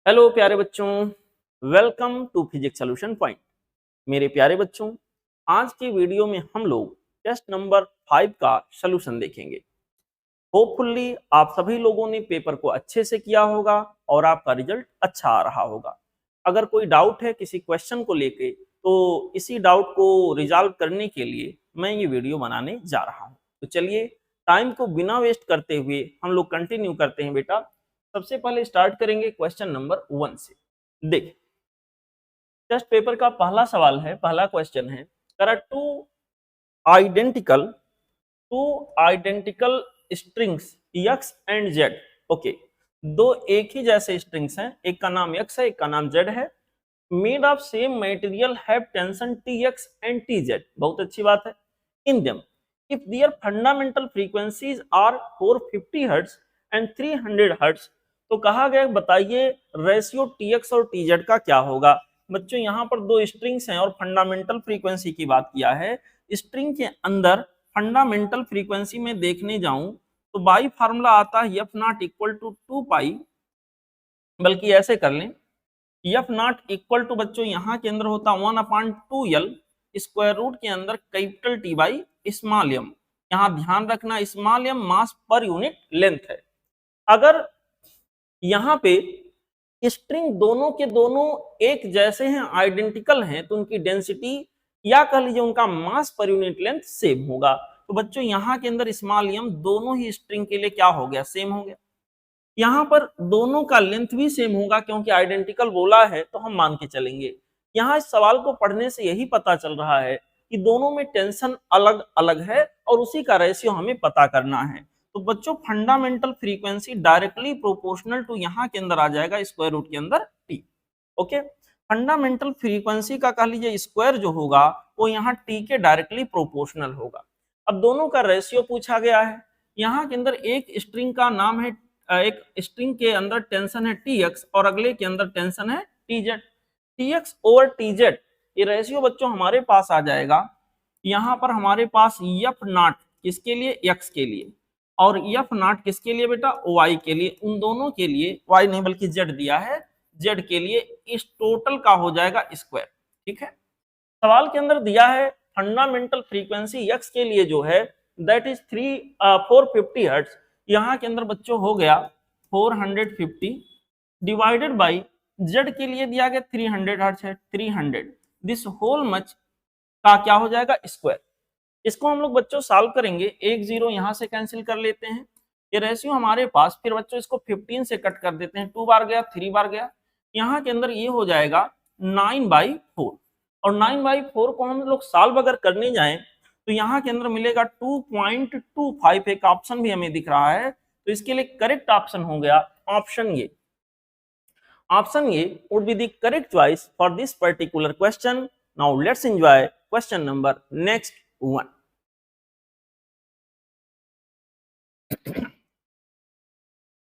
Hello प्यारे बच्चों, welcome to physics solution point. मेरे प्यारे बच्चों, आज की वीडियो में हम लोग टेस्ट नंबर 5 का सॉल्यूशन देखेंगे। होपफुली आप सभी लोगों ने पेपर को अच्छे से किया होगा और आपका रिजल्ट अच्छा आ रहा होगा। अगर कोई डाउट है किसी क्वेश्चन को लेके तो इसी डाउट को रिजॉल्व करने के लिए मैं ये वीडियो बनाने जा रहा हूँ। तो चलिए टाइम को बिना वेस्ट करते हुए हम लोग कंटिन्यू करते हैं बेटा। सबसे पहले स्टार्ट करेंगे क्वेश्चन नंबर 1 से। देख, टेस्ट पेपर का पहला सवाल है, पहला क्वेश्चन है, there are identical two identical strings x and z। Okay, दो एक ही जैसे स्ट्रिंग्स हैं, एक का नाम x है, एक का नाम z है। Made of same material have tension tx and tz। बहुत अच्छी बात है। In them if there fundamental frequencies are 450 hertz and 300 hertz, तो कहा गया बताइए रेशियो tx और tz का क्या होगा। बच्चों यहाँ पर दो स्ट्रिंग्स हैं और फंडामेंटल फ्रीक्वेंसी की बात किया है। स्ट्रिंग के अंदर फंडामेंटल फ्रीक्वेंसी में देखने जाऊं तो बाई फार्मूला आता है एफ नॉट इक्वल टू 2 पाई, बल्कि ऐसे कर लें एफ नॉट इक्वल टू बच्चों यहाँ के अंदर होता 1/2l स्क्वायर रूट के अंदर capital T by small m. यहाँ ध्यान रखना स्मॉल एम मास पर यूनिट लेंथ है। अगर यहाँ पे स्ट्रिंग दोनों के दोनों एक जैसे हैं, आइडेंटिकल हैं, तो उनकी डेंसिटी या कह लीजिए उनका मास पर यूनिट लेंथ सेम होगा। तो बच्चों यहाँ के अंदर स्मॉल एम दोनों ही स्ट्रिंग के लिए क्या हो गया, सेम हो गया। यहाँ पर दोनों का लेंथ भी सेम होगा क्योंकि आइडेंटिकल बोला है तो हम मान के चलेंगे। यहाँ इस सवाल को पढ़ने से यही पता चल रहा है कि दोनों में टेंशन अलग अलग है और उसी का रेशियो हमें पता करना है। तो बच्चों fundamental frequency directly proportional to यहाँ के अंदर आ जाएगा स्क्वायर रूट के अंदर टी। ओके, फंडामेंटल फ्रीक्वेंसी का कह लीजिए स्क्वायर जो होगा वो यहाँ टी के डायरेक्टली प्रोपोर्शनल होगा। अब दोनों का रेशियो पूछा गया है। यहाँ के अंदर एक स्ट्रिंग का नाम है, एक स्ट्रिंग के अंदर टेंशन है tx और अगले के अंदर टेंशन है tz। tx ओवर tz ये रेशियो बच्चों हमारे पास आ जाएगा। यहाँ पर हमारे पास एफ नॉट किसके लिए, x के लिए, और एफ नॉट किसके लिए बेटा, y के लिए। उन दोनों के लिए y नहीं बल्कि z दिया है, z के लिए इस टोटल का हो जाएगा स्क्वायर। ठीक है, सवाल के अंदर दिया है फंडामेंटल फ्रीक्वेंसी x के लिए जो है दैट इज 450 हर्ट्ज। यहाँ के अंदर बच्चों हो गया 450 डिवाइडेड बाई z के लिए दिया गया 300 हर्ट्ज है, 300 दिस होल मच का क्या हो जाएगा, स्क्वायर। इसको हम लोग बच्चों सॉल्व करेंगे, एक जीरो यहाँ से कैंसिल कर लेते हैं, ये रेशियो हमारे पास। फिर बच्चों इसको 15 से कट कर देते हैं, 2 बार गया 3 बार गया, यहाँ के अंदर ये हो जाएगा 9/4। और 9/4 को हम लोग सॉल्व अगर करने जाएं तो यहाँ के अंदर मिलेगा 2.25। एक ऑप्शन भी हमें दिख रहा है, तो इसके लिए करेक्ट ऑप्शन हो गया option A. Option A would be the correct choice for this particular question. Now let's enjoy question number next 1।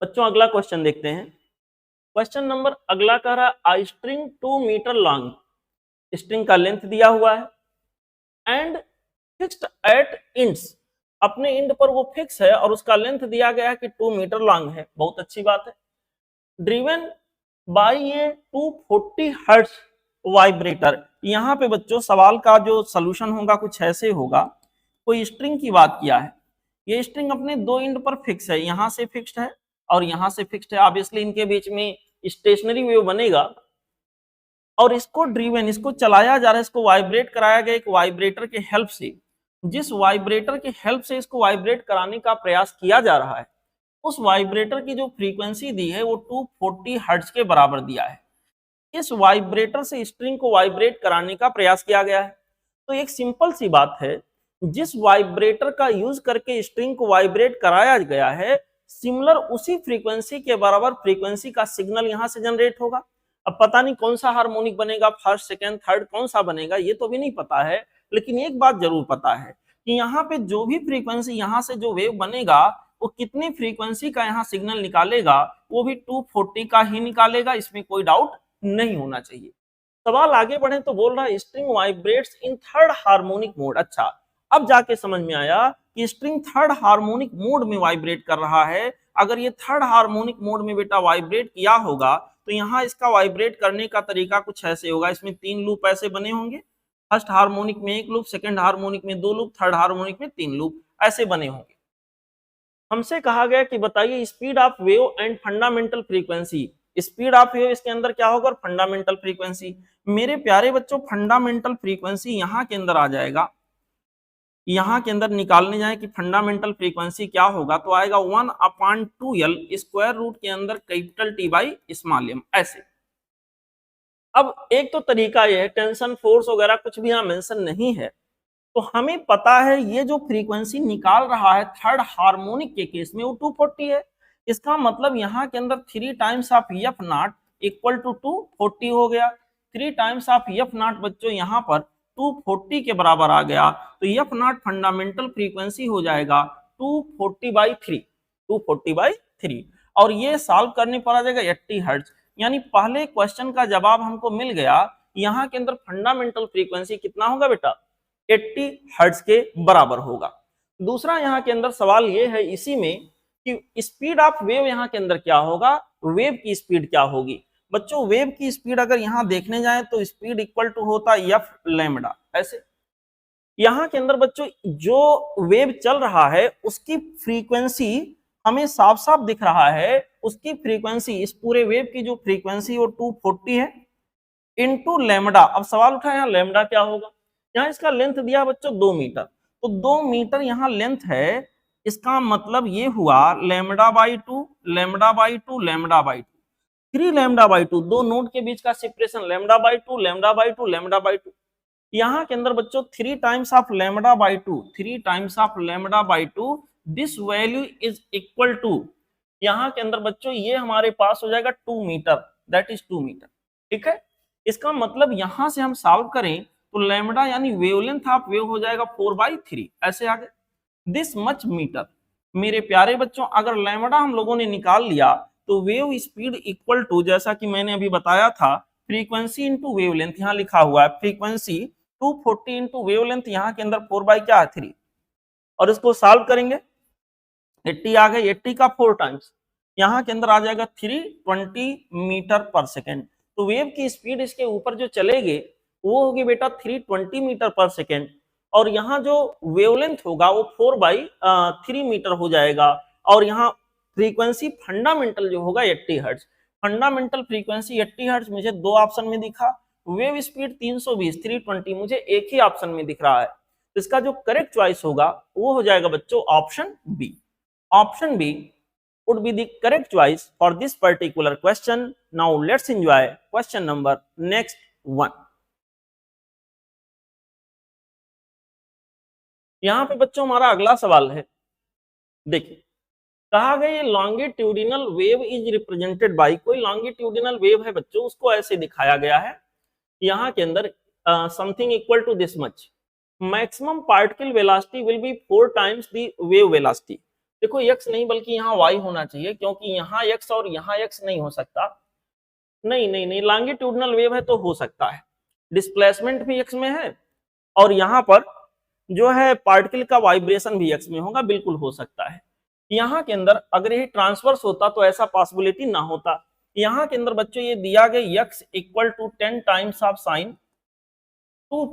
बच्चों अगला क्वेश्चन देखते हैं। क्वेश्चन नंबर अगला कह रहा है स्ट्रिंग 2 मीटर लॉन्ग, स्ट्रिंग का लेंथ दिया हुआ है एंड फिक्स्ड एट इंड्स, अपने इंड पर वो फिक्स है और उसका लेंथ दिया गया है कि 2 मीटर लॉन्ग है। बहुत अच्छी बात है। ड्रिवन बाय ये 240 हर्ट्ज वाइब्रेटर। यहाँ पे बच्चों सवाल का जो सॉल्यूशन होगा कुछ ऐसे होगा। कोई स्ट्रिंग की बात किया है, ये स्ट्रिंग अपने दो इंड पर फिक्स है, यहाँ से फिक्स्ड है और यहाँ से फिक्स्ड है। ऑब्वियसली इनके बीच में स्टेशनरी वेव बनेगा और इसको ड्रिवन, इसको चलाया जा रहा है, इसको वाइब्रेट कराया गया एक वाइब्रेटर के हेल्प से। जिस वाइब्रेटर के हेल्प से इसको वाइब्रेट कराने का प्रयास किया जा रहा है उस वाइब्रेटर की जो फ्रीक्वेंसी दी है वो 240 हर्ट्ज के बराबर दिया है। इस वाइब्रेटर से स्ट्रिंग को वाइब्रेट कराने का प्रयास किया गया है। तो एक सिंपल सी बात है, जिस वाइब्रेटर का यूज करके स्ट्रिंग को वाइब्रेट कराया गया है सिमिलर उसी फ्रीक्वेंसी के बराबर फ्रीक्वेंसी का सिग्नल यहाँ से जनरेट होगा। अब पता नहीं कौन सा हार्मोनिक बनेगा, फर्स्ट सेकंड थर्ड कौन सा बनेगा ये तो भी नहीं पता है, लेकिन एक बात जरूर पता है कि यहाँ पे जो भी फ्रीक्वेंसी यहाँ से जो वेव बनेगा वो कितनी फ्रीक्वेंसी का यहाँ सिग्नल निकालेगा, वो भी 240 का ही निकालेगा, इसमें कोई डाउट नहीं होना चाहिए। सवाल आगे बढ़े तो बोल रहा है string vibrates in third harmonic mode. अच्छा, अब जाके समझ में आया कि स्ट्रिंग थर्ड हार्मोनिक मोड में वाइब्रेट कर रहा है। अगर ये थर्ड हार्मोनिक मोड में बेटा वाइब्रेट किया होगा तो तो यहाँ इसका वाइब्रेट करने का तरीका कुछ ऐसे होगा, इसमें 3 लूप ऐसे बने होंगे, फर्स्ट हार्मोनिक में 1 लूप, सेकंड हार्मोनिक में 2 लूप, थर्ड हार्मोनिक में 3 लूप ऐसे बने होंगे। हमसे कहा गया कि बताइए speed of wave and fundamental frequency. Speed of wave इसके अंदर क्या होगा और फंडामेंटल फ्रीक्वेंसी। मेरे प्यारे बच्चों फंडामेंटल फ्रीक्वेंसी यहाँ के अंदर आ जाएगा, यहाँ के अंदर निकालने जाए कि फंडामेंटल फ्रीक्वेंसी क्या होगा तो आएगा 1/2L स्क्वायर रूट के अंदर capital T by small m ऐसे। अब एक तो तरीका यह है, टेंशन फोर्स वगैरह कुछ भी यहाँ मेंशन नहीं है, तो हमें पता है ये जो फ्रीक्वेंसी निकाल रहा है थर्ड हार्मोनिक के केस में वो 240 है। इसका मतलब यहाँ के अंदर 3 times of f not equal to 240 हो गया। 3 टाइम्स ऑफ एफ नॉट बच्चों यहाँ पर 240 के बराबर आ गया, तो एफ नॉट फंडामेंटल फ्रीक्वेंसी हो जाएगा 240/3, 240/3। और ये सॉल्व करने पर आ जाएगा 80 हर्ट्ज। यानी पहले क्वेश्चन का जवाब हमको मिल गया, यहाँ के अंदर फंडामेंटल फ्रीक्वेंसी कितना होगा बेटा 80 हर्ट्ज के बराबर होगा। दूसरा यहाँ के अंदर सवाल ये है इसी में कि स्पीड ऑफ वेव यहाँ के अंदर क्या होगा, वेव की स्पीड क्या होगी। बच्चों वेव की स्पीड अगर यहाँ देखने जाए तो स्पीड इक्वल टू होता है एफ लैम्डा ऐसे। यहाँ के अंदर बच्चों जो वेव चल रहा है उसकी फ्रीक्वेंसी हमें साफ साफ दिख रहा है, उसकी फ्रीक्वेंसी इस पूरे वेव की जो फ्रीक्वेंसी वो 240 है इनटू लैम्डा। अब सवाल उठा यहाँ लैम्डा क्या होगा, यहाँ इसका लेंथ दिया बच्चों 2 मीटर, तो 2 मीटर यहाँ लेंथ है, इसका मतलब ये हुआ λ/2 λ/2 λ/2 3 λ/2, दो नोड के बीच का सेपरेशन λ/2 λ/2 λ/2। यहाँ के अंदर बच्चों 3 times of λ/2, 3 times of λ/2, this value is equal to, यहाँ के अंदर बच्चों ये हमारे पास हो जाएगा 2 मीटर, दैट इज 2 मीटर। ठीक है, इसका मतलब यहां से हम सॉल्व करें तो लैम्डा यानी वेवलेंथ ऑफ वेव हो जाएगा 4/3 ऐसे आ गए दिस मच मीटर। मेरे प्यारे बच्चों अगर लैम्डा हम लोगों ने निकाल लिया तो वेव स्पीड इक्वल टू, जैसा कि मैंने अभी बताया था, फ्रीक्वेंसी इंटू वेवलेंथ, यहाँ लिखा हुआ है फ्रीक्वेंसी 240 इंटू वेवलेंथ, यहाँ के अंदर 4/3 और इसको सॉल्व करेंगे 80 आ गए, 80 का 4 टाइम्स यहाँ के अंदर आ जाएगा 320 मीटर पर सेकेंड। तो वेव की स्पीड इसके ऊपर जो चलेगी वो होगी बेटा 320 मीटर पर सेकेंड, और यहाँ जो वेवलेंथ होगा वो 4/3 मीटर हो जाएगा, और यहाँ फ्रीक्वेंसी फंडामेंटल जो होगा 80 हर्ट्ज। फंडामेंटल फ्रीक्वेंसी 80 हर्ट्ज मुझे दो ऑप्शन में दिखा, वेव स्पीड 320 320 मुझे एक ही ऑप्शन में दिख रहा है, तो इसका जो करेक्ट चॉइस होगा वो हो जाएगा बच्चों option B. Option B would be the correct choice for this particular question. Now let's enjoy question number next one. यहाँ पे बच्चों हमारा अगला सवाल है, देखिए कहा गया ये longitudinal wave is represented bye, कोई लॉन्गिट्यूडिनल वेव है बच्चों, उसको ऐसे दिखाया गया है यहाँ के अंदर something equal to this much, maximum particle velocity will be 4 times the wave velocity. देखो x नहीं बल्कि यहाँ y होना चाहिए, क्योंकि यहाँ x और यहाँ x नहीं हो सकता, नहीं लॉन्गिट्यूडिनल वेव है तो हो सकता है, डिस्प्लेसमेंट भी x में है और यहाँ पर जो है पार्टिकल का वाइब्रेशन भी x में होगा, बिल्कुल हो सकता है। यहाँ के अंदर अगर ये ट्रांसवर्स होता तो ऐसा पॉसिबिलिटी ना होता। यहाँ के अंदर बच्चों ये दिया गया x equal to 10 times of sine 2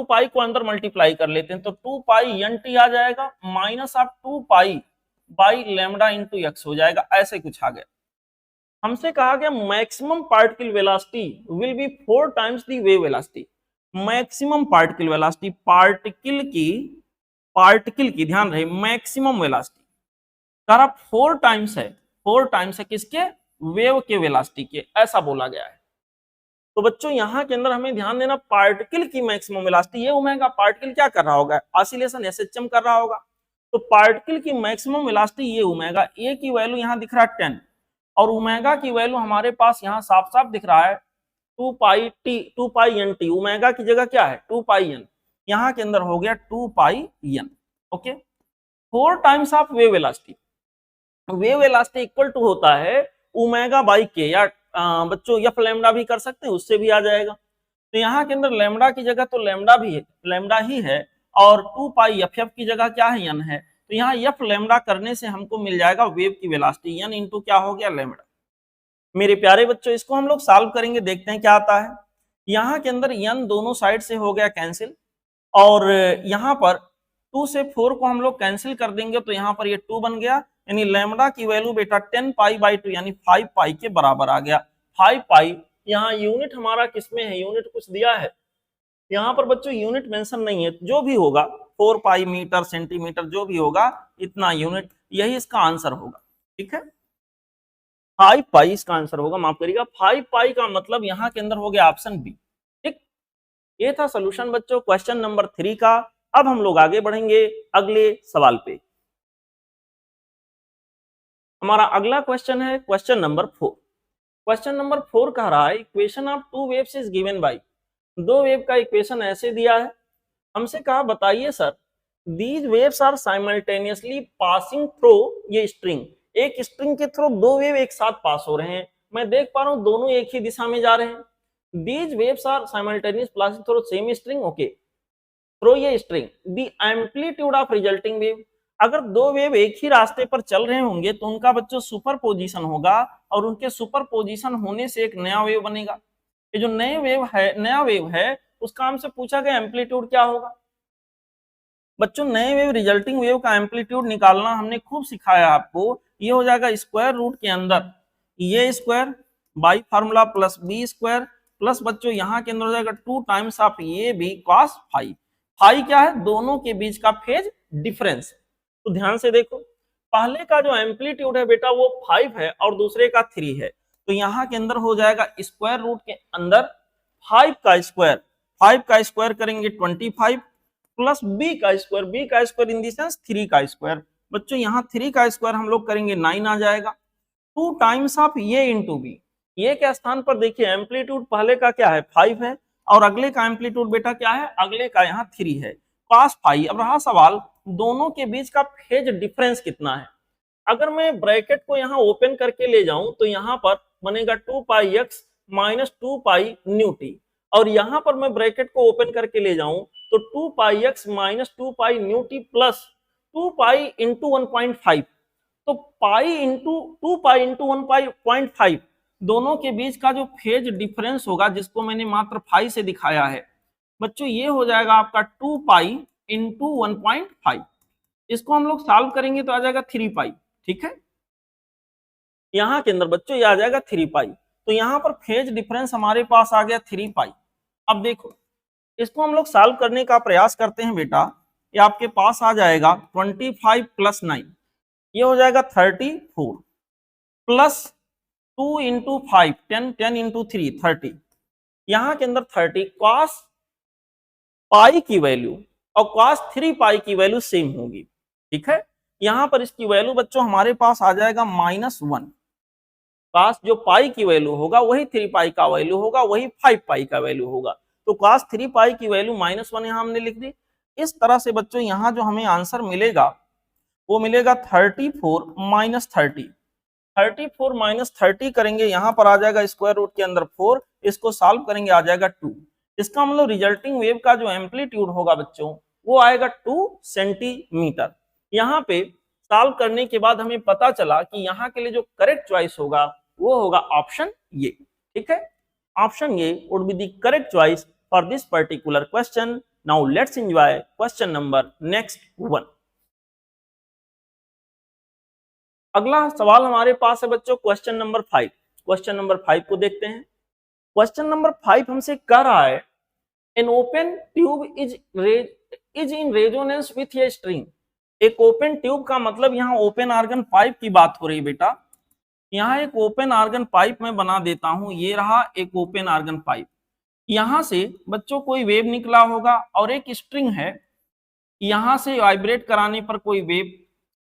pi को अंदर मल्टीप्लाई कर लेते हैं तो 2 पाई NT आ जाएगा minus of 2 pi by lambda into x हो जाएगा, ऐसे कुछ आ गया। हमसे कहा गया maximum particle velocity will be 4 times the wave velocity. Maximum particle velocity, particle की ध्यान रहे मैक्सिमम वेलोसिटी करा 4 टाइम्स है किसके, वेव के वेलोसिटी के, ऐसा बोला गया है। तो बच्चों यहाँ के अंदर हमें ध्यान देना पार्टिकल की मैक्सिमम वेलोसिटी, ये ओमेगा पार्टिकल क्या कर रहा होगा, ऑसिलेशन SHM कर रहा होगा, तो पार्टिकल की मैक्सिमम वेलोसिटी ये ओमेगा, ए की वैल्यू यहाँ दिख रहा है 10 और ओमेगा की वैल्यू हमारे पास यहाँ साफ साफ दिख रहा है 2 पाई NT, ओमेगा की जगह क्या है 2 पाई n, यहाँ के अंदर हो गया 2 pi n। Okay, 4 times of wave velocity, wave velocity equal to होता है ओमेगा बाई के, या बच्चों एफ लैम्डा भी कर सकते हैं, उससे भी आ जाएगा। तो यहाँ के अंदर लैम्डा की जगह तो लैम्डा ही है और 2 पाई एफ की जगह क्या है n है, तो यहाँ एफ लैम्डा करने से हमको मिल जाएगा वेव की वेलोसिटी एन इंटू क्या हो गया लैम्डा। मेरे प्यारे बच्चों इसको हम लोग सॉल्व करेंगे, देखते हैं क्या आता है। यहाँ के अंदर एन दोनों साइड से हो गया कैंसिल, और यहाँ पर 2 से 4 को हम लोग कैंसिल कर देंगे तो यहाँ पर ये 2 बन गया, यानी लैम्डा की वैल्यू बेटा 10 पाई बाई 2 यानी 5 पाई के बराबर आ गया। 5 पाई यहाँ यूनिट हमारा किसमें है, यूनिट कुछ दिया है यहाँ पर बच्चों, यूनिट मेंशन नहीं है, जो भी होगा 4 पाई मीटर सेंटीमीटर जो भी होगा इतना यूनिट, यही इसका आंसर होगा। ठीक है, 5 पाई इसका आंसर होगा, माफ करिएगा 5 पाई का मतलब यहाँ के अंदर हो गया ऑप्शन बी। ठीक, ये था सोल्यूशन बच्चों क्वेश्चन नंबर 3 का। अब हम लोग आगे बढ़ेंगे अगले सवाल पे। हमारा अगला क्वेश्चन है क्वेश्चन नंबर 4। क्वेश्चन नंबर 4 कह रहा है equation of two waves is given by, दो वेव का इक्वेशन ऐसे दिया है, हमसे कहा बताइए sir these waves are simultaneously passing through ये स्ट्रिंग, एक स्ट्रिंग के थ्रू दो वेव एक साथ पास हो रहे हैं, मैं देख पा रहा हूं दोनों एक ही दिशा में जा रहे हैं। These waves are simultaneous passing through same string, okay, through ये string, the amplitude of resulting wave, अगर दो वेव एक ही रास्ते पर चल रहे होंगे तो उनका बच्चों सुपरपोजिशन होगा, और उनके सुपरपोजिशन होने से एक नया वेव बनेगा। ये जो नया वेव है उसका हमसे पूछा गया एम्पलीट्यूड क्या होगा। बच्चों नए वेव रिजल्टिंग वेव का एम्पलीट्यूड निकालना हमने खूब सिखाया आपको, ये हो जाएगा स्क्वायर रूट के अंदर ये square by formula plus b square plus बच्चों यहाँ के अंदर हो जाएगा 2 टाइम्स ऑफ ये बी कॉस फाई। फाई क्या है, दोनों के बीच का फेज डिफरेंस। तो ध्यान से देखो, पहले का जो एम्पलीट्यूड है बेटा वो 5 है और दूसरे का 3 है, तो यहाँ के अंदर हो जाएगा स्क्वायर रूट के अंदर 5 का स्क्वायर करेंगे 25 प्लस b का स्क्वायर इन दी सेंस 3 का स्क्वायर। बच्चों यहाँ 3 का स्क्वायर हम लोग करेंगे 9 आ जाएगा, 2 टाइम्स ऑफ ये इंटू बी, ये के स्थान पर देखिए एम्पलीट्यूड पहले का क्या है 5 है और अगले का एम्पलीट्यूड बेटा क्या है, अगले का यहाँ 3 है, cos फाई। अब रहा सवाल दोनों के बीच का फेज डिफरेंस कितना है। अगर मैं ब्रैकेट को यहाँ ओपन करके ले जाऊं तो यहाँ पर बनेगा 2 pi X minus 2 pi nu T, और यहाँ पर मैं ब्रैकेट को ओपन करके ले जाऊं तो 2 pi X minus 2 pi nu T plus 2 pi into 1.5, तो पाई इंटू 2 पाई इंटू 1.5 दोनों के बीच का जो फेज डिफरेंस होगा जिसको मैंने मात्र 5 से दिखाया है बच्चों, ये हो जाएगा आपका 2 पाई इंटू 1.5, इसको हम लोग सॉल्व करेंगे तो आ जाएगा 3 पाई। ठीक है, यहाँ के अंदर बच्चों ये आ जाएगा 3 पाई, तो यहाँ पर फेज डिफरेंस हमारे पास आ गया 3 पाई। अब देखो इसको हम लोग सॉल्व करने का प्रयास करते हैं बेटा, ये आपके पास आ जाएगा 25 प्लस 9, ये हो जाएगा 34 प्लस 2 इंटू 5 10 इंटू 3 30, यहाँ के अंदर 30 कॉस पाई की वैल्यू और कॉस 3 पाई की वैल्यू सेम होगी। ठीक है, यहाँ पर इसकी वैल्यू बच्चों हमारे पास आ जाएगा -1, कॉस जो पाई की वैल्यू होगा वही 3 पाई का वैल्यू होगा, वही 5 पाई का वैल्यू होगा, तो cos 3 पाई की वैल्यू -1 यहाँ हमने लिख दी। इस तरह से बच्चों यहाँ जो हमें आंसर मिलेगा वो मिलेगा 34 माइनस 30 करेंगे, यहाँ पर आ जाएगा स्क्वायर रूट के अंदर 4, इसको सॉल्व करेंगे आ जाएगा 2, इसका मतलब रिजल्टिंग वेव का जो एम्पलीट्यूड होगा बच्चों वो आएगा 2 सेंटीमीटर। यहाँ पे सॉल्व करने के बाद हमें पता चला कि यहाँ के लिए जो करेक्ट चॉइस होगा वो होगा ऑप्शन ये। ठीक है, option A would be the correct choice for this particular question. Now let's enjoy question number next 1। अगला सवाल हमारे पास है बच्चों क्वेश्चन नंबर 5। क्वेश्चन नंबर 5 को देखते हैं। क्वेश्चन नंबर 5 हमसे कह रहा है an open tube is in resonance with a string. एक ओपन ट्यूब का मतलब यहाँ ओपन आर्गन पाइप की बात हो रही है बेटा, यहाँ एक ओपन आर्गन पाइप मैं बना देता हूं, ये रहा एक ओपन आर्गन पाइप, यहाँ से बच्चों कोई वेव निकला होगा और एक स्ट्रिंग है, यहाँ से वाइब्रेट कराने पर कोई वेव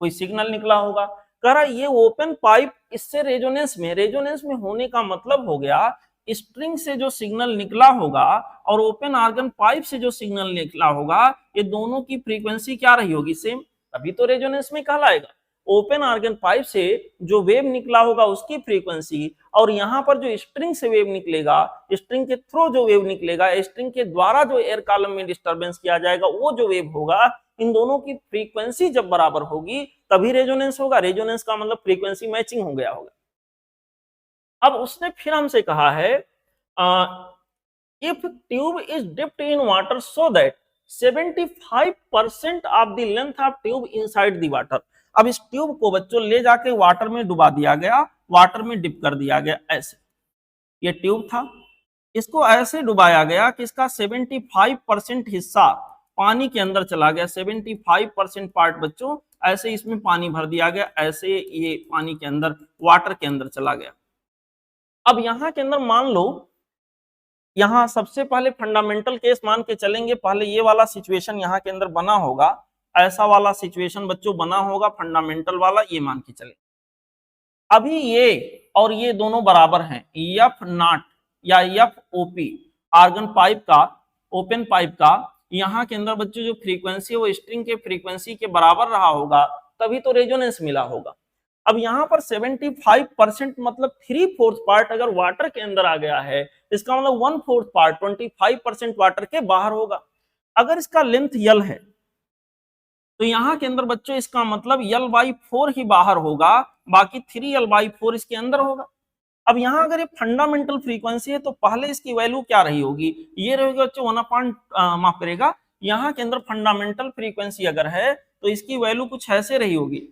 कोई सिग्नल निकला होगा। कह रहा ये ओपन पाइप इससे रेजोनेंस में होने का मतलब हो गया स्ट्रिंग से जो सिग्नल निकला होगा और ओपन आर्गन पाइप से जो सिग्नल निकला होगा ये दोनों की फ्रीक्वेंसी क्या रही होगी, सेम, तभी तो रेजोनेंस में कहलाएगा। ओपन आर्गन पाइप से जो वेव निकला होगा उसकी फ्रीक्वेंसी और यहाँ पर जो स्ट्रिंग से वेव निकलेगा, स्ट्रिंग के थ्रू जो वेव निकलेगा, स्ट्रिंग के द्वारा जो एयर कॉलम में डिस्टर्बेंस किया जाएगा वो जो वेव होगा, इन दोनों की फ्रीक्वेंसी जब बराबर होगी तभी रेजोनेंस होगा। रेजोनेंस का मतलब फ्रीक्वेंसी मैचिंग हो गया होगा। अब उसने फिर हमसे कहा है if tube is dipped in water so that 75% of the length of tube inside the water. अब इस ट्यूब को बच्चों ले जाके वाटर में डुबा दिया गया, वाटर में डिप कर दिया गया। ऐसे ये ट्यूब था, इसको ऐसे डुबाया गया कि इसका 75% हिस्सा पानी के अंदर चला गया। 75% पार्ट बच्चों ऐसे इसमें पानी भर दिया गया, ऐसे ये पानी के अंदर वाटर के अंदर चला गया। अब यहां के अंदर मान लो, यहां सबसे पहले फंडामेंटल केस मान के चलेंगे, पहले ये वाला सिचुएशन यहां के अंदर बना होगा, ऐसा वाला सिचुएशन बच्चों बना होगा फंडामेंटल वाला, ये मान के चले। अभी ये और ये दोनों बराबर हैं, एफ नॉट या एफ ओपी आर्गन पाइप का, ओपन पाइप का, यहाँ के अंदर बच्चों जो फ्रीक्वेंसी है वो स्ट्रिंग के फ्रीक्वेंसी के बराबर रहा होगा, तभी तो रेजोनेंस मिला होगा। अब यहाँ पर 75% मतलब 3/4 पार्ट अगर वाटर के अंदर आ गया है, इसका मतलब 1/4 पार्ट 25% वाटर के बाहर होगा। अगर इसका लेंथ यल है तो यहाँ के अंदर बच्चों इसका मतलब L/4 ही बाहर होगा, बाकी 3L/4 इसके अंदर होगा। अब यहाँ अगर ये फंडामेंटल फ्रीक्वेंसी है तो पहले इसकी वैल्यू क्या रही होगी, ये रहेगी बच्चों 1 माफ करेगा, यहाँ के अंदर फंडामेंटल फ्रीक्वेंसी अगर है तो इसकी वैल्यू कुछ ऐसे रही होगी,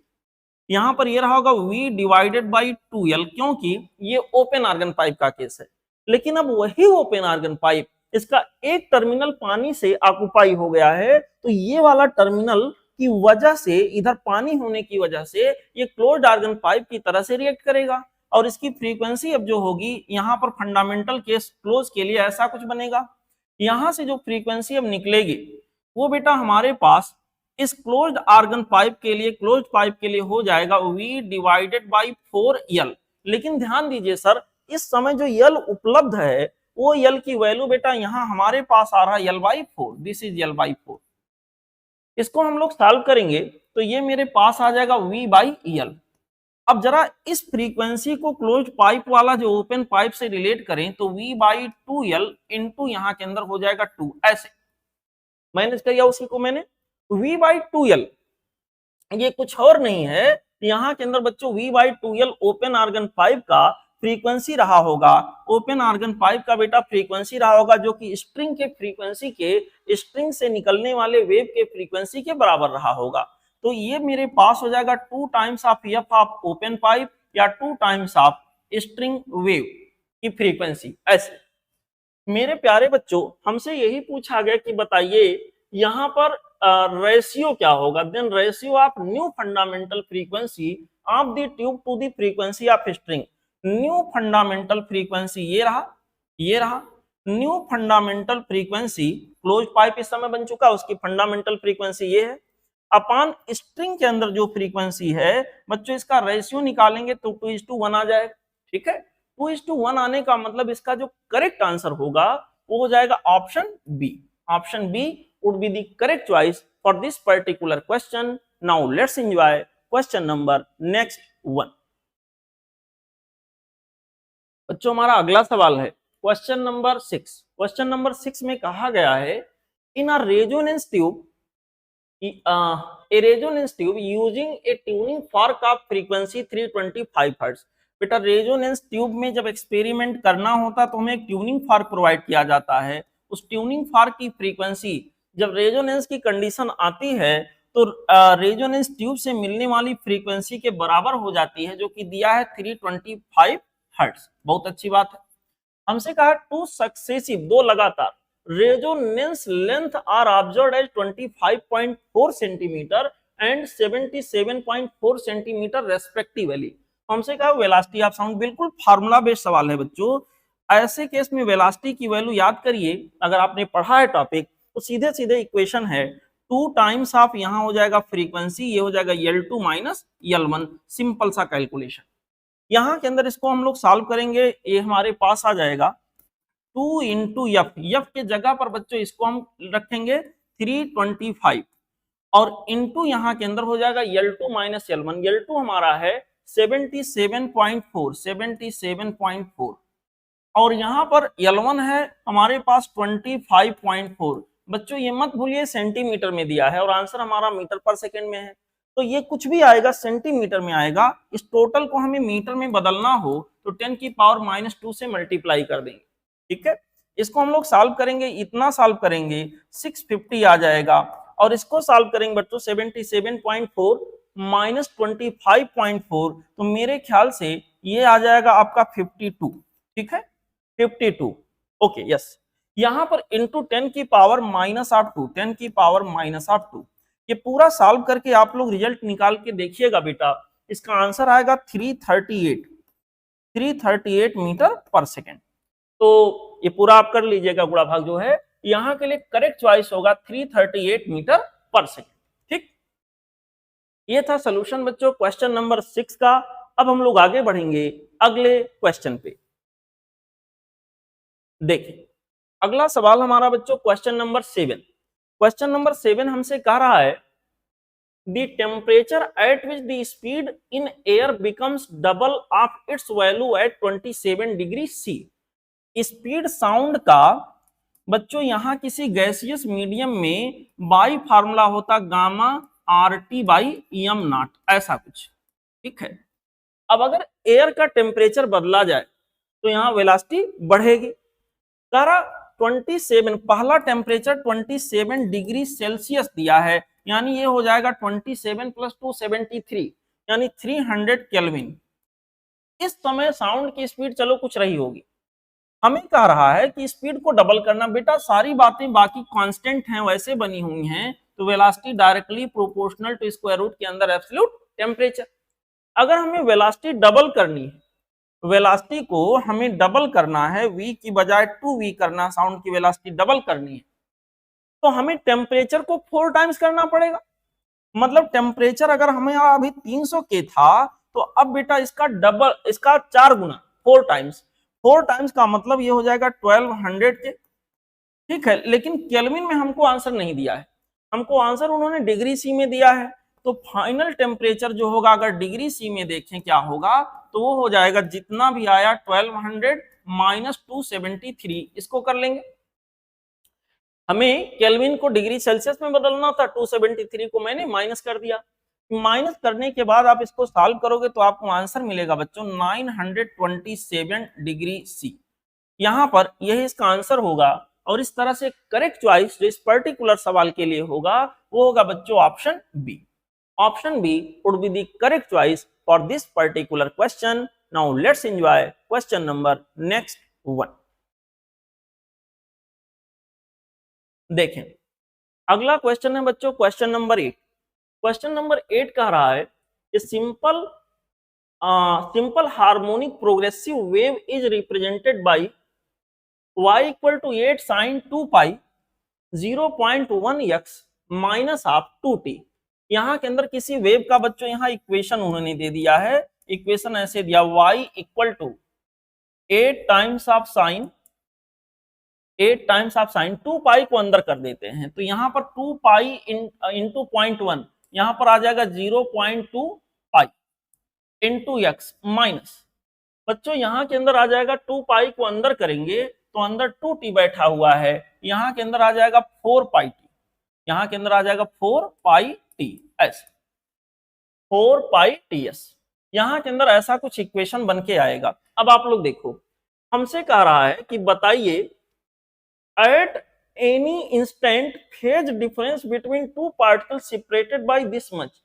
यहाँ पर ये रहा होगा V/2L, क्योंकि ये ओपन आर्गन पाइप का केस है। लेकिन अब वही ओपन आर्गन पाइप, इसका एक टर्मिनल पानी से ऑक्युपाई हो गया है, तो ये वाला टर्मिनल की वजह से, इधर पानी होने की वजह से ये क्लोज्ड आर्गन पाइप की तरह से रिएक्ट करेगा और इसकी फ्रीक्वेंसी अब जो होगी यहाँ पर फंडामेंटल केस क्लोज के लिए ऐसा कुछ बनेगा। यहाँ से जो फ्रीक्वेंसी अब निकलेगी वो बेटा हमारे पास इस क्लोज्ड आर्गन पाइप के लिए, क्लोज्ड पाइप के लिए हो जाएगा V/4L। लेकिन ध्यान दीजिए सर, इस समय जो L उपलब्ध है वो L की वैल्यू बेटा यहाँ हमारे पास आ रहा है L/4, दिस इज L/4। इसको हम लोग सॉल्व करेंगे तो ये मेरे पास आ जाएगा V/L। अब जरा इस फ्रीक्वेंसी को क्लोज्ड पाइप वाला जो ओपन पाइप से रिलेट करें तो V/2L इंटू यहाँ के अंदर हो जाएगा 2, ऐसे मैनेज किया उसी को मैंने। V/2L ये कुछ और नहीं है, यहाँ के अंदर बच्चों V/2L ओपन आर्गन पाइप का फ्रीक्वेंसी रहा होगा, ओपन आर्गन पाइप का बेटा फ्रीक्वेंसी रहा होगा जो कि स्ट्रिंग के फ्रीक्वेंसी के, स्ट्रिंग से निकलने वाले वेव के फ्रीक्वेंसी के बराबर रहा होगा। तो ये मेरे पास हो जाएगा 2 times of F of open pipe या 2 टाइम्स ऑफ स्ट्रिंग वेव की फ्रीक्वेंसी। ऐसे मेरे प्यारे बच्चों हमसे यही पूछा गया कि बताइए यहाँ पर रेशियो क्या होगा, then ratio of new fundamental frequency of the tube to the frequency of string. New fundamental frequency ये रहा, ये रहा new fundamental frequency, close pipe इस समय बन चुका, उसकी फंडामेंटल फ्रीक्वेंसी ये है, अपॉन स्ट्रिंग के अंदर जो फ्रीक्वेंसी है बच्चों इसका रेशियो निकालेंगे तो 2:1 आ जाएगा। ठीक है, 2:1 आने का मतलब इसका जो करेक्ट आंसर होगा वो हो जाएगा option B. Option B would be the correct choice for this particular question. Now let's enjoy question number next one. बच्चों हमारा अगला सवाल है क्वेश्चन नंबर 6। क्वेश्चन नंबर 6 में कहा गया है in a resonance tube, a resonance tube using a tuning fork of frequency 325 Hz। बेटा रेजोनेंस ट्यूब में जब एक्सपेरिमेंट करना होता तो हमें एक ट्यूनिंग फॉर्क प्रोवाइड किया जाता है। उस ट्यूनिंग फॉर्क की फ्रीक्वेंसी जब रेजोनेंस की कंडीशन आती है तो रेजोनेंस ट्यूब से मिलने वाली फ्रीक्वेंसी के बराबर हो जाती है, जो कि दिया है 325 हर्ट्ज। बहुत अच्छी बात है। हमसे कहा 2 सक्सेसिव, 2 लगातार resonance length are observed as 25.4 centimetre and 77.4 centimetre respectively. हमसे कहा वेलोसिटी ऑफ साउंड, बिल्कुल फार्मूला बेस्ड सवाल है बच्चों। ऐसे केस में वेलोसिटी की वैल्यू याद करिए, अगर आपने पढ़ा है टॉपिक तो सीधे सीधे इक्वेशन है 2 टाइम्स ऑफ यहाँ हो जाएगा फ्रीक्वेंसी, ये हो जाएगा L2 माइनस L1। सिंपल सा कैलकुलेशन। यहाँ के अंदर इसको हम लोग सॉल्व करेंगे, ये हमारे पास आ जाएगा 2 इंटू एफ। एफ के जगह पर बच्चों इसको हम रखेंगे 325 और इनटू यहाँ के अंदर हो जाएगा L2 माइनस L1। L2 हमारा है 77.4 और यहाँ पर L1 है हमारे पास 25.4। बच्चों ये मत भूलिए सेंटीमीटर में दिया है और आंसर हमारा मीटर पर सेकंड में है, तो ये कुछ भी आएगा सेंटीमीटर में आएगा। इस टोटल को हमें मीटर में बदलना हो तो 10 की पावर -2 से मल्टीप्लाई कर देंगे, ठीक है। इसको हम लोग सॉल्व करेंगे, इतना सॉल्व करेंगे 650 आ जाएगा, और इसको सॉल्व करेंगे बच्चों 77.4 माइनस 25.4, तो मेरे ख्याल से ये आ जाएगा आपका 52, ठीक है 52। ओके यस, यहाँ पर इंटू 10 की पावर -2, 10 की पावर -2। ये पूरा सॉल्व करके आप लोग रिजल्ट निकाल के देखिएगा बेटा, इसका आंसर आएगा 338 मीटर पर सेकेंड। तो ये पूरा आप कर लीजिएगा, गुणा भाग जो है यहाँ के लिए करेक्ट चॉइस होगा 338 मीटर पर सेकेंड, ठीक। ये था सॉल्यूशन बच्चों क्वेश्चन नंबर 6 का। अब हम लोग आगे बढ़ेंगे अगले क्वेश्चन पे। देखिए अगला सवाल हमारा बच्चों क्वेश्चन नंबर 7। क्वेश्चन नंबर 7 हमसे कह रहा है the temperature at which the speed in air becomes double of its value at 27 degree C। Speed sound का बच्चों यहाँ किसी गैसियस मीडियम में बाई फार्मूला होता gamma RT by am not, ऐसा कुछ, ठीक है। अब अगर एयर का टेम्परेचर बदला जाए तो यहाँ वेलोसिटी बढ़ेगी। कह रहा 27, पहला टेम्परेचर 27 डिग्री सेल्सियस दिया है, यानी ये हो जाएगा 27 प्लस 2 73, यानी 300 केल्विन। इस समय साउंड की स्पीड चलो कुछ रही होगी, हमें कह रहा है कि स्पीड को डबल करना। बेटा सारी बातें बाकी कांस्टेंट हैं वैसे बनी हुई हैं, तो velocity directly proportional to square root के अंदर एब्सोल्यूट टेम्परेचर। अगर हमें वेलोसिटी डबल करनी है, वेलोसिटी को हमें डबल करना है, v की बजाय 2v करना, साउंड की वेलोसिटी डबल करनी है, तो हमें टेम्परेचर को 4 टाइम्स करना पड़ेगा। मतलब टेम्परेचर अगर हमें अभी 300 के था, तो अब बेटा इसका डबल, इसका 4 गुना 4 टाइम्स। 4 टाइम्स का मतलब ये हो जाएगा 1200 के, ठीक है। लेकिन केल्विन में हमको आंसर नहीं दिया है, हमको आंसर उन्होंने डिग्री सी में दिया है। तो फाइनल टेम्परेचर जो होगा अगर डिग्री सी में देखें क्या होगा, तो वो हो जाएगा जितना भी आया 1200 माइनस 273, इसको कर लेंगे। हमें केल्विन को डिग्री सेल्सियस में बदलना था, 273 को मैंने माइनस कर दिया। माइनस करने के बाद आप इसको सॉल्व करोगे तो आपको आंसर मिलेगा बच्चों 927 डिग्री सी। यहाँ पर यही इसका आंसर होगा, और इस तरह से करेक्ट चॉइस जो इस पर्टिकुलर सवाल के लिए होगा वो होगा बच्चों option B. Option B would be the correct choice for this particular question. Now let's enjoy question number next 1। देखें अगला क्वेश्चन है बच्चों क्वेश्चन नंबर 8। क्वेश्चन नंबर 8 कह रहा है simple harmonic progressive wave is represented by y equal to 8 sin 2 pi 0.1x minus half 2t। यहाँ के अंदर किसी वेव का बच्चों यहाँ इक्वेशन उन्होंने दे दिया है। इक्वेशन ऐसे दिया y equal to 8 times of sine 2 pi को अंदर कर देते हैं, तो यहाँ पर 2 पाई इंटू 0.1, यहाँ पर आ जाएगा 0.2 पाई इंटू एक्स माइनस, बच्चों यहाँ के अंदर आ जाएगा 2 पाई को अंदर करेंगे तो अंदर 2t बैठा हुआ है, यहाँ के अंदर आ जाएगा 4 पाई t, यहाँ के अंदर आ जाएगा 4 पाई t, ऐसे 4 पाई ts, यहाँ के अंदर ऐसा कुछ इक्वेशन बन के आएगा। अब आप लोग देखो, हमसे कह रहा है कि बताइए at any instant phase difference between two particles separated by this much।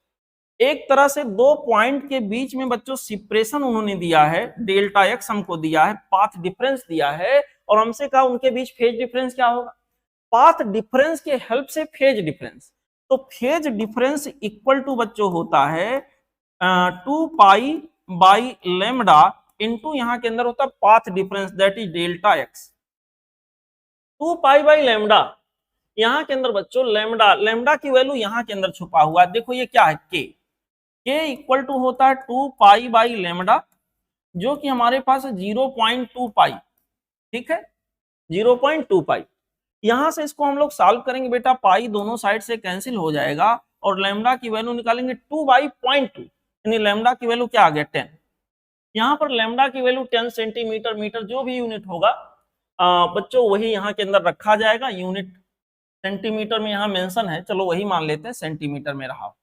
एक तरह से दो पॉइंट के बीच में बच्चों सेपरेशन उन्होंने दिया है, डेल्टा एक्स हमको दिया है, पाथ डिफरेंस दिया है, और हमसे कहा उनके बीच फेज डिफरेंस क्या होगा। पाथ डिफरेंस के हेल्प से फेज डिफरेंस, तो फेज डिफरेंस इक्वल टू बच्चों होता है 2 पाई बाई लेमडा इंटू यहाँ के अंदर होता है path difference that is delta x. 2 pi by lambda, यहाँ के अंदर बच्चों लेमडा की वैल्यू यहाँ के अंदर छुपा हुआ है। देखो ये क्या है, के इक्वल टू होता है 2 पाई बाई लेमडा, जो कि हमारे पास है 0.2 पाई, ठीक है 0.2 पाई। यहां से इसको हम लोग सॉल्व करेंगे बेटा, पाई दोनों साइड से कैंसिल हो जाएगा और लैम्डा की वैल्यू निकालेंगे 2/0.2, यानी लैम्डा की वैल्यू क्या आ गया 10। यहाँ पर लैम्डा की वैल्यू 10 सेंटीमीटर, मीटर जो भी यूनिट होगा बच्चों वही यहाँ के अंदर रखा जाएगा। यूनिट सेंटीमीटर में यहाँ मेंशन है, चलो वही मान लेते हैं, सेंटीमीटर में रहा।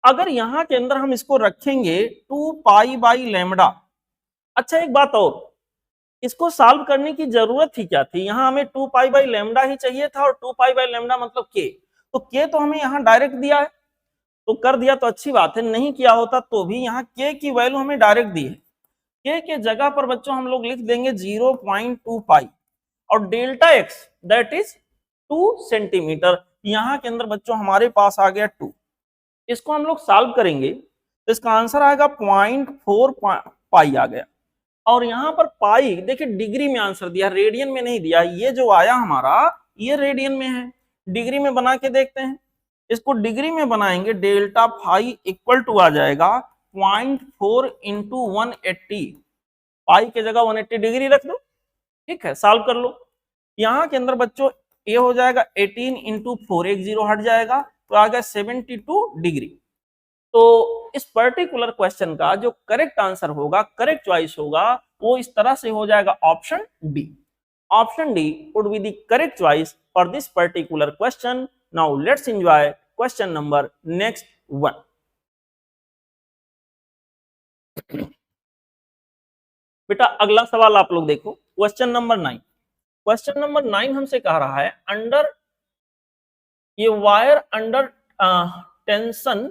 अगर यहाँ के अंदर हम इसको रखेंगे 2π/λ। अच्छा एक बात और, इसको सॉल्व करने की जरूरत ही क्या थी, यहाँ हमें 2π/λ ही चाहिए था, और 2π/λ मतलब k, तो k तो हमें यहाँ डायरेक्ट दिया है, तो कर दिया तो अच्छी बात है, नहीं किया होता तो भी यहाँ k की वैल्यू हमें डायरेक्ट दी है। k के जगह पर बच्चों हम लोग लिख देंगे 0.2π और delta x that is 2 centimetre. यहाँ के अंदर बच्चों हमारे पास आ गया 2, इसको हम लोग सॉल्व करेंगे तो इसका आंसर आएगा 0.4 पाई आ गया। और यहाँ पर पाई देखिए डिग्री में आंसर दिया, रेडियन में नहीं दिया। ये जो आया हमारा ये रेडियन में है, डिग्री में बना के देखते हैं। इसको डिग्री में बनाएंगे, डेल्टा फाई इक्वल टू आ जाएगा 0.4 इंटू 180, पाई के जगह 180 डिग्री रख दो, ठीक है, सॉल्व कर लो। यहाँ के अंदर बच्चों ये हो जाएगा 18 इंटू 4, एक जीरो हट जाएगा तो आ गया 72 डिग्री। तो इस पर्टिकुलर क्वेश्चन का जो करेक्ट आंसर होगा, करेक्ट चॉइस होगा, वो इस तरह से हो जाएगा option D. Option D would be the correct choice for this particular question. Now let's enjoy question number next 1। बेटा अगला सवाल आप लोग देखो, क्वेश्चन नंबर 9। क्वेश्चन नंबर 9 हमसे कह रहा है अंडर ये वायर अंडर टेंशन,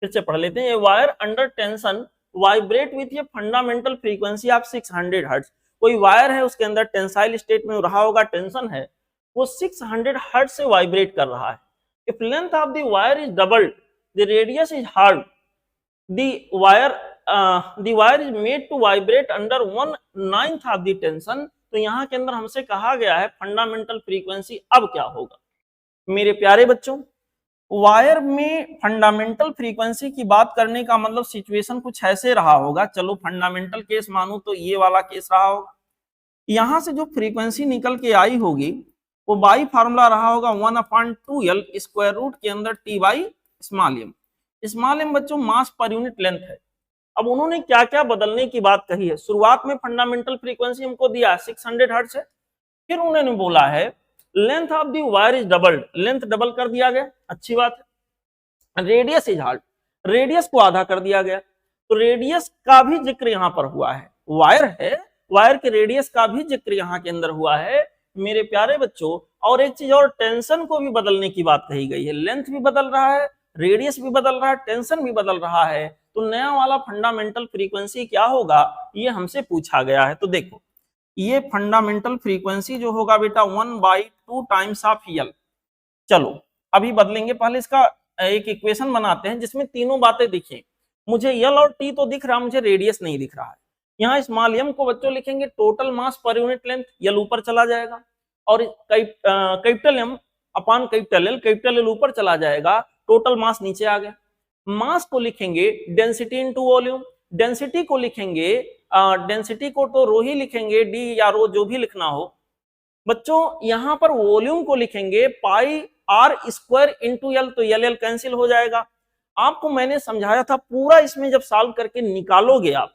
फिर से पढ़ लेते हैं, ये wire under tension vibrate with ये फंडामेंटल फ्रीक्वेंसी ऑफ 600 हर्ट्ज। कोई वायर है उसके अंदर टेंसाइल स्टेट में रहा होगा, टेंशन है, वो 600 हर्ट्ज से वाइब्रेट कर रहा है। If length of the wire is doubled, the radius is halved, the wire is made to vibrate under 1/9 of the tension. तो यहाँ के अंदर हमसे कहा गया है फंडामेंटल फ्रीक्वेंसी अब क्या होगा। मेरे प्यारे बच्चों, वायर में फंडामेंटल फ्रीक्वेंसी की बात करने का मतलब सिचुएशन कुछ ऐसे रहा होगा, चलो फंडामेंटल केस मानू तो ये वाला केस रहा होगा। यहां से जो फ्रीक्वेंसी निकल के आई होगी वो बाई फार्मूला रहा होगा 1/2L स्क्वायर रूट के अंदर T by small m. Small m बच्चों मास पर यूनिट लेंथ है। अब उन्होंने क्या क्या बदलने की बात कही है, शुरुआत में फंडामेंटल फ्रीक्वेंसी हमको दिया 600 हर्ट्ज है, फिर उन्होंने बोला है length of the wire is doubled, length double कर दिया गया, अच्छी बात है। रेडियस इज हार्ड, रेडियस को आधा कर दिया गया, तो रेडियस का भी जिक्र यहाँ पर हुआ है। वायर है, वायर के रेडियस का भी जिक्र यहाँ के अंदर हुआ है मेरे प्यारे बच्चों। और एक चीज और, टेंशन को भी बदलने की बात कही गई है, लेंथ भी बदल रहा है, रेडियस भी बदल रहा है, टेंशन भी बदल रहा है, तो नया वाला फंडामेंटल फ्रीक्वेंसी क्या होगा ये हमसे पूछा गया है। तो देखो ये फंडामेंटल फ्रीक्वेंसी जो होगा बेटा 1/2 टाइम्स ऑफ L। चलो अभी बदलेंगे, पहले इसका एक इक्वेशन बनाते हैं जिसमें तीनों बातें दिखें। मुझे L और T तो दिख रहा, मुझे रेडियस नहीं दिख रहा है। यहाँ स्मॉल m को बच्चों लिखेंगे total mass per unit length, L ऊपर चला जाएगा, और capital M upon capital L, capital L ऊपर चला जाएगा, टोटल मास नीचे आ गया। मास को लिखेंगे डेंसिटी इनटू वॉल्यूम, डेंसिटी को लिखेंगे डेंसिटी को तो रो ही लिखेंगे, डी या रो जो भी लिखना हो। बच्चों यहाँ पर वॉल्यूम को लिखेंगे पाई आर स्क्वायर इंटू एल, तो एल एल कैंसिल हो जाएगा। आपको मैंने समझाया था पूरा, इसमें जब सॉल्व करके निकालोगे आप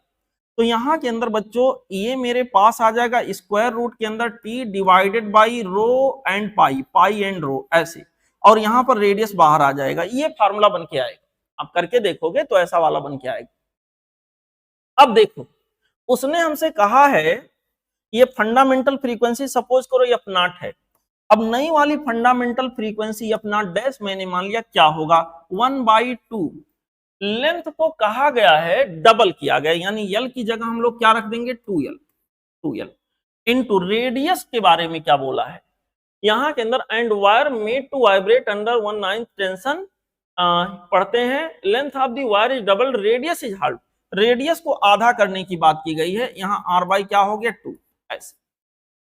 तो यहाँ के अंदर बच्चों ये मेरे पास आ जाएगा स्क्वायर रूट के अंदर T divided by rho and pi, pi and rho ऐसे, और यहाँ पर रेडियस बाहर आ जाएगा। ये फार्मूला बन के आएगा, आप करके देखोगे तो ऐसा वाला बन के आएगा। अब देखो उसने हमसे कहा है ये फंडामेंटल फ्रीक्वेंसी सपोज करो F0 है। अब नई वाली फंडामेंटल फ्रीक्वेंसी F0 डैश मैंने मान लिया क्या होगा 1/2। लेंथ को कहा गया है डबल किया गया, यानी L की जगह हम लोग क्या रख देंगे 2L इनटू रेडियस के बारे में क्या बोला है यहाँ के अंदर, and wire made to vibrate under 1/9 tension. पढ़ते हैं length of the wire is double, radius is halved, radius को आधा करने की बात की गई है, यहाँ r बाई क्या हो गया 2 ऐसे।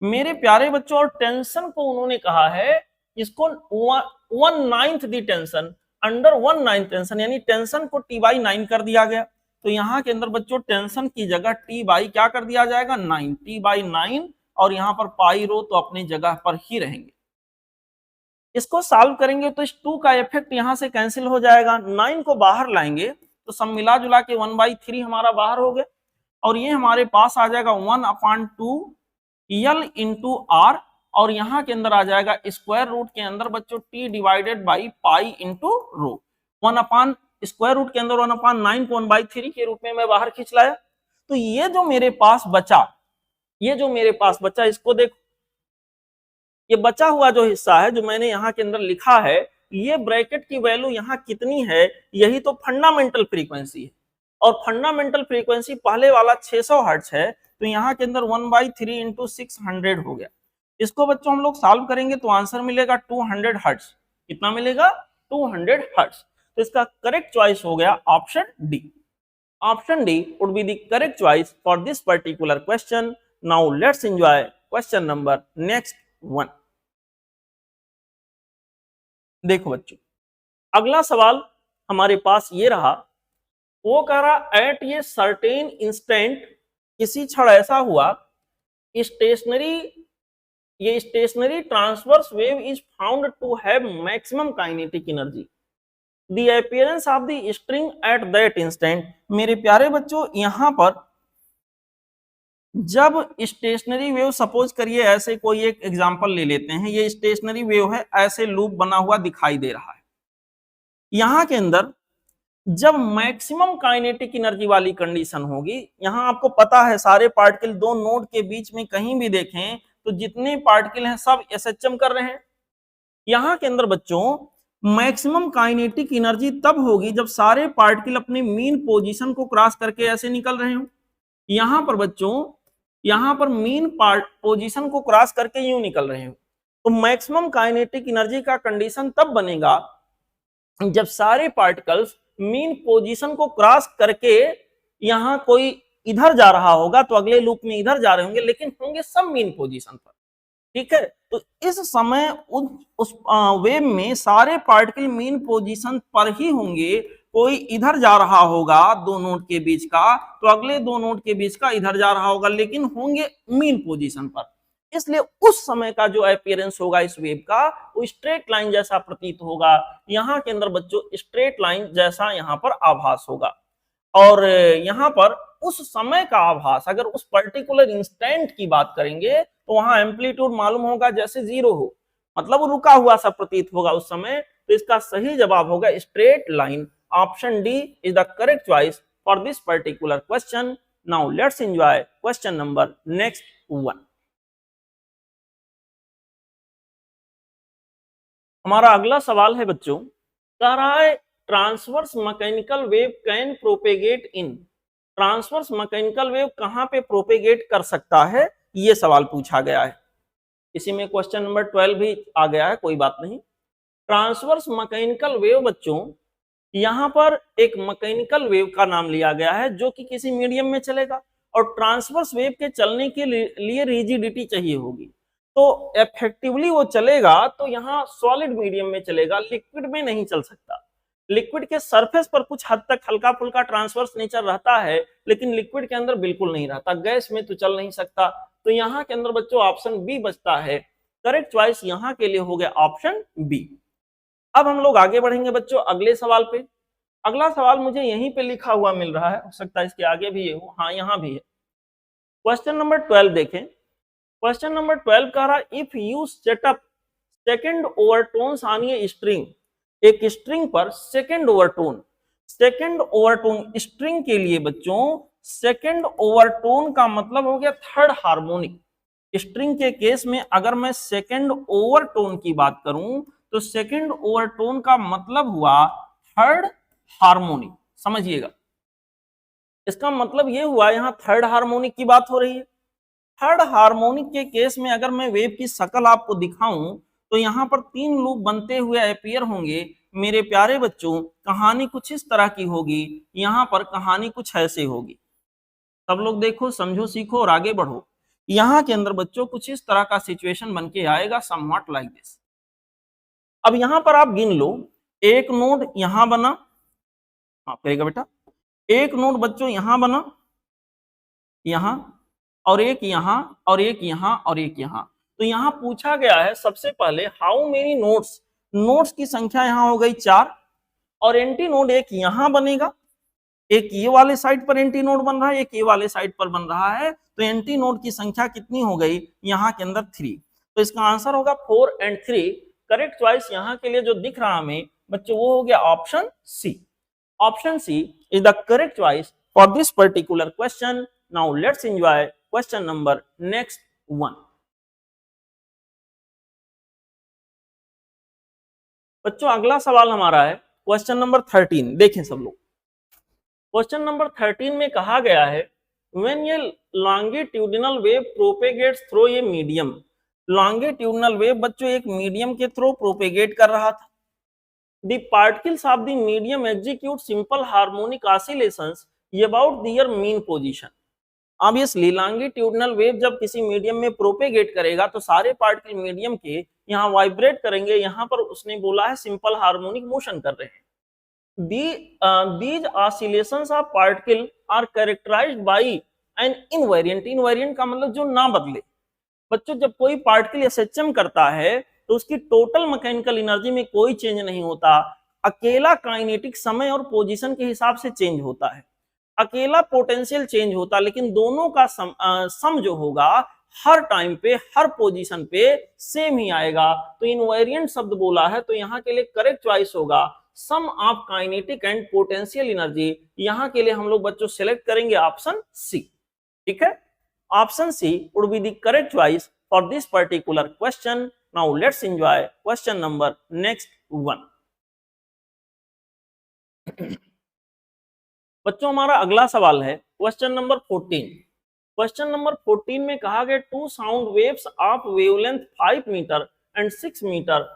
मेरे प्यारे बच्चों और टेंशन को उन्होंने कहा है इसको 1/9 दी टेंशन अंडर 1/9 टेंशन, यानी टेंशन को T/9 कर दिया गया। तो यहाँ के अंदर बच्चों टेंशन की जगह T बाई क्या कर दिया जाएगा 9, T/9, और यहाँ पर पाई रो तो अपनी जगह पर ही रहेंगे। इसको सॉल्व करेंगे तो इस 2 का इफेक्ट यहां से कैंसिल हो जाएगा, 9 को बाहर लाएंगे तो सब मिला जुला के 1/3 हमारा बाहर हो गया और ये हमारे पास आ जाएगा 1/2 यल इंटू आर और यहाँ के अंदर आ जाएगा स्क्वायर रूट के अंदर बच्चों T divided by pi into rho. 1 square root के अंदर 1/9 को 1/3 के रूप में मैं बाहर खींच लाया। तो ये जो मेरे पास बचा, इसको देखो, ये बचा हुआ जो हिस्सा है जो मैंने यहाँ के अंदर लिखा है, ये ब्रैकेट की वैल्यू यहाँ कितनी है, यही तो फंडामेंटल फ्रीक्वेंसी है और फंडामेंटल फ्रीक्वेंसी पहले वाला 600 हर्ट्ज है, तो यहाँ के अंदर 1/3 इंटू 600 हो गया। इसको बच्चों हम लोग सॉल्व करेंगे तो आंसर मिलेगा 200 हर्ट्ज। कितना मिलेगा? 200 हर्ट्ज। तो इसका करेक्ट चॉइस हो गया option D. Option D would be the correct choice for this particular question. Now let's enjoy question number next 1। देखो बच्चों, अगला सवाल हमारे पास ये रहा, वो कह रहा एट ये सर्टेन इंस्टेंट, किसी क्षण ऐसा हुआ, stationary transverse wave is found to have maximum kinetic energy, the appearance of the string at that instant. मेरे प्यारे बच्चों, यहां पर जब स्टेशनरी वेव, सपोज करिए ऐसे कोई एक एग्जांपल ले लेते हैं, ये स्टेशनरी वेव है, ऐसे लूप बना हुआ दिखाई दे रहा है। यहां के अंदर जब मैक्सिमम काइनेटिक एनर्जी वाली कंडीशन होगी, यहां आपको पता है सारे पार्टिकल दो नोड के बीच में कहीं भी देखें तो जितने पार्टिकल हैं सब एसएचएम कर रहे हैं। यहां के अंदर बच्चों मैक्सिमम काइनेटिक एनर्जी तब होगी जब सारे पार्टिकल अपने मीन पोजीशन को क्रॉस करके ऐसे निकल रहे हो। यहां पर बच्चों, यहां पर मीन पोजीशन को क्रॉस करके यूं निकल रहे हो, तो मैक्सिमम काइनेटिक एनर्जी का कंडीशन तब बनेगा जब सारे पार्टिकल्स मीन पोजीशन को क्रॉस करके यहां कोई इधर जा रहा होगा तो अगले लूप में इधर जा रहे होंगे, लेकिन होंगे सब मीन पोजीशन पर। ठीक है, तो इस समय उस वेव में सारे पार्टिकल मीन पोजीशन पर ही होंगे। कोई इधर जा रहा होगा दो नोड के बीच का, तो अगले दो नोड के बीच का इधर जा रहा होगा, लेकिन होंगे मीन पोजीशन पर। इसलिए उस समय का जो अपीयरेंस होगा इस वेव का, वो स्ट्रेट लाइन जैसा प्रतीत होगा। यहाँ के अंदर बच्चों स्ट्रेट लाइन जैसा यहाँ पर आभास होगा। और यहाँ पर उस समय का आभास, अगर उस पर्टिकुलर इंस्टेंट की बात करेंगे तो वहां एम्पलीट्यूड मालूम होगा जैसे 0 हो, मतलब रुका हुआ सा प्रतीत होगा उस समय। तो इसका सही जवाब होगा straight line. Option D is the correct choice for this particular question. Now let's enjoy question number next 1। हमारा अगला सवाल है बच्चों, कह रहा है transverse mechanical wave can propagate in. Transverse mechanical wave कहां पे प्रोपेगेट कर सकता है, ये सवाल पूछा गया है। इसी में क्वेश्चन नंबर 12 भी आ गया है, कोई बात नहीं। ट्रांसवर्स मैकेनिकल वेव बच्चों, यहां पर एक मैकेनिकल वेव का नाम लिया गया है जो कि किसी मीडियम में चलेगा, और ट्रांसवर्स वेव के चलने के लिए रिजिडिटी चाहिए होगी, तो इफेक्टिवली वो चलेगा तो यहाँ सॉलिड मीडियम में चलेगा, लिक्विड में नहीं चल सकता। लिक्विड के सरफेस पर कुछ हद तक हल्का फुल्का ट्रांसवर्स नेचर रहता है, लेकिन लिक्विड के अंदर बिल्कुल नहीं रहता, गैस में तो चल नहीं सकता। तो यहाँ के अंदर बच्चों ऑप्शन बी बचता है। करेक्ट चॉइस यहाँ के लिए हो गया ऑप्शन बी। अब हम लोग आगे बढ़ेंगे बच्चों अगले सवाल पे। अगला सवाल मुझे यहीं पे लिखा हुआ मिल रहा है, हो सकता है इसके आगे भी हो, हाँ यहाँ भी है। क्वेश्चन नंबर 12 देखें। क्वेश्चन नंबर 12 कह रहा है if you set up second overtones on a string, एक स्ट्रिंग पर सेकंड ओवरटोन स्ट्रिंग के लिए बच्चों सेकंड ओवरटोन का मतलब हो गया थर्ड हार्मोनिक। स्ट्रिंग के केस में अगर मैं सेकंड ओवरटोन की बात करूं तो सेकंड ओवरटोन का मतलब हुआ थर्ड हार्मोनिक। समझिएगा, इसका मतलब ये हुआ यहां थर्ड हार्मोनिक की बात हो रही है। थर्ड हार्मोनिक के केस में अगर मैं वेव की शक्ल आपको दिखाऊं तो यहाँ पर 3 लूप बनते हुए अपीयर होंगे। मेरे प्यारे बच्चों, कहानी कुछ इस तरह की होगी, यहाँ पर कहानी कुछ ऐसे होगी। सब लोग देखो, समझो, सीखो और आगे बढ़ो। यहाँ के अंदर बच्चों कुछ इस तरह का सिचुएशन बन के आएगा, समव्हाट लाइक दिस। अब यहाँ पर आप गिन लो, एक नोड यहाँ बना, आप करेगा बेटा, एक नोड बच्चों यहाँ बना, यहाँ और एक यहाँ और एक यहाँ और एक यहाँ। तो यहाँ पूछा गया है सबसे पहले हाउ मेनी नोड्स, नोड्स की संख्या यहाँ हो गई 4 और एंटी नोड एक यहाँ बनेगा, एक ये वाले साइड पर एंटी नोड बन रहा है, एक ये वाले साइड पर बन रहा है, तो एंटी नोड की संख्या कितनी हो गई यहाँ के अंदर 3। तो इसका आंसर होगा 4 and 3। करेक्ट चॉइस यहाँ के लिए जो दिख रहा हमें बच्चों वो हो गया option C. Option C is the correct choice for this particular question. Now let's enjoy question number next 1। बच्चों अगला सवाल हमारा है क्वेश्चन नंबर 13। देखें सब लोग, क्वेश्चन नंबर 13 में कहा गया है व्हेन ये longitudinal wave propagates through a medium. Longitudinal wave बच्चों एक मीडियम के थ्रू प्रोपेगेट कर रहा था। The particles of the medium execute simple harmonic oscillations about their mean position. Obviously longitudinal wave जब किसी मीडियम में प्रोपेगेट करेगा तो सारे पार्टिकल मीडियम के यहाँ वाइब्रेट करेंगे। यहाँ पर उसने बोला है सिंपल हार्मोनिक मोशन कर रहे हैं। These oscillations of particle are characterized by an invariant। invariant का मतलब जो ना बदले। बच्चों जब कोई पार्टिकल SHM करता है तो उसकी टोटल मैकेनिकल एनर्जी में कोई चेंज नहीं होता, अकेला काइनेटिक समय और पोजीशन के हिसाब से चेंज होता है, अकेला पोटेंशियल चेंज होता, लेकिन दोनों का सम जो होगा हर टाइम पे हर पोजीशन पे सेम ही आएगा। तो इनवेरिएंट शब्द बोला है तो यहाँ के लिए करेक्ट चॉइस होगा sum of kinetic and potential energy. यहाँ के लिए हम लोग बच्चों सेलेक्ट करेंगे ऑप्शन सी। ठीक है, option C would be the correct choice for this particular question. Now let's enjoy question number next 1। बच्चों हमारा अगला सवाल है क्वेश्चन नंबर 14। क्वेश्चन नंबर 14 में कहा गया two sound waves of wavelength 5 metre and 6 metre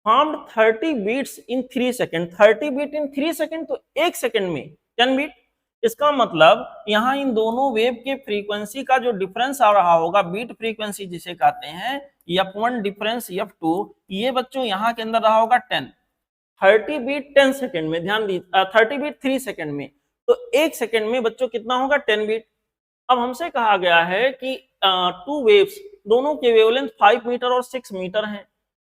formed 30 beats in 3 second. 30 beat in 3 second तो 1 second में 10 बीट। इसका मतलब यहाँ इन दोनों वेव के फ्रीक्वेंसी का जो डिफरेंस आ रहा होगा, बीट फ्रीक्वेंसी जिसे कहते हैं, f1 डिफरेंस f2, ये बच्चों यहाँ के अंदर रहा होगा 10। 30 बीट 10 सेकंड में, ध्यान दीजिए 30 बीट 3 सेकंड में, तो 1 सेकंड में बच्चों कितना होगा 10 बीट। अब हमसे कहा गया है कि टू वेव्स दोनों के वेवलेंथ 5 मीटर और 6 मीटर हैं,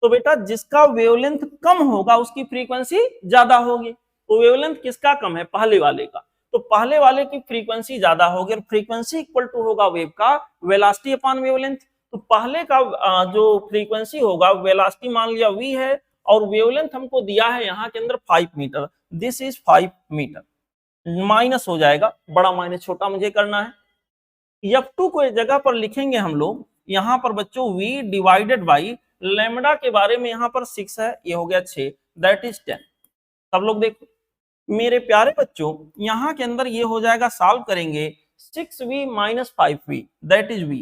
तो बेटा जिसका वेवलेंथ कम होगा उसकी फ्रीक्वेंसी ज्यादा होगी। तो वेवलेंथ किसका कम है? पहले वाले का, तो पहले वाले की फ्रीक्वेंसी ज्यादा होगी और फ्रीक्वेंसी इक्वल टू होगा वेव का वेलोसिटी अपॉन वेवलेंथ। तो पहले का जो फ्रीक्वेंसी होगा वेलोसिटी मान लिया v है और वेवलेंथ हमको दिया है यहाँ के अंदर 5 metre, this is 5 metre. Minus हो जाएगा, बड़ा माइनस छोटा मुझे करना है। f2 को इस जगह पर लिखेंगे हम लोग, यहाँ पर बच्चों v डिवाइडेड बाई लैम्डा के बारे में यहाँ पर 6 है, ये हो गया 6, दैट इज 10। सब लोग देखो मेरे प्यारे बच्चों, यहाँ के अंदर ये हो जाएगा, सॉल्व करेंगे 6v minus 5v that is v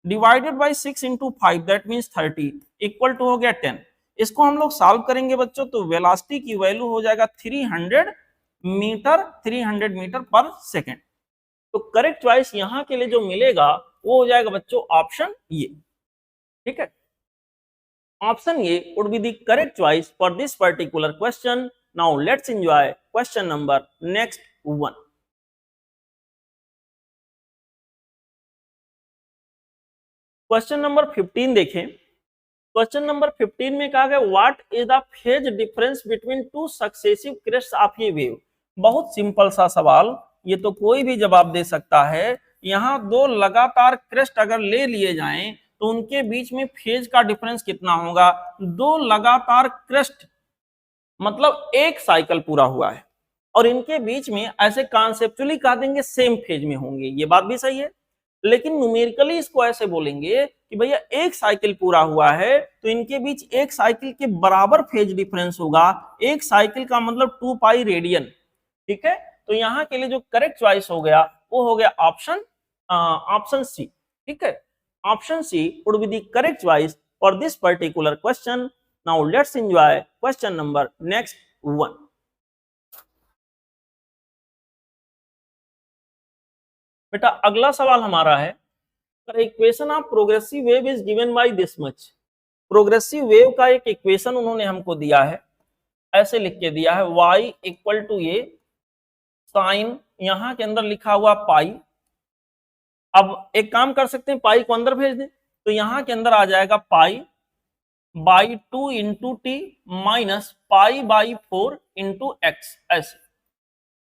divided by 6 into 5 that means 30 equal to हो गया 10। इसको हम लोग सॉल्व करेंगे बच्चों तो वेलोसिटी की वैल्यू हो जाएगा 300 मीटर पर सेकेंड। तो करेक्ट चॉइस यहाँ के लिए जो मिलेगा वो हो जाएगा बच्चों ऑप्शन ये। ठीक है, option A would be the correct choice for this particular question. Now let's enjoy question number next 1. Question number 15 देखें। क्वेश्चन नंबर 15 में कहा गया what is the phase difference between two successive crest of A wave. बहुत simple सा सवाल, ये तो कोई भी जवाब दे सकता है। यहाँ दो लगातार क्रेस्ट अगर ले लिए जाएं तो उनके बीच में फेज का डिफरेंस कितना होगा? दो लगातार क्रेस्ट मतलब एक साइकिल पूरा हुआ है और इनके बीच में ऐसे कॉन्सेप्चुअली कह देंगे सेम फेज में होंगे, ये बात भी सही है, लेकिन न्यूमेरिकली इसको ऐसे बोलेंगे कि भैया एक साइकिल पूरा हुआ है तो इनके बीच एक साइकिल के बराबर फेज डिफरेंस होगा। एक साइकिल का मतलब 2 पाई रेडियन। ठीक है, तो यहाँ के लिए जो करेक्ट चॉइस हो गया वो हो गया ऑप्शन सी। ठीक है, option C would be the correct choice for this particular question. Now let's enjoy question number next 1. बेटा अगला सवाल हमारा है equation of progressive wave is given by this much. Progressive wave का एक इक्वेशन उन्होंने हमको दिया है, ऐसे लिख के दिया है y equal to a sine, यहाँ के अंदर लिखा हुआ पाई। अब एक काम कर सकते हैं, पाई को अंदर भेज दें तो यहां के अंदर आ जाएगा pi by 2 into t minus pi by 4 into x, ऐसे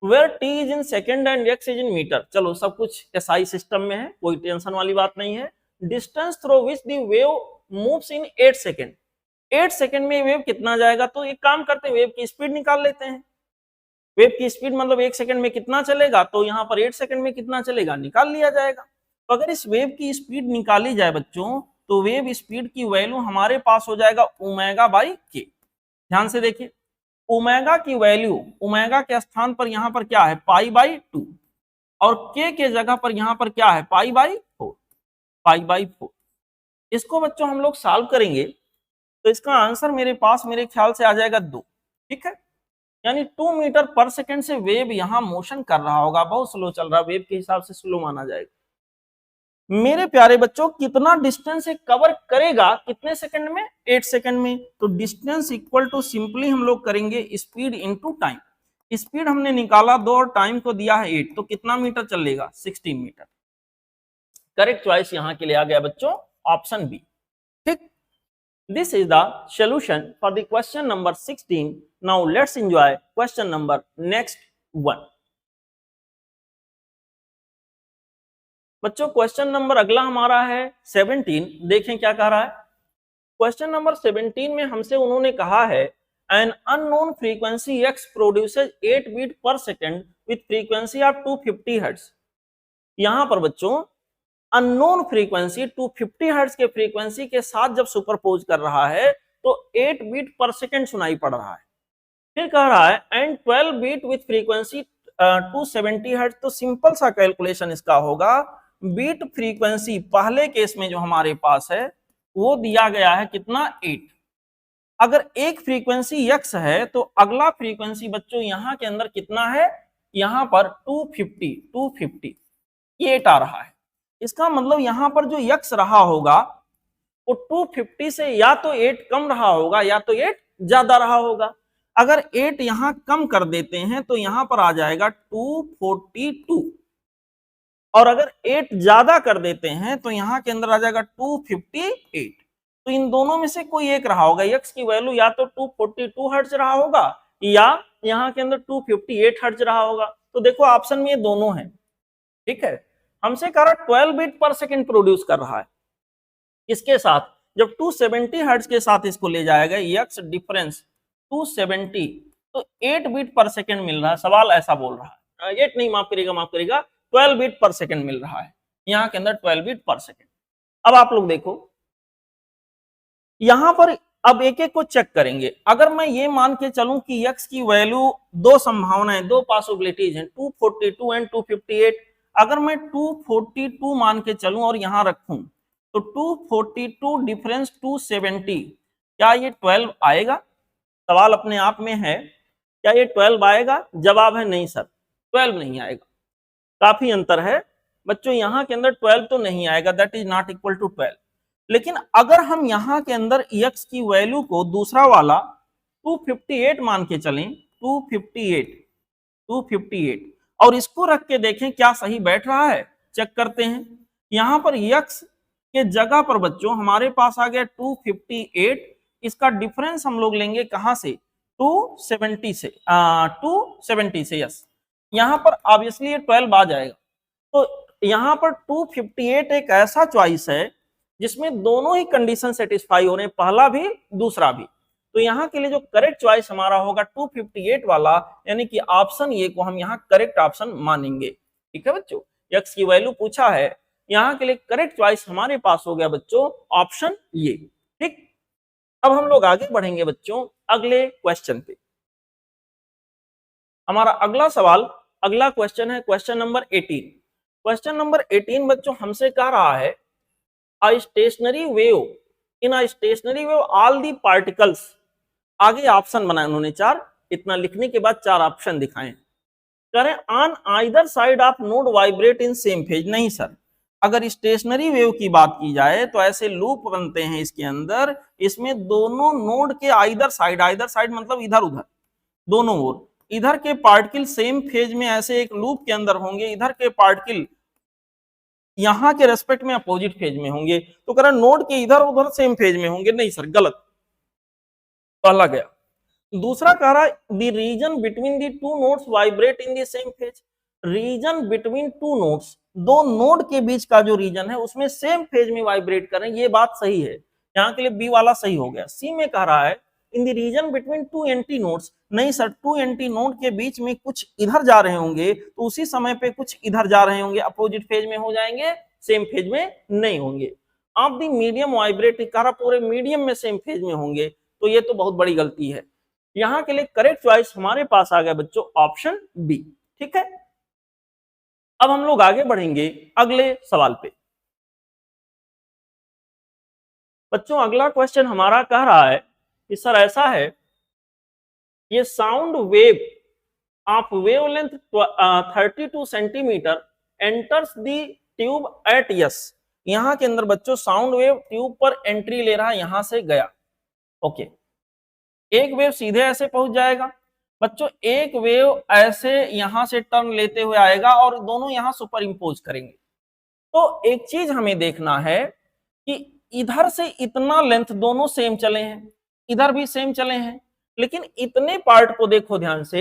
where t is in second and x is in meter. चलो सब कुछ एसआई सिस्टम में है, कोई टेंशन वाली बात नहीं है। Distance through which the wave moves in 8 second, 8 second में वेव कितना जाएगा, तो एक काम करते हैं वेव की स्पीड निकाल लेते हैं। वेव की स्पीड मतलब 1 सेकंड में कितना चलेगा, तो यहाँ पर 8 सेकंड में कितना चलेगा निकाल लिया जाएगा। तो अगर इस वेव की स्पीड निकाली जाए बच्चों, तो वेव स्पीड की वैल्यू हमारे पास हो जाएगा ओमेगा बाई के। ध्यान से देखिए, ओमेगा की वैल्यू, ओमेगा के स्थान पर यहाँ पर क्या है पाई बाई 2 और के जगह पर यहाँ पर क्या है पाई बाई 4, पाई बाई 4। इसको बच्चों हम लोग सॉल्व करेंगे तो इसका आंसर मेरे पास मेरे ख्याल से आ जाएगा 2। ठीक है, यानी 2 मीटर पर सेकंड से वेव यहां मोशन कर रहा होगा, बहुत स्लो चल रहा है, वेव के हिसाब से स्लो माना जाएगा। मेरे प्यारे बच्चों कितना डिस्टेंस कवर करेगा कितने सेकंड में, 8 सेकंड में। तो डिस्टेंस इक्वल टू सिंपली हम लोग करेंगे स्पीड इनटू टाइम। स्पीड हमने निकाला 2 और टाइम को दिया है 8, तो कितना मीटर चलेगा 16 मीटर। करेक्ट चॉइस यहां के लिए आ गया बच्चों ऑप्शन बी। ठीक, this is the solution for the question number 16. Now let's enjoy question number next one. बच्चों क्वेश्चन नंबर अगला हमारा है 17। देखें क्या कह रहा है। क्वेश्चन नंबर 17 में हमसे उन्होंने कहा है an unknown frequency x produces 8 beat per second with frequency of 250 hertz। यहां पर बच्चों अननोन फ्रीक्वेंसी 250 हर्ट्ज के फ्रीक्वेंसी के साथ जब सुपरपोज कर रहा है तो 8 बीट पर सेकंड सुनाई पड़ रहा है। फिर कह रहा है and 12 beat with frequency 270 hertz. तो सिंपल सा कैलकुलेशन इसका होगा, बीट फ्रीक्वेंसी पहले केस में जो हमारे पास है वो दिया गया है कितना 8। अगर एक फ्रीक्वेंसी x है तो अगला फ्रीक्वेंसी बच्चों यहां के अंदर कितना है, यहां पर 250 ये 8 आ रहा है। इसका मतलब यहां पर जो x रहा होगा वो 250 से या तो 8 कम रहा होगा या तो 8 ज्यादा रहा होगा। अगर 8 यहां कम कर देते हैं तो यहां पर आ जाएगा 242 और अगर 8 ज्यादा कर देते हैं तो यहां के अंदर आ जाएगा 258। तो इन दोनों में से कोई एक रहा होगा, x की वैल्यू या तो 242 हर्ट्ज रहा होगा या यहां के अंदर 258 हर्ट्ज रहा होगा। तो देखो ऑप्शन में ये दोनों है। ठीक है, हमसे कह रहा 12 बीट पर सेकंड प्रोड्यूस कर रहा है, इसके साथ जब 270 हर्ट्ज के साथ इसको ले जाएगा x डिफरेंस 270 तो 8 बीट पर सेकंड मिल रहा है। सवाल ऐसा बोल रहा है 8 नहीं माफ करिएगा 12 बीट पर सेकंड मिल रहा है, यहाँ के अंदर 12 बीट पर सेकंड। अब आप लोग देखो यहां पर अब एक एक को चेक करेंगे। अगर मैं ये मान के चलूं कि x की वैल्यू दो संभावनाएं, दो पॉसिबिलिटीज हैं 242 एंड 258। अगर मैं 242 मान के चलूं और यहां रखूं तो 242 डिफरेंस 270 क्या ये 12 आएगा? सवाल अपने आप में है क्या ये 12 आएगा? जवाब है नहीं सर 12 नहीं आएगा, काफी अंतर है बच्चों। यहां के अंदर 12 तो नहीं आएगा, that is not equal to 12। लेकिन अगर हम यहां के अंदर x की वैल्यू को दूसरा वाला 258 मान के चलें 258 और इसको रख के देखें क्या सही बैठ रहा है, चेक करते हैं। यहां पर x के जगह पर बच्चों हमारे पास आ गया 258, इसका डिफरेंस हम लोग लेंगे कहां से 270 से 270 से यस, यहां पर ऑब्वियसली ये 12 आ जाएगा। तो यहां पर 258 एक ऐसा चॉइस है जिसमें दोनों ही कंडीशन सेटिस्फाई हो रहे हैं, पहला भी दूसरा भी। तो यहाँ के लिए जो करेक्ट चॉइस हमारा होगा 258 वाला, यानी कि ऑप्शन ए को हम यहाँ करेक्ट ऑप्शन मानेंगे। ठीक है बच्चों, x की वैल्यू पूछा है, यहाँ के लिए करेक्ट चॉइस हमारे पास हो गया बच्चों ऑप्शन ए। ठीक, अब हम लोग आगे बढ़ेंगे बच्चों अगले क्वेश्चन पे। हमारा अगला सवाल, अगला क्वेश्चन है क्वेश्चन नंबर 18। क्वेश्चन नंबर 18 बच्चों हमसे कह रहा है a stationary wave in a stationary wave all the particles, आगे ऑप्शन बनाए उन्होंने 4, इतना लिखने के बाद 4 ऑप्शन दिखाएं। करें on either side of node vibrate in same phase. नहीं सर, अगर स्टेशनरी वेव की बात की जाए तो ऐसे लूप बनते हैं इसके अंदर, इसमें दोनों नोड के आइदर साइड मतलब इधर उधर दोनों ओर, इधर के पार्टिकल सेम फेज में ऐसे एक लूप के अंदर होंगे, इधर के पार्टिकल यहाँ के रेस्पेक्ट में अपोजिट फेज में होंगे, तो कह रहा नोड के इधर उधर सेम फेज में होंगे, नहीं सर गलत, पहला गया। दूसरा कह रहा है the region between the two nodes vibrate in the same phase, region between two nodes, दो नोड के बीच का जो रीजन है उसमें सेम फेज में वाइब्रेट कर रहे हैं, ये बात सही है, यहाँ के लिए बी वाला सही हो गया। सी में कह रहा है in the region between two anti nodes, नहीं सर टू एंटी नोड के बीच में कुछ इधर जा रहे होंगे तो उसी समय पे कुछ इधर जा रहे होंगे, अपोजिट फेज में हो जाएंगे, सेम फेज में नहीं होंगे। आप दी मीडियम वाइब्रेट कह रहा पूरे मीडियम में सेम फेज में होंगे, तो ये तो बहुत बड़ी गलती है। यहाँ के लिए करेक्ट चॉइस हमारे पास आ गया बच्चों ऑप्शन बी, ठीक है। अब हम लोग आगे बढ़ेंगे अगले सवाल पे। बच्चों अगला क्वेश्चन हमारा कह रहा है कि सर ऐसा है, ये sound wave of wavelength 32 centimetre enters the tube at yes, यहां के अंदर बच्चों साउंड वेव ट्यूब पर एंट्री ले रहा है, यहां से गया, ओके। एक वेव सीधे ऐसे पहुंच जाएगा बच्चों, एक वेव ऐसे यहां से टर्न लेते हुए आएगा और दोनों यहां सुपर इंपोज करेंगे। तो एक चीज हमें देखना है कि इधर से इतना लेंथ दोनों सेम चले हैं, इधर भी सेम चले हैं, लेकिन इतने पार्ट को देखो ध्यान से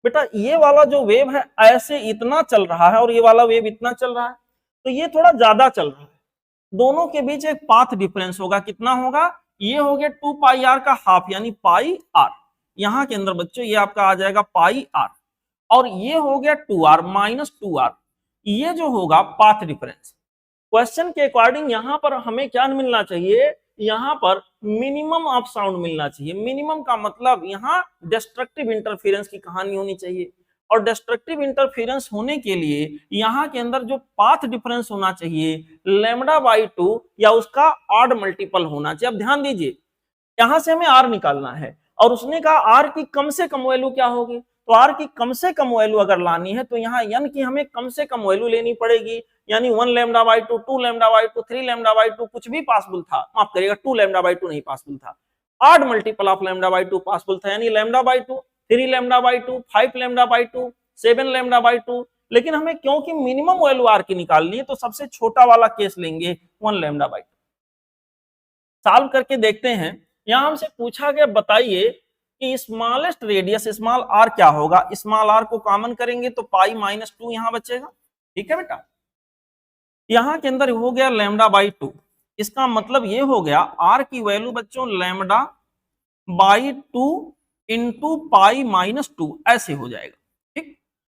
बेटा, ये वाला जो वेव है ऐसे इतना चल रहा है और ये वाला वेव इतना चल रहा है, तो ये थोड़ा ज्यादा चल रहा है, दोनों के बीच एक पाथ डिफरेंस होगा, कितना होगा, ये हो गया 2 पाई आर का हाफ यानी पाई आर, यहां के अंदर बच्चों ये आपका आ जाएगा पाई आर, और ये हो गया 2r माइनस 2r, ये जो होगा पाथ डिफरेंस। क्वेश्चन के अकॉर्डिंग यहां पर हमें क्या मिलना चाहिए, यहां पर मिनिमम ऑफ साउंड मिलना चाहिए। मिनिमम का मतलब यहां डिस्ट्रक्टिव इंटरफेरेंस की कहानी होनी चाहिए, और डिस्ट्रक्टिव इंटरफेरेंस होने के लिए यहां के अंदर जो पाथ डिफरेंस होना चाहिए लैम्डा बाई 2 या उसका ऑड मल्टीपल होना चाहिए। अब ध्यान दीजिए, यहां से हमें आर निकालना है और उसने कहा आर की कम से कम वैल्यू क्या होगी, तो आर की कम से कम वैल्यू अगर लानी है तो यहाँ एन की हमें कम से कम वैल्यू लेनी पड़ेगी, यानी 1 lambda by 2, 2 lambda by 2, 3 lambda by 2 कुछ भी पॉसिबल था, माफ करिएगा 2 लैम्डा बाई 2 नहीं पॉसिबल था, odd multiple of lambda by 2 possible था, यानी lambda by 2, 3 lambda by 2, 5 lambda by 2, 7 lambda by 2, लेकिन हमें क्योंकि मिनिमम वैल्यू आर की निकालनी है तो सबसे छोटा वाला केस लेंगे 1 लैम्डा बाई 2। सॉल्व करके देखते हैं। यहां हमसे पूछा गया बताइए कि स्मॉलेस्ट रेडियस स्मॉल आर क्या होगा, स्मॉल आर को कॉमन करेंगे तो पाई माइनस 2 यहां बचेगा, ठीक है बेटा। यहां के अंदर हो गया लैम्डा बाई 2, इसका मतलब ये हो गया आर की वैल्यू बच्चों lambda by 2 into pi minus 2 ऐसे हो जाएगा, ठीक।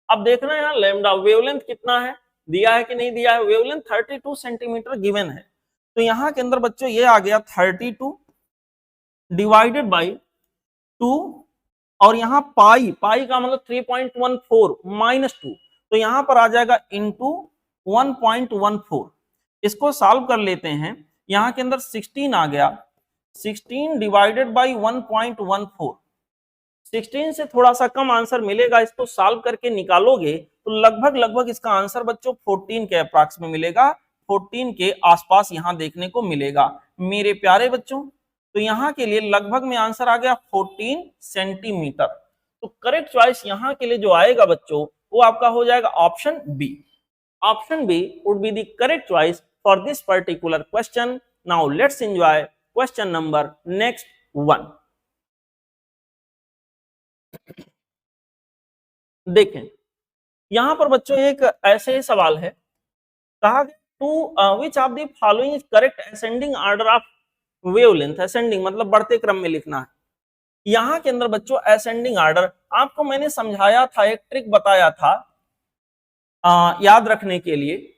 अब देखना है यहाँ लैम्डा वेवलेंथ कितना है, दिया है कि नहीं दिया है, वेवलेंथ 32 सेंटीमीटर गिवन है, तो यहां के अंदर बच्चों ये आ गया 32 डिवाइडेड बाई 2 और यहाँ पाई, पाई का मतलब 3.14 माइनस 2, तो यहां पर आ जाएगा इंटू 1.14। इसको सॉल्व कर लेते हैं, यहां के अंदर 16 आ गया, 16 डिवाइडेड बाई 1.14, 16 से थोड़ा सा कम आंसर मिलेगा, इसको सॉल्व करके निकालोगे तो लगभग लगभग इसका आंसर बच्चों 14 के अप्रॉक्स में मिलेगा, 14 के आसपास यहां देखने को मिलेगा मेरे प्यारे बच्चों। तो यहां के लिए लगभग में आंसर आ गया 14 सेंटीमीटर। तो करेक्ट चॉइस यहां के लिए जो आएगा बच्चों वो आपका हो जाएगा option B. Option B would be the correct choice for this particular question. Now let's enjoy question number next 1। देखें यहां पर बच्चों एक ऐसे ही सवाल है, कहा two which of the following is correct ascending order of wavelength, ascending मतलब बढ़ते क्रम में लिखना है। यहां के अंदर बच्चों असेंडिंग ऑर्डर आपको मैंने समझाया था, एक ट्रिक बताया था याद रखने के लिए,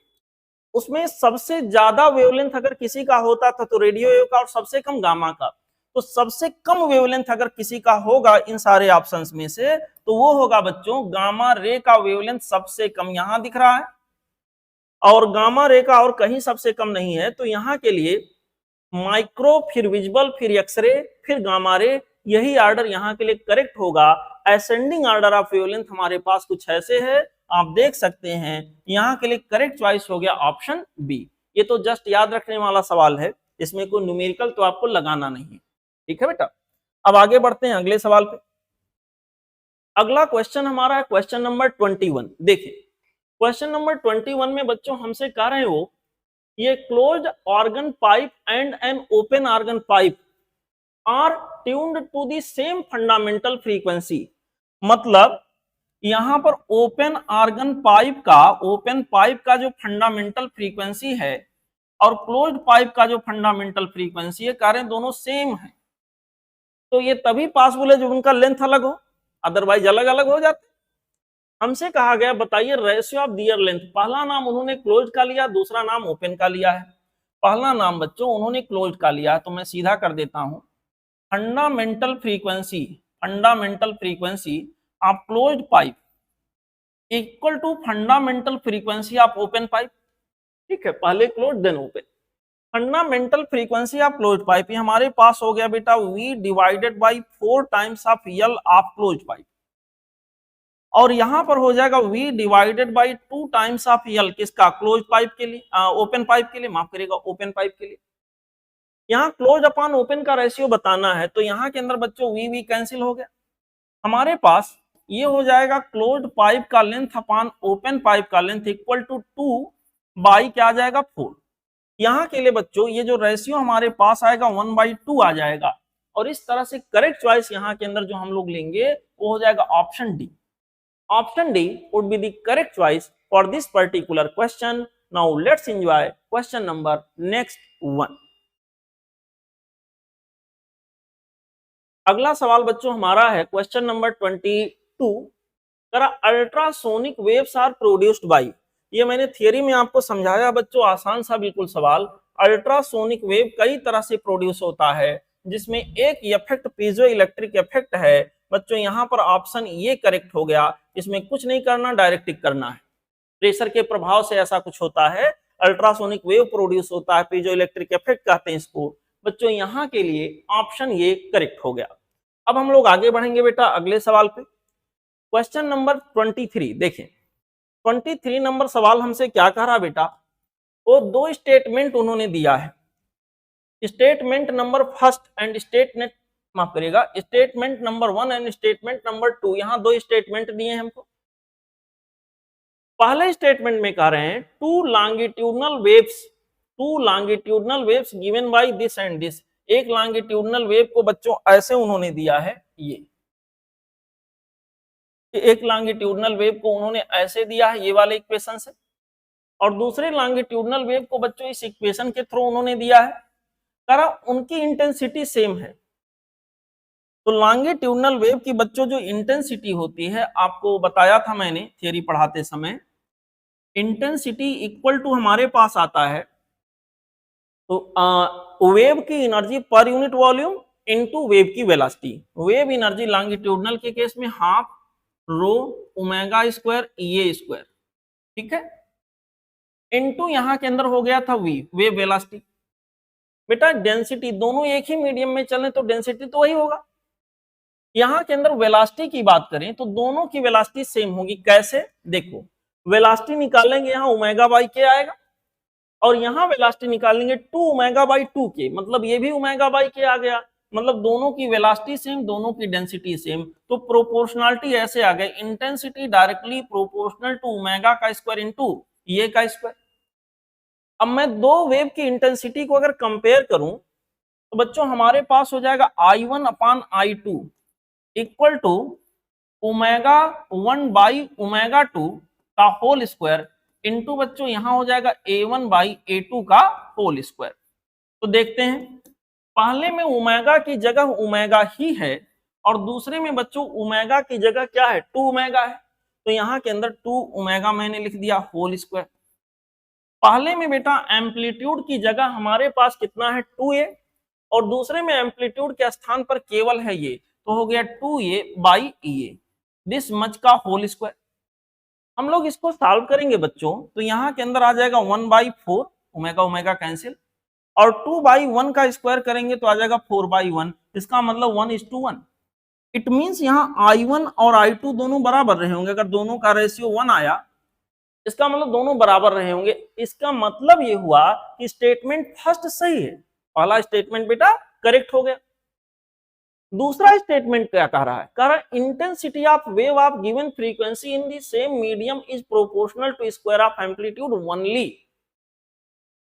उसमें सबसे ज्यादा वेवलेंथ अगर किसी का होता था तो रेडियो वेव का, और सबसे कम गामा का। तो सबसे कम वेवलेंथ अगर किसी का होगा इन सारे ऑप्शंस में से तो वो होगा बच्चों गामा रे का वेवलेंथ सबसे कम, यहां दिख रहा है, और गामा रे का और कहीं सबसे कम नहीं है। तो यहां के लिए माइक्रो फिर विजिबल फिर एक्सरे फिर गामा रे, यही ऑर्डर यहाँ के लिए करेक्ट होगा। असेंडिंग ऑर्डर ऑफ वेवलेंथ हमारे पास कुछ ऐसे है, आप देख सकते हैं, यहाँ के लिए करेक्ट चॉइस हो गया ऑप्शन बी। ये तो जस्ट याद रखने वाला सवाल है, इसमें कोई न्यूमेरिकल तो आपको लगाना नहीं है, ठीक है बेटा। अब आगे बढ़ते हैं अगले सवाल पे। अगला क्वेश्चन हमारा है क्वेश्चन नंबर 21। देखिए क्वेश्चन नंबर 21 में बच्चों हमसे कह रहे हो ये closed organ pipe and an open organ pipe are tuned to the same fundamental frequency. मतलब यहां पर ओपन पाइप का जो फंडामेंटल फ्रीक्वेंसी है और क्लोज्ड पाइप का जो फंडामेंटल फ्रीक्वेंसी है, कह रहे हैं दोनों सेम है। तो ये तभी पॉसिबल है जब उनका लेंथ अलग हो, अदरवाइज अलग अलग हो जाते। हमसे कहा गया बताइए रेशियो ऑफ दियर लेंथ। पहला नाम उन्होंने क्लोज का लिया, दूसरा नाम ओपन का लिया है। पहला नाम बच्चों उन्होंने क्लोज का लिया है, तो मैं सीधा कर देता हूं fundamental frequency of closed pipe equal to fundamental frequency of open pipe. ठीक है, पहले close then open. Fundamental frequency of close pipe हमारे पास हो गया बेटा V divided by 4 times of L of close pipe, और यहां पर हो जाएगा V divided by 2 times of L किसका, क्लोज पाइप के लिए, ओपन पाइप के लिए, माफ करिएगा ओपन पाइप के लिए। यहाँ क्लोज अपॉन ओपन का रेशियो बताना है, तो यहाँ के अंदर बच्चों V कैंसिल हो गया। हमारे पास ये हो जाएगा क्लोज्ड पाइप का लेंथ अपॉन ओपन पाइप का लेंथ इक्वल टू 2 बाई क्या आ जाएगा 4। यहाँ के लिए बच्चों ये जो रेशियो हमारे पास आएगा 1/2 आ जाएगा, और इस तरह से करेक्ट चॉइस यहाँ के अंदर जो हम लोग लेंगे वो हो जाएगा option D. Option D would be the correct choice for this particular question. Now let's enjoy question number next 1। अगला सवाल बच्चों हमारा है question number 22। Ultrasonic waves are produced by, ये मैंने थियरी में आपको समझाया बच्चों, आसान सा बिल्कुल सवाल। अल्ट्रासोनिक वेव कई तरह से प्रोड्यूस होता है, जिसमें एक इफेक्ट पीजो इलेक्ट्रिक इफेक्ट है। बच्चों यहाँ पर ऑप्शन ये करेक्ट हो गया, इसमें कुछ नहीं करना, डायरेक्ट टिक करना है। प्रेशर के प्रभाव से ऐसा कुछ होता है, अल्ट्रासोनिक वेव प्रोड्यूस होता है, पीजो इलेक्ट्रिक इफेक्ट कहते हैं इसको। बच्चों यहाँ के लिए ऑप्शन ये करेक्ट हो गया। अब हम लोग आगे बढ़ेंगे बेटा अगले सवाल पे। क्वेश्चन नंबर 23 देखें। 23 नंबर सवाल हमसे क्या कह रहा बेटा, वो दो स्टेटमेंट उन्होंने दिया है, statement number first and statement, माफ करिएगा, statement number 1 and statement number 2। यहाँ दो स्टेटमेंट दिए हैं हमको। पहले स्टेटमेंट में कह रहे हैं two longitudinal waves given by this and this. एक लॉन्गिट्यूडनल वेव को बच्चों ऐसे उन्होंने दिया है, ये एक लॉन्गिट्यूडनल वेव को उन्होंने ऐसे दिया है ये वाले इक्वेशन से, और दूसरे लॉन्गिट्यूडनल वेव को बच्चों इस इक्वेशन के थ्रू उन्होंने दिया है। करा उनकी इंटेंसिटी सेम है। तो लॉन्गिट्यूडनल वेव की बच्चों जो इंटेंसिटी होती है, आपको बताया था मैंने थियरी पढ़ाते समय, इंटेंसिटी इक्वल टू हमारे पास आता है तो वेव की energy per unit volume into wave की वेलोसिटी। वेव एनर्जी लॉन्गिट्यूडनल के केस में हाफ रो ओमेगा स्क्वायर ए स्क्वायर, ठीक है, इनटू यहाँ के अंदर हो गया था वी, वेव वेलोसिटी। बेटा डेंसिटी दोनों एक ही मीडियम में चले तो डेंसिटी तो वही होगा। यहाँ के अंदर वेलोसिटी की बात करें तो दोनों की वेलोसिटी सेम होगी। कैसे, देखो वेलोसिटी निकालेंगे यहाँ ओमेगा बाई के आएगा, और यहाँ वेलोसिटी निकालेंगे 2 ओमेगा बाई 2 के, मतलब ये भी ओमेगा बाई के आ गया, मतलब दोनों की वेलोसिटी सेम, दोनों की डेंसिटी सेम। तो प्रोपोर्शनलिटी ऐसे आ गई, intensity directly proportional to omega का स्क्वायर इनटू ये का स्क्वायर। अब मैं दो वेव की इंटेंसिटी को अगर कंपेयर करूं तो बच्चों हमारे पास हो जाएगा I1 upon I2 equal to omega 1 by omega 2 का होल स्क्वायर इनटू बच्चों यहां हो जाएगा A1 बाई A2 का होल स्क्वायर। तो देखते हैं, पहले में ओमेगा की जगह ओमेगा ही है, और दूसरे में बच्चों ओमेगा की जगह क्या है, 2 ओमेगा है। तो यहाँ के अंदर 2 ओमेगा मैंने लिख दिया होल स्क्वायर। पहले में बेटा एम्पलीट्यूड की जगह हमारे पास कितना है 2a, और दूसरे में एम्पलीट्यूड के स्थान पर केवल है ये, तो हो गया 2a by A, this much का होल स्क्वायर। हम लोग इसको सॉल्व करेंगे बच्चों, तो यहाँ के अंदर आ जाएगा 1/4, ओमेगा ओमेगा कैंसिल, और 2/1 का स्क्वायर करेंगे तो आ जाएगा 4/1, इसका मतलब 1:1। इट मींस यहाँ I1 और I2 दोनों बराबर रहे होंगे। अगर दोनों का रेशियो 1 आया, इसका मतलब दोनों बराबर रहे होंगे। इसका मतलब ये हुआ कि स्टेटमेंट फर्स्ट सही है, पहला स्टेटमेंट बेटा करेक्ट हो गया। दूसरा स्टेटमेंट क्या कह रहा है, कह रहा है intensity of wave of given frequency in the same medium is proportional to square of amplitude only.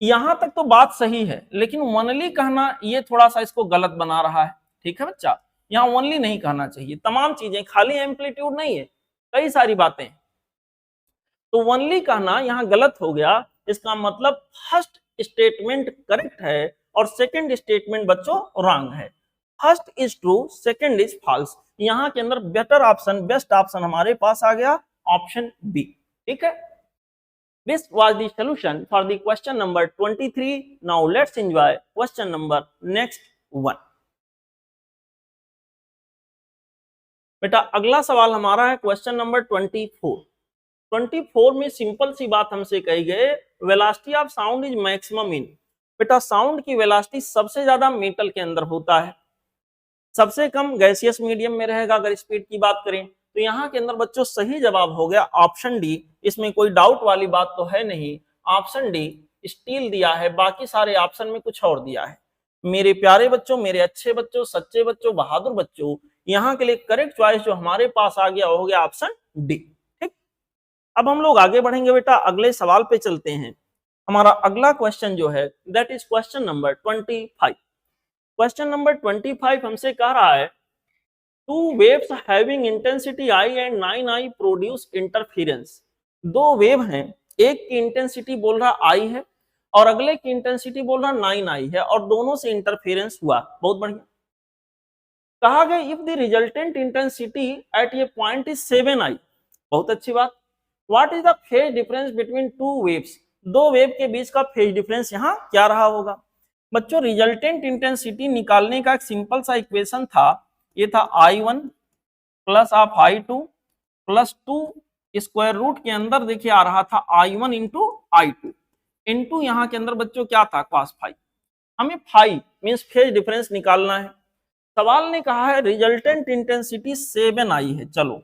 यहां तक तो बात सही है, लेकिन ओनली कहना ये थोड़ा सा इसको गलत बना रहा है। ठीक है बच्चा, यहाँ ओनली नहीं कहना चाहिए, तमाम चीजें, खाली एम्पलीट्यूड नहीं है, कई सारी बातें। तो ओनली कहना यहाँ गलत हो गया। इसका मतलब फर्स्ट स्टेटमेंट करेक्ट है और सेकंड स्टेटमेंट बच्चों रॉन्ग है। First is true, second is false. यहाँ के अंदर बेटर ऑप्शन, बेस्ट ऑप्शन हमारे पास आ गया ऑप्शन बी। ठीक है, this was the solution for the question number 23. Now let's enjoy question number next one. बेटा अगला सवाल हमारा है क्वेश्चन नंबर 24। 24 में सिंपल सी बात हमसे कही गई, velocity of sound is maximum in. बेटा साउंड की वेलोसिटी सबसे ज्यादा मेटल के अंदर होता है, सबसे कम गैसियस मीडियम में रहेगा। अगर स्पीड की बात करें तो यहाँ के अंदर बच्चों सही जवाब हो गया ऑप्शन डी। इसमें कोई डाउट वाली बात तो है नहीं, ऑप्शन डी स्टील दिया है, बाकी सारे ऑप्शन में कुछ और दिया है। मेरे प्यारे बच्चों, मेरे अच्छे बच्चों, सच्चे बच्चों, बहादुर बच्चों, यहाँ के लिए करेक्ट चॉइस जो हमारे पास आ गया हो गया ऑप्शन डी। ठीक, अब हम लोग आगे बढ़ेंगे बेटा, अगले सवाल पे चलते हैं। हमारा अगला क्वेश्चन जो है that is question number 25। Question number 25 हमसे कह रहा है two waves having intensity I and 9i produce interference. दो वेव हैं, एक की इंटेंसिटी बोल रहा आई है और अगले की इंटेंसिटी बोल रहा 9i है, और दोनों से इंटरफेरेंस हुआ। बहुत बढ़िया। कहा गया if the resultant intensity at A point is 7i। बहुत अच्छी बात। What is the phase difference between two waves. दो वेव के बीच का फेज डिफरेंस यहाँ क्या रहा होगा। बच्चों रिजल्टेंट इंटेंसिटी निकालने का एक सिंपल सा इक्वेशन था, ये था I1 plus of I2 plus 2 square root के अंदर देखिए आ रहा था I1 इंटू I2 इंटू यहाँ के अंदर बच्चों क्या था cos फाई। हमें फाई मीन्स फेज डिफरेंस निकालना है। सवाल ने कहा है रिजल्टेंट इंटेंसिटी 7i है, चलो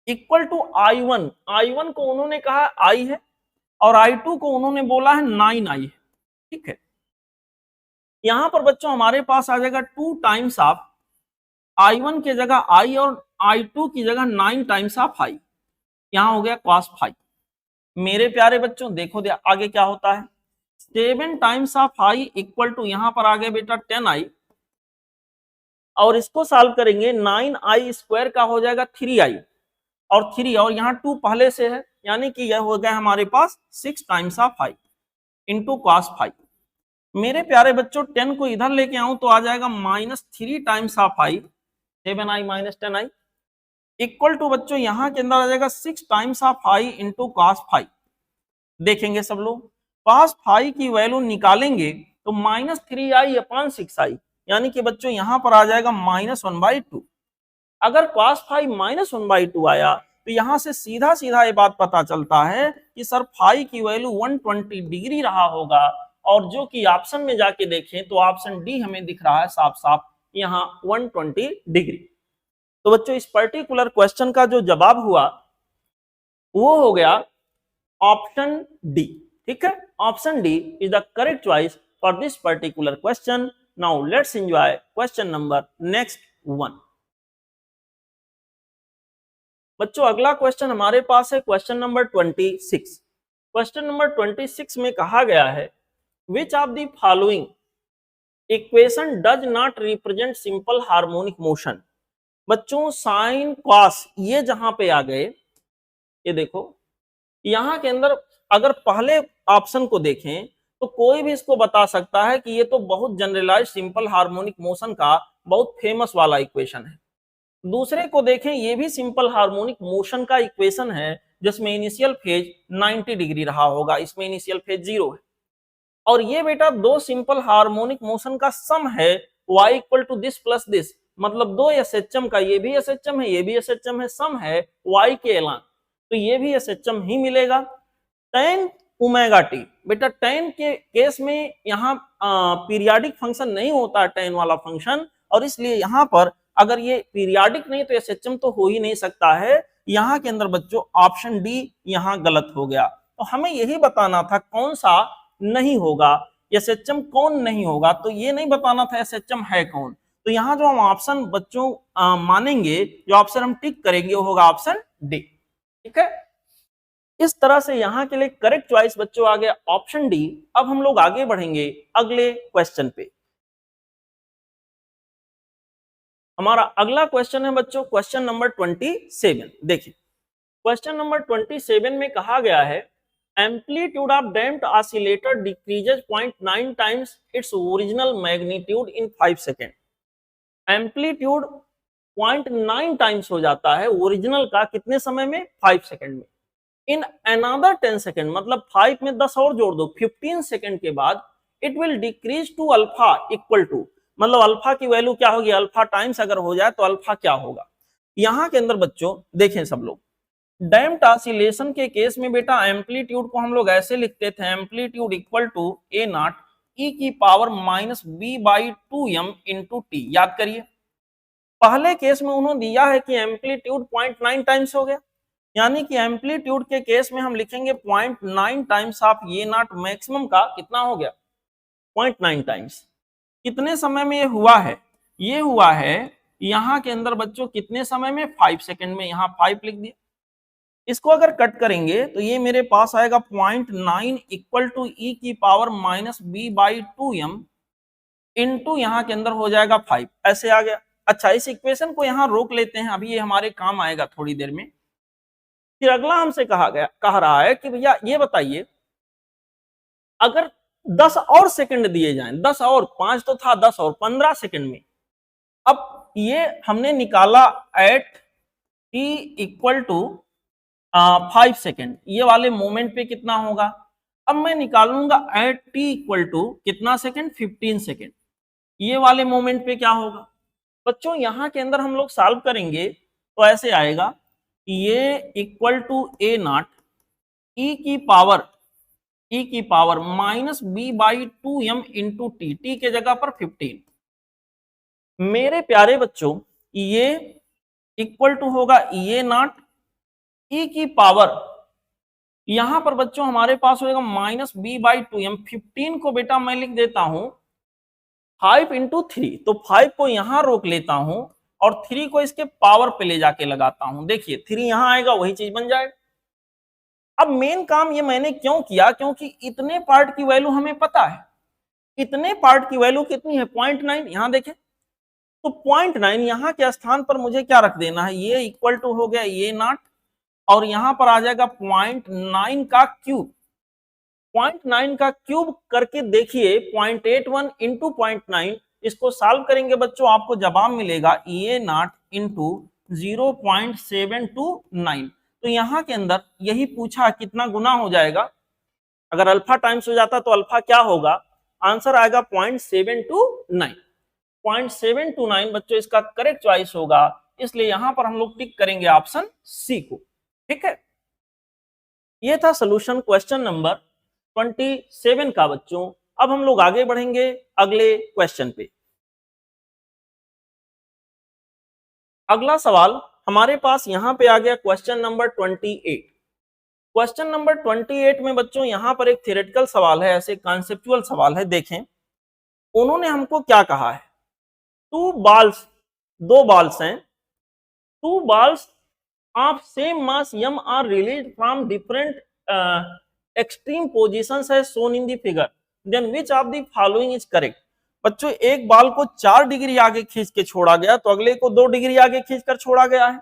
इक्वल टू I1। I1 को उन्होंने कहा I है और I2 को उन्होंने बोला है 9i है। ठीक है, यहां पर बच्चों हमारे पास आ जाएगा 2 टाइम्स ऑफ I1 के जगह I और I2 की जगह 9 टाइम्स ऑफ I। यहां हो गया cos फाई। मेरे प्यारे बच्चों देखो दे आगे क्या होता है, 7 times of I equal to यहां पर आ गया बेटा 10i, और इसको सॉल्व करेंगे 9i स्क्वायर का हो जाएगा 3i और 3 और यहाँ 2 पहले से है, यानी कि यह हो गया हमारे पास 6 times of I into cos phi. मेरे प्यारे बच्चों 10 को इधर लेके आऊं तो आ जाएगा -3 times of I, 7i minus 10i equal to बच्चों यहां के अंदर आ जाएगा 6 times of I into cos phi. देखेंगे सब लोग, cos फाई की वैल्यू निकालेंगे तो -3i अपॉन 6i, यानी कि बच्चों यहां पर आ जाएगा -1/2। अगर cos फाई -1/2 आया तो यहां से सीधा सीधा ये बात पता चलता है कि सर फाई की वैल्यू 120 डिग्री रहा होगा, और जो कि ऑप्शन में जाके देखें तो ऑप्शन डी हमें दिख रहा है साफ साफ यहाँ 120 डिग्री। तो बच्चों इस पर्टिकुलर क्वेश्चन का जो जवाब हुआ वो हो गया ऑप्शन डी। ठीक है, option D is the correct choice for this particular question. Now let's enjoy question number next one. बच्चों अगला क्वेश्चन हमारे पास है क्वेश्चन नंबर 26। क्वेश्चन नंबर 26 में कहा गया है which of the following equation does not represent simple harmonic motion। बच्चों sine cos ये जहां पे आ गए, ये देखो यहां के अंदर अगर पहले ऑप्शन को देखें तो कोई भी इसको बता सकता है कि ये तो बहुत जनरलाइज सिंपल हार्मोनिक मोशन का बहुत फेमस वाला इक्वेशन है। दूसरे को देखें, ये भी सिंपल हार्मोनिक मोशन का इक्वेशन है जिसमें इनिशियल फेज 90 डिग्री रहा होगा, इसमें इनिशियल फेज 0 है। और ये बेटा दो सिंपल हार्मोनिक मोशन का सम है y equal to this plus this, मतलब दो SHM का, ये भी SHM है ये भी SHM है, सम है y के एलान, तो ये भी SHM ही मिलेगा। tan ओमेगा टी, बेटा tan के केस में यहाँ पीरियाडिक फंक्शन नहीं होता tan वाला फंक्शन, और इसलिए यहाँ पर अगर ये पीरियाडिक नहीं तो SHM तो हो ही नहीं सकता है। यहाँ के अंदर बच्चों ऑप्शन डी यहाँ गलत हो गया। तो हमें यही बताना था कौन सा नहीं होगा, SHM कौन नहीं होगा, तो ये नहीं बताना था SHM है कौन। तो यहाँ जो हम ऑप्शन बच्चों मानेंगे, जो ऑप्शन हम टिक करेंगे वो होगा ऑप्शन डी। ठीक है, इस तरह से यहाँ के लिए करेक्ट चॉइस बच्चों आ गया ऑप्शन डी। अब हम लोग आगे बढ़ेंगे अगले क्वेश्चन पे। हमारा अगला क्वेश्चन है बच्चों क्वेश्चन नंबर 27। देखिए क्वेश्चन नंबर 27 में कहा गया है amplitude of damped oscillator decreases 0.9 times its original magnitude in 5 second. Amplitude 0.9 times हो जाता है ओरिजिनल का कितने समय में? 5 सेकेंड में। इन अनदर 10 सेकेंड, मतलब 5 में 10 और जोड़ दो, 15 सेकेंड के बाद it will decrease to alpha equal to, मतलब अल्फा की वैल्यू क्या होगी? अल्फा टाइम्स अगर हो जाए तो अल्फा क्या होगा? यहां के अंदर बच्चों देखें सब लोग, डैम्प्ड ऑसिलेशन के केस में बेटा एम्पलीट्यूड को हम लोग ऐसे लिखते थे, amplitude equal to a naught e की power minus b by 2m into t. याद करिए पहले केस में उन्होंने दिया है कि एम्पलीट्यूड 0.9 टाइम्स हो गया, यानी कि एम्पलीट्यूड के केस में हम लिखेंगे 0.9 टाइम्स ऑफ ये नॉट मैक्सिमम का कितना हो गया? 0.9 टाइम्स। कितने समय में ये हुआ है? ये हुआ है यहां के अंदर बच्चों कितने समय में? 5 सेकंड में। यहां 5 लिख दिया। इसको अगर कट करेंगे तो ये मेरे पास आएगा 0.9 इक्वल टू ई की power minus b by 2m into यहां के अंदर हो जाएगा 5। ऐसे आ गया। अच्छा, इस इक्वेशन को यहां रोक लेते हैं, अभी ये हमारे काम आएगा थोड़ी देर में। फिर अगला हमसे कह रहा है कि भैया ये बताइए अगर 10 और सेकंड दिए जाएं, 10 और, 5 तो था, 10 और 15 सेकंड में। अब ये हमने निकाला at t equal to 5 second, ये वाले मोमेंट पे कितना होगा? अब मैं निकालूंगा एट t इक्वल टू कितना सेकंड? 15 सेकंड, ये वाले मोमेंट पे क्या होगा? बच्चों यहां के अंदर हम लोग सॉल्व करेंगे तो ऐसे आएगा, ये equal to a naught e की power minus b by 2m into t, t के जगह पर 15। मेरे प्यारे बच्चों ये इक्वल टू होगा ये नॉट ई की पावर, यहां पर बच्चों हमारे पास होगा माइनस बी बाई 2m। 15 को बेटा मैं लिख देता हूं 5 इंटू 3, तो 5 को यहां रोक लेता हूं और 3 को इसके पावर पे ले जाके लगाता हूं। देखिए 3 यहां आएगा, वही चीज बन जाएगा। अब मेन काम ये मैंने क्यों किया? क्योंकि इतने पार्ट की वैल्यू हमें पता है। इतने पार्ट की वैल्यू कितनी है? 0.9। यहां देखें तो 0.9 यहां के स्थान पर मुझे क्या रख देना है? ये इक्वल टू हो गया ये नॉट, और यहां पर आ जाएगा 0.9 का क्यूब। 0.9 का क्यूब करके देखिए 0.81 इंटू 0.9, इसको सॉल्व करेंगे बच्चों आपको जवाब मिलेगा ये नॉट इंटू 0.729। तो यहां के अंदर यही पूछा कितना गुना हो जाएगा? अगर अल्फा टाइम्स हो जाता तो अल्फा क्या होगा? आंसर आएगा 0.729। 0.729 बच्चों इसका करेक्ट चॉइस होगा, इसलिए यहां पर हम लोग टिक करेंगे ऑप्शन सी को। ठीक है, ये था सोल्यूशन क्वेश्चन नंबर 27 का बच्चों। अब हम लोग आगे बढ़ेंगे अगले क्वेश्चन पे। अगला सवाल हमारे पास यहां पे आ गया क्वेश्चन नंबर 28। क्वेश्चन नंबर 28 में बच्चों यहां पर एक थ्योरेटिकल सवाल है, ऐसे कॉन्सेप्चुअल सवाल है। देखें उन्होंने हमको क्या कहा है, दो बॉल्स हैं, two balls of same mass m are released from different extreme positions है shown in the figure, then which of the following is correct. बच्चों एक बॉल को 4 डिग्री आगे खींच के छोड़ा गया तो अगले को 2 डिग्री आगे खींचकर छोड़ा गया है।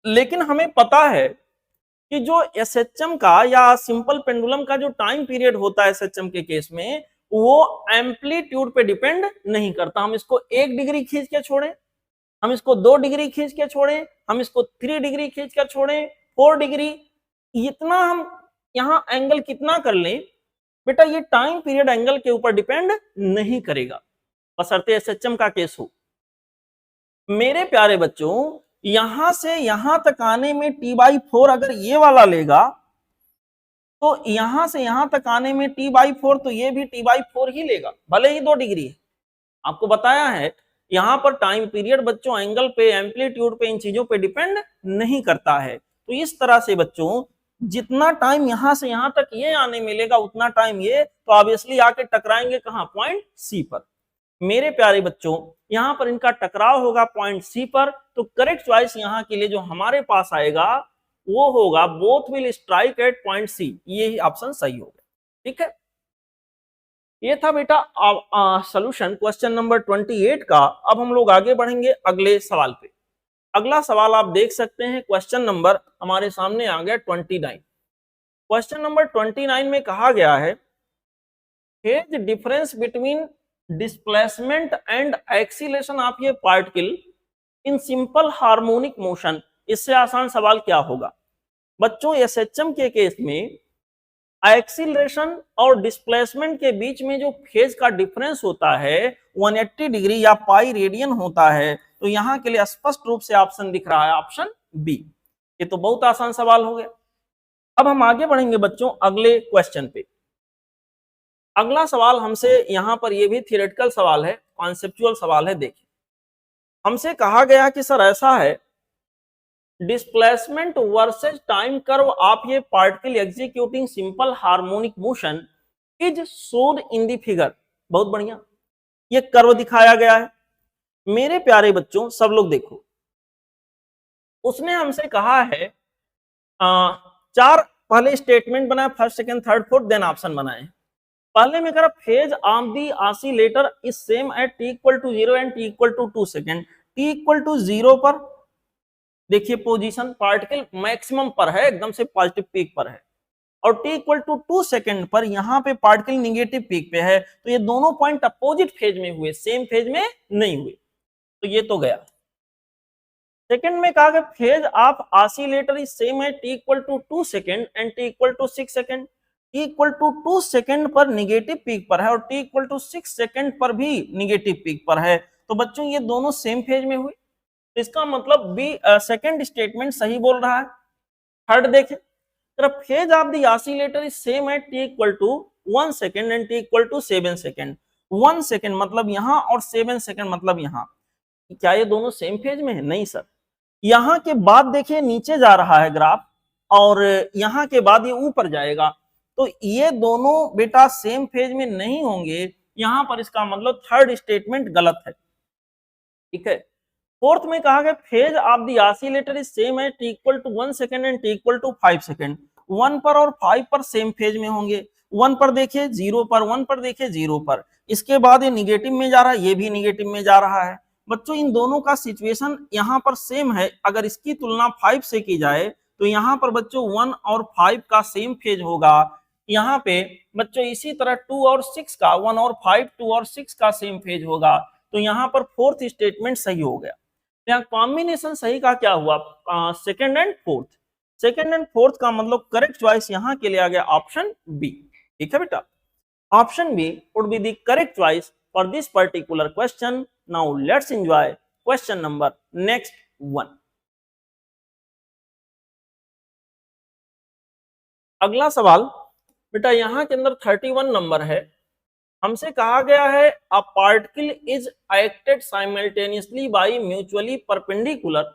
लेकिन हमें पता है कि जो एसएचएम का या सिंपल पेंडुलम का जो टाइम पीरियड होता है एसएचएम के केस में, वो एम्पलीट्यूड पे डिपेंड नहीं करता। हम इसको 1 डिग्री खींच के छोड़े, हम इसको 2 डिग्री खींच के छोड़े, हम इसको 3 डिग्री खींच कर छोड़े, 4 डिग्री, इतना हम यहाँ एंगल कितना कर लें बेटा, ये टाइम पीरियड एंगल के ऊपर डिपेंड नहीं करेगा, बशर्ते एसएचएम का केस हो। मेरे प्यारे बच्चों यहां से यहां तक आने में t/4 अगर ये वाला लेगा तो यहां से यहां तक आने में t/4, तो ये भी t/4 ही लेगा, भले ही 2 डिग्री है। आपको बताया है यहां पर टाइम पीरियड बच्चों एंगल पे, एम्पलीट्यूड पे, इन चीजों पे डिपेंड नहीं करता है। तो इस तरह से बच्चों जितना टाइम यहां से यहां तक ये आने मिलेगा उतना टाइम ये, तो ऑब्वियसली आके टकराएंगे कहां? पॉइंट सी पर। मेरे प्यारे बच्चों यहाँ पर इनका टकराव होगा पॉइंट सी पर, तो करेक्ट चॉइस यहाँ के लिए जो हमारे पास आएगा वो होगा both will strike at point C, ये ऑप्शन सही होगा। ठीक है, ये था बेटा सॉल्यूशन क्वेश्चन नंबर 28 का। अब हम लोग आगे बढ़ेंगे अगले सवाल पे। अगला सवाल आप देख सकते हैं, क्वेश्चन नंबर हमारे सामने आ गया 29। क्वेश्चन नंबर 29 में कहा गया है phase difference between displacement and acceleration of ये particle in simple harmonic motion. इससे आसान सवाल क्या होगा बच्चों, एसएचएम के केस में एक्सीलरेशन और डिस्प्लेसमेंट के बीच में जो फेज का डिफरेंस होता है 180 डिग्री या पाई रेडियन होता है, तो यहां के लिए स्पष्ट रूप से ऑप्शन दिख रहा है ऑप्शन बी। ये तो बहुत आसान सवाल हो गया। अब हम आगे बढ़ेंगे बच्चों अगले क्वेश्चन पे। अगला सवाल हमसे यहां पर ये भी थियोरेटिकल सवाल है, कॉन्सेप्चुअल सवाल है। देखिए हमसे कहा गया कि सर ऐसा है displacement versus time curve of ये particle executing simple harmonic motion is shown in the figure. बहुत बढ़िया, ये कर्व दिखाया गया है। मेरे प्यारे बच्चों सब लोग देखो, उसने हमसे कहा है चार पहले स्टेटमेंट बनाए, first second third fourth, then option बनाए। पहले में करा phase of the oscillator is same at t equal to 0 and t equal to 2 second. t equal to 0 पर देखिए पोजीशन पार्टिकल मैक्सिमम पर है, एकदम से पॉजिटिव पीक पर है, और t इक्वल टू 2 सेकंड पर यहाँ पे पार्टिकल निगेटिव पीक पे है। तो ये दोनों पॉइंट अपोजिट फेज में हुए, सेम फेज में नहीं हुए, तो ये तो गया। सेकंड में कहा गया phase of oscillator is same है t equal to 2 second and t equal to 6 second. t equal to 2 second पर निगेटिव पीक पर है और t इक्वल टू 6 सेकंड पर भी निगेटिव पीक पर है, तो बच्चों ये दोनों सेम फेज में हुए। तो इसका मतलब बी सेकंड स्टेटमेंट सही बोल रहा है। थर्ड देखें, phase of the oscillator is same at t equal to 1 second and t equal to 7 second. 1 second मतलब यहाँ और 7 सेकंड मतलब यहाँ, क्या ये दोनों सेम फेज में है? नहीं सर। यहाँ के बाद देखिए नीचे जा रहा है ग्राफ और यहाँ के बाद ये ऊपर जाएगा, तो ये दोनों बेटा सेम फेज में नहीं होंगे। यहाँ पर इसका मतलब थर्ड स्टेटमेंट गलत है। ठीक है, फोर्थ में कहा गया phase of the oscillator is same है t equal to 1 second and t equal to 5 second. 1 पर और 5 पर सेम फेज में होंगे। 1 पर देखिए 0 पर, 1 पर देखिए 0 पर, इसके बाद ये निगेटिव में जा रहा है, ये भी निगेटिव में जा रहा है। बच्चों इन दोनों का सिचुएशन यहाँ पर सेम है। अगर इसकी तुलना 5 से की जाए तो यहाँ पर बच्चों 1 और 5 का सेम फेज होगा। यहाँ पे बच्चों इसी तरह 2 और 6 का, 1 और 5, 2 और 6 का सेम फेज होगा, तो यहाँ पर फोर्थ स्टेटमेंट सही हो गया। यहाँ कॉम्बिनेशन सही का क्या हुआ, second and fourth. Second and fourth का मतलब करेक्ट चॉइस यहाँ के लिए आ गया ऑप्शन बी। ठीक है बेटा, option B would be the correct choice for this particular question. Now let's enjoy question number next 1। अगला सवाल बेटा यहाँ के अंदर 31 नंबर है। हमसे कहा गया है a particle is acted simultaneously by mutually perpendicular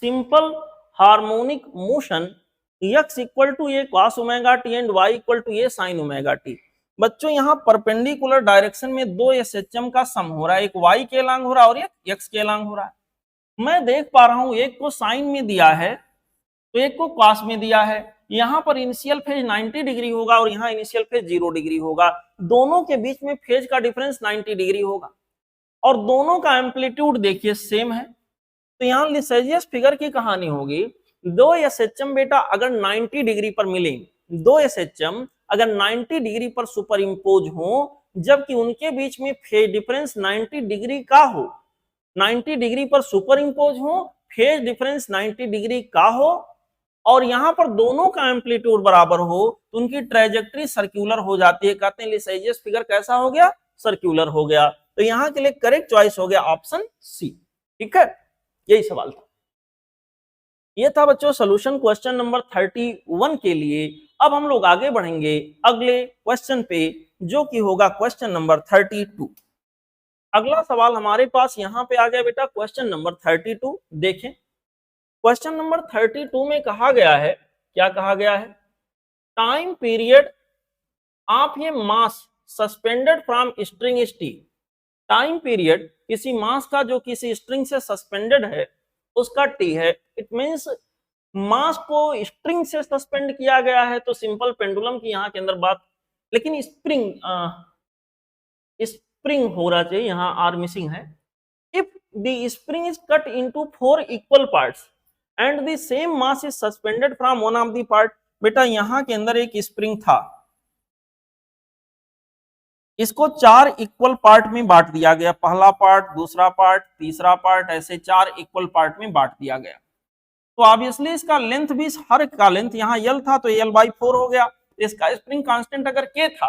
simple harmonic motion x equal to a cos omega t and y equal to a sin omega t. बच्चों यहाँ परपेंडिकुलर डायरेक्शन में दो एसएचएम का सम हो रहा है, एक y के लांग हो रहा है और एक x के लांग हो रहा है। मैं देख पा रहा हूं एक को साइन में दिया है तो एक को कॉस में दिया है। यहाँ पर इनिशियल फेज 90 डिग्री होगा और यहाँ इनिशियल फेज 0 डिग्री होगा। दोनों के बीच में फेज का डिफरेंस 90 डिग्री होगा और दोनों का एम्पलीट्यूड देखिए सेम है। तो यहाँ लिसेजियस फिगर की कहानी होगी, दो एसएचएम बेटा अगर 90 डिग्री पर मिले, दो एसएचएम अगर 90 डिग्री पर सुपर इम्पोज हो, जबकि उनके बीच में फेज डिफरेंस 90 डिग्री का हो, 90 डिग्री पर सुपर इम्पोज हो, फेज डिफरेंस 90 डिग्री का हो और यहाँ पर दोनों का एम्पलीट्यूड बराबर हो, तो उनकी ट्रेजेक्टरी सर्कुलर हो जाती है। कहते हैं लिसेजियस फिगर कैसा हो गया, सर्कुलर हो गया। तो यहाँ के लिए करेक्ट चॉइस हो गया ऑप्शन सी। ठीक है, यही सवाल था। ये था बच्चों सॉल्यूशन क्वेश्चन नंबर 31 के लिए। अब हम लोग आगे बढ़ेंगे अगले क्वेश्चन पे, जो कि होगा क्वेश्चन नंबर 32। अगला सवाल हमारे पास यहाँ पे आ गया बेटा क्वेश्चन नंबर 32। देखें क्वेश्चन नंबर 32 में कहा गया है, क्या कहा गया है, टाइम पीरियड ऑफ ये मास सस्पेंडेड फ्रॉम स्ट्रिंग स्टी टाइम पीरियड किसी मास का जो किसी स्ट्रिंग से सस्पेंडेड है उसका टी है। इट मींस मास को स्ट्रिंग से सस्पेंड किया गया है तो सिंपल पेंडुलम की यहाँ के अंदर बात, लेकिन स्प्रिंग स्प्रिंग हो रहा चाहिए, यहाँ आर मिसिंग है। If the spring is cut into 4 equal parts and the same mass is suspended from one of the part. बेटा यहाँ के अंदर एक स्प्रिंग था, इसको 4 इक्वल पार्ट में बांट दिया गया, पहला पार्ट, दूसरा पार्ट, तीसरा पार्ट, ऐसे 4 इक्वल पार्ट में बांट दिया गया। तो ऑब्वियसली इसका लेंथ भी, हर का लेंथ, यहाँ यल था तो L/4 हो गया। इसका स्प्रिंग कांस्टेंट अगर K था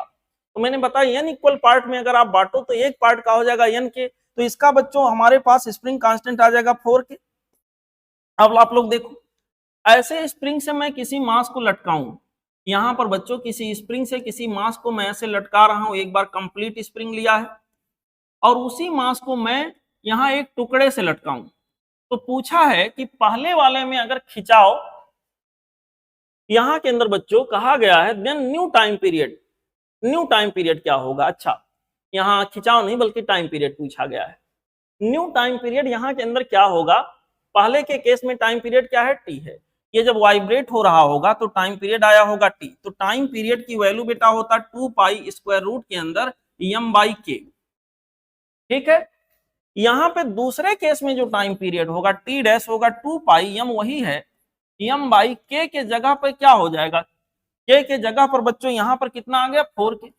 तो मैंने बताया n इक्वल पार्ट में अगर आप बांटो तो एक पार्ट का हो जाएगा n K, तो इसका बच्चों हमारे पास स्प्रिंग कांस्टेंट आ जाएगा 4K। अब आप लोग देखो, ऐसे स्प्रिंग से मैं किसी मास को लटकाऊं, यहां पर बच्चों किसी स्प्रिंग से किसी मास को मैं ऐसे लटका रहा हूं, एक बार कंप्लीट स्प्रिंग लिया है और उसी मास को मैं यहां एक टुकड़े से लटकाऊं। तो पूछा है कि पहले वाले में अगर खिंचाव, यहां के अंदर बच्चों कहा गया है then new time period, new time period क्या होगा। अच्छा, यहां खिंचाव नहीं बल्कि टाइम पीरियड पूछा गया है। न्यू टाइम पीरियड यहां के अंदर क्या होगा, पहले के केस में टाइम पीरियड क्या है, टी है। ये जब वाइब्रेट हो रहा होगा तो टाइम पीरियड आया होगा टी, तो टाइम पीरियड की वैल्यू बेटा होता 2 पाई स्क्वायर रूट के अंदर m/k। ठीक है, यहां पे दूसरे केस में जो टाइम पीरियड होगा टी डैश होगा 2 पाई, m वही है, m/k के जगह पर क्या हो जाएगा, k के जगह पर बच्चों यहां पर कितना आ गया 4K।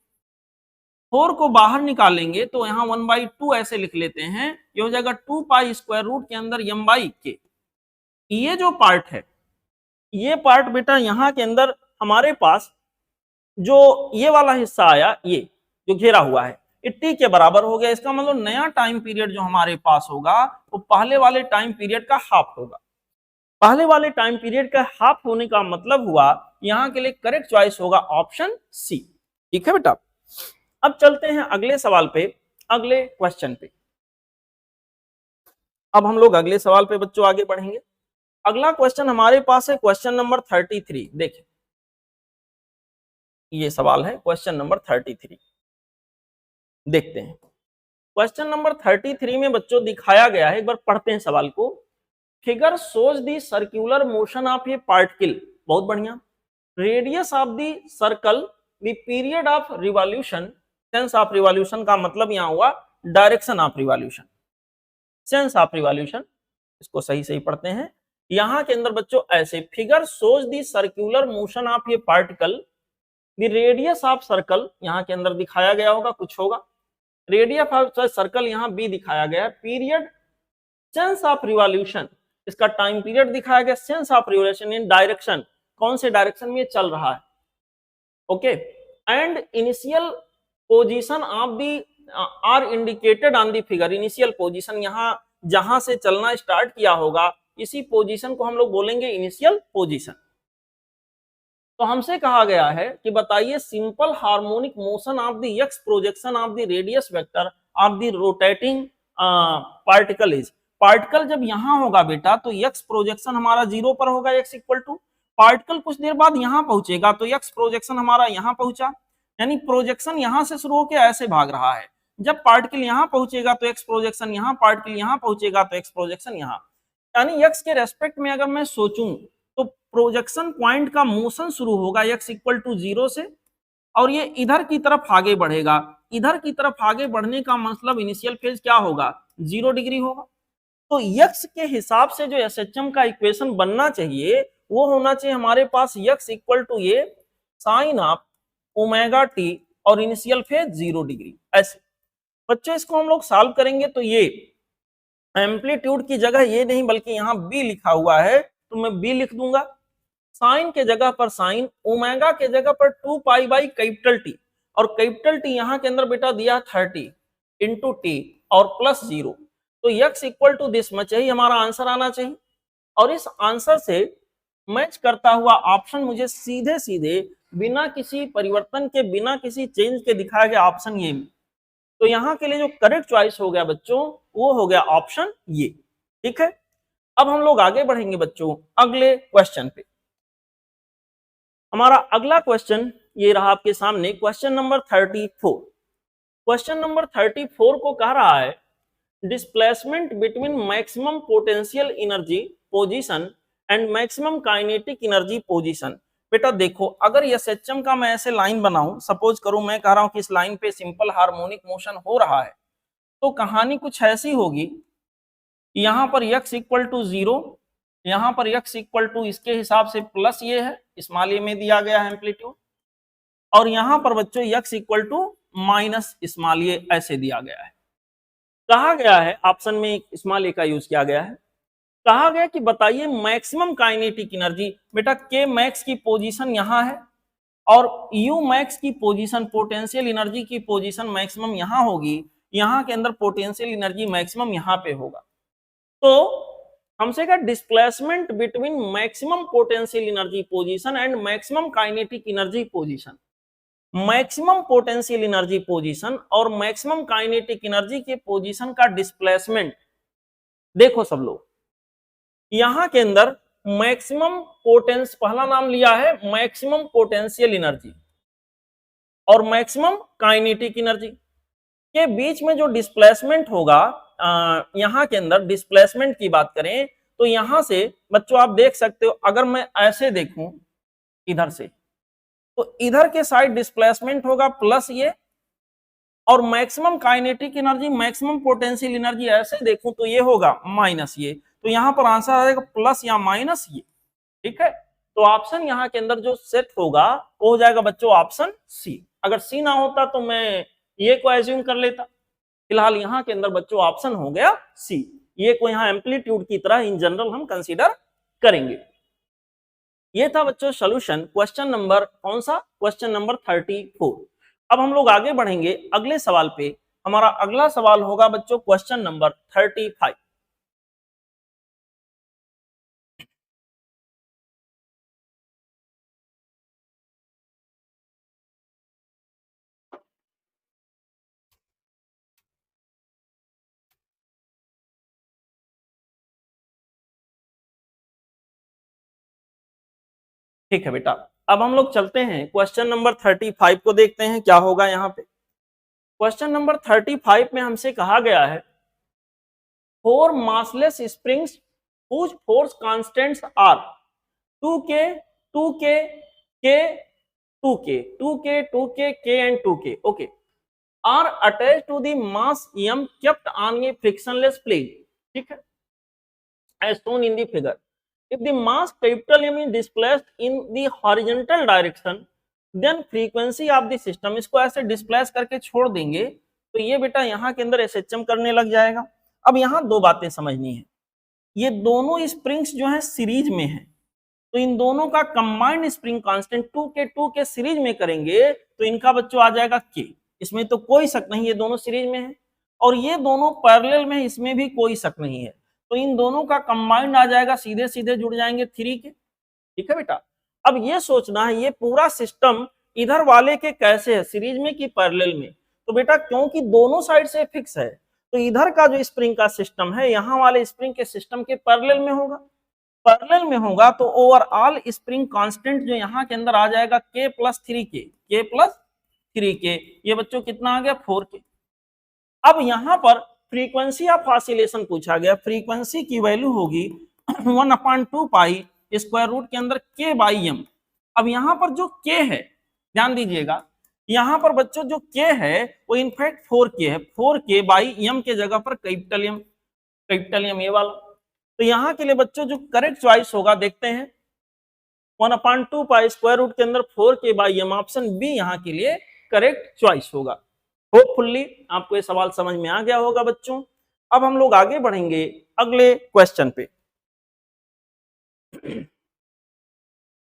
4 को बाहर निकालेंगे तो यहाँ 1/2 ऐसे लिख लेते हैं, ये हो जाएगा 2 पाई स्क्वायर रूट के अंदर m/k। ये जो पार्ट है, ये पार्ट बेटा यहाँ के अंदर हमारे पास जो ये वाला हिस्सा आया, ये जो घेरा हुआ है, ये टी के बराबर हो गया। इसका मतलब नया टाइम पीरियड जो हमारे पास होगा वो पहले वाले टाइम पीरियड का हाफ होगा। पहले वाले टाइम पीरियड का हाफ होने का मतलब हुआ यहाँ के लिए करेक्ट चॉइस होगा ऑप्शन सी। ठीक है बेटा, अब चलते हैं अगले सवाल पे, अगले क्वेश्चन पे। अब हम लोग अगले सवाल पे बच्चों आगे बढ़ेंगे। अगला क्वेश्चन हमारे पास है क्वेश्चन नंबर 33। देखिए ये सवाल है क्वेश्चन नंबर 33, देखते हैं। क्वेश्चन नंबर 33 में बच्चों दिखाया गया है, एक बार पढ़ते हैं सवाल को। Figure shows the circular motion of a particle, बहुत बढ़िया, radius of the circle, the period of revolution, sense of revolution का मतलब यहां हुआ direction of revolution, sense of revolution, इसको सही सही पढ़ते हैं। यहां के अंदर बच्चों ऐसे, figure shows the circular motion of a particle, the radius of circle, यहां के अंदर दिखाया गया होगा कुछ होगा, रेडियस ऑफ सर्कल यहां बी दिखाया गया है, पीरियड सेंस ऑफ रिवॉल्यूशन, इसका टाइम पीरियड दिखाया गया, sense of revolution in direction, कौन से डायरेक्शन में चल रहा है, okay, and initial position of the are indicated on the figure. Initial position, यहां जहां से चलना स्टार्ट किया होगा इसी पोजीशन को हम लोग बोलेंगे इनिशियल पोजीशन। तो हमसे कहा गया है कि बताइए simple harmonic motion of the x projection of the radius vector of the rotating particle is. Particle जब यहां होगा बेटा तो एक्स प्रोजेक्शन हमारा 0 पर होगा, एक्स इक्वल टू, पार्टिकल कुछ देर बाद यहां पहुंचेगा तो एक्स प्रोजेक्शन हमारा यहां पहुंचा, यानी प्रोजेक्शन यहां से शुरू होकर ऐसे भाग रहा है। जब पार्टिकल यहां पहुंचेगा तो एक्स प्रोजेक्शन यहां, पार्टिकल यहां पहुंचेगा तो एक्स प्रोजेक्शन यहां, यानी एक्स के रेस्पेक्ट में अगर मैं सोचूं तो प्रोजेक्शन पॉइंट का मोशन शुरू होगा एक्स इक्वल टू 0 से और ये इधर की तरफ आगे बढ़ेगा। इधर की तरफ आगे बढ़ने का मतलब इनिशियल फेज क्या होगा, 0 डिग्री होगा। तो एक्स के हिसाब से जो एसएचएम का इक्वेशन बनना चाहिए वो होना चाहिए हमारे पास एक्स इक्वल टू ये साइन ऑफ ओमेगा टी और इनिशियल फेज 0 डिग्री। ऐसे बच्चों इसको हम लोग सॉल्व करेंगे तो ये एम्पलीट्यूड की जगह ये नहीं बल्कि यहाँ बी लिखा हुआ है तो मैं बी लिख दूंगा, साइन के जगह पर साइन, ओमेगा के जगह पर 2 पाई बाई कैपिटल टी, और कैपिटल टी यहाँ के अंदर बेटा दिया 30 इंटू टी और प्लस 0, तो एक्स इक्वल टू दिस में चाहिए हमारा आंसर आना चाहिए। और इस आंसर से मैच करता हुआ ऑप्शन मुझे सीधे सीधे बिना किसी परिवर्तन के, बिना किसी चेंज के दिखाया गया ऑप्शन ये। तो यहाँ के लिए जो करेक्ट चॉइस हो गया बच्चों वो हो गया ऑप्शन ये। ठीक है, अब हम लोग आगे बढ़ेंगे बच्चों अगले क्वेश्चन पे। हमारा अगला क्वेश्चन ये रहा आपके सामने, क्वेश्चन नंबर 34। क्वेश्चन नंबर 34 को कह रहा है displacement between maximum potential energy position and maximum kinetic energy position. बेटा देखो, अगर एसएचएम का मैं ऐसे लाइन बनाऊं, सपोज करूं मैं कह रहा हूं कि इस लाइन पे सिंपल हार्मोनिक मोशन हो रहा है, तो कहानी कुछ ऐसी होगी, यहां पर x इक्वल टू 0, यहां पर x इक्वल टू इसके हिसाब से प्लस ये है, स्मॉल ए में दिया गया है एम्पलीट्यूड, और यहां पर बच्चों x equal to minus small a ऐसे दिया गया है। कहा गया है ऑप्शन में स्मॉल ए का यूज किया गया है, कहा गया कि बताइए मैक्सिमम काइनेटिक एनर्जी। बेटा के मैक्स की पोजीशन यहां है और यू मैक्स की पोजीशन पोटेंशियल एनर्जी की पोजीशन मैक्सिमम यहां होगी, यहां के अंदर पोटेंशियल एनर्जी मैक्सिमम यहां पे होगा। तो हमसे कहा displacement between maximum potential energy position and maximum kinetic energy position. Maximum potential energy position और मैक्सिमम काइनेटिक एनर्जी के पोजीशन का डिस्प्लेसमेंट देखो सब लोग, यहां के अंदर मैक्सिमम पोटेंस पहला नाम लिया है मैक्सिमम पोटेंशियल एनर्जी और मैक्सिमम काइनेटिक एनर्जी के बीच में जो डिस्प्लेसमेंट होगा, यहां के अंदर डिस्प्लेसमेंट की बात करें तो यहां से बच्चों आप देख सकते हो, अगर मैं ऐसे देखूं इधर से, तो इधर के साइड डिस्प्लेसमेंट होगा प्लस ये, और maximum kinetic energy maximum potential energy ऐसे देखूं तो ये होगा माइनस ये, तो यहां पर आंसर आ जाएगा प्लस या माइनस ये। ठीक है, तो ऑप्शन यहां के अंदर जो सेट होगा वो हो जाएगा बच्चों ऑप्शन सी। अगर सी ना होता तो मैं ये को एज्यूम कर लेता, फिलहाल यहां के अंदर बच्चों ऑप्शन हो गया सी, ये को यहां एम्पलीट्यूड की तरह इन जनरल हम कंसीडर करेंगे। ये था बच्चों सॉल्यूशन क्वेश्चन नंबर कौन सा, क्वेश्चन नंबर 34। अब हम लोग आगे बढ़ेंगे अगले सवाल पे। हमारा अगला सवाल होगा बच्चों क्वेश्चन नंबर 35। ठीक है बेटा, अब हम लोग चलते हैं क्वेश्चन नंबर 35 को देखते हैं क्या होगा यहाँ पे। क्वेश्चन नंबर 35 में हमसे कहा गया है four massless springs whose force constants are 2k 2k k 2k 2k 2k k and 2k okay are attached to the mass m kept on a frictionless plane। ठीक है, as shown in the figure, if the mass capital M is displaced in the horizontal direction then frequency of the system, इसको ऐसे displace करके छोड़ देंगे तो ये बेटा यहाँ के अंदर एसएचएम करने लग जाएगा। अब यहाँ दो बातें समझनी है, ये दोनों स्प्रिंग्स जो है सीरीज में है, तो इन दोनों का कंबाइंड स्प्रिंग कांस्टेंट 2 के सीरीज में करेंगे तो इनका बच्चों आ जाएगा के, इसमें तो कोई शक नहीं, ये दोनों सीरीज में है और ये दोनों पैरेलल में, इसमें भी कोई शक नहीं है, तो इन दोनों का कंबाइंड आ जाएगा, सीधे सीधे जुड़ जाएंगे 3 के। ठीक है बेटा, अब ये सोचना है ये पूरा सिस्टम इधर वाले के कैसे है, सीरीज में कि पैरेलल में। तो बेटा क्योंकि दोनों साइड से फिक्स है तो इधर का जो स्प्रिंग का सिस्टम है यहाँ वाले स्प्रिंग के सिस्टम के पैरेलल में होगा, पैरेलल में होगा तो ओवरऑल स्प्रिंग कांस्टेंट जो यहाँ के अंदर आ जाएगा k plus 3k, k plus 3k, ये बच्चों कितना आ गया 4k। अब यहाँ पर फ्रीक्वेंसी ऑफ ऑसिलेशन पूछा गया, फ्रीक्वेंसी की वैल्यू होगी 1/2 पाई स्क्वायर रूट के अंदर k बाई एम। अब यहाँ पर जो k है ध्यान दीजिएगा, यहाँ पर बच्चों जो k है वो इनफैक्ट 4k है, 4k बाई एम के जगह पर कैपिटल एम ये वाला। तो यहाँ के लिए बच्चों जो करेक्ट चॉइस होगा देखते हैं 1/2 पाई स्क्वायर रूट के अंदर 4k by M, option B यहाँ के लिए करेक्ट चॉइस होगा। होपफुली आपको ये सवाल समझ में आ गया होगा बच्चों। अब हम लोग आगे बढ़ेंगे अगले क्वेश्चन पे।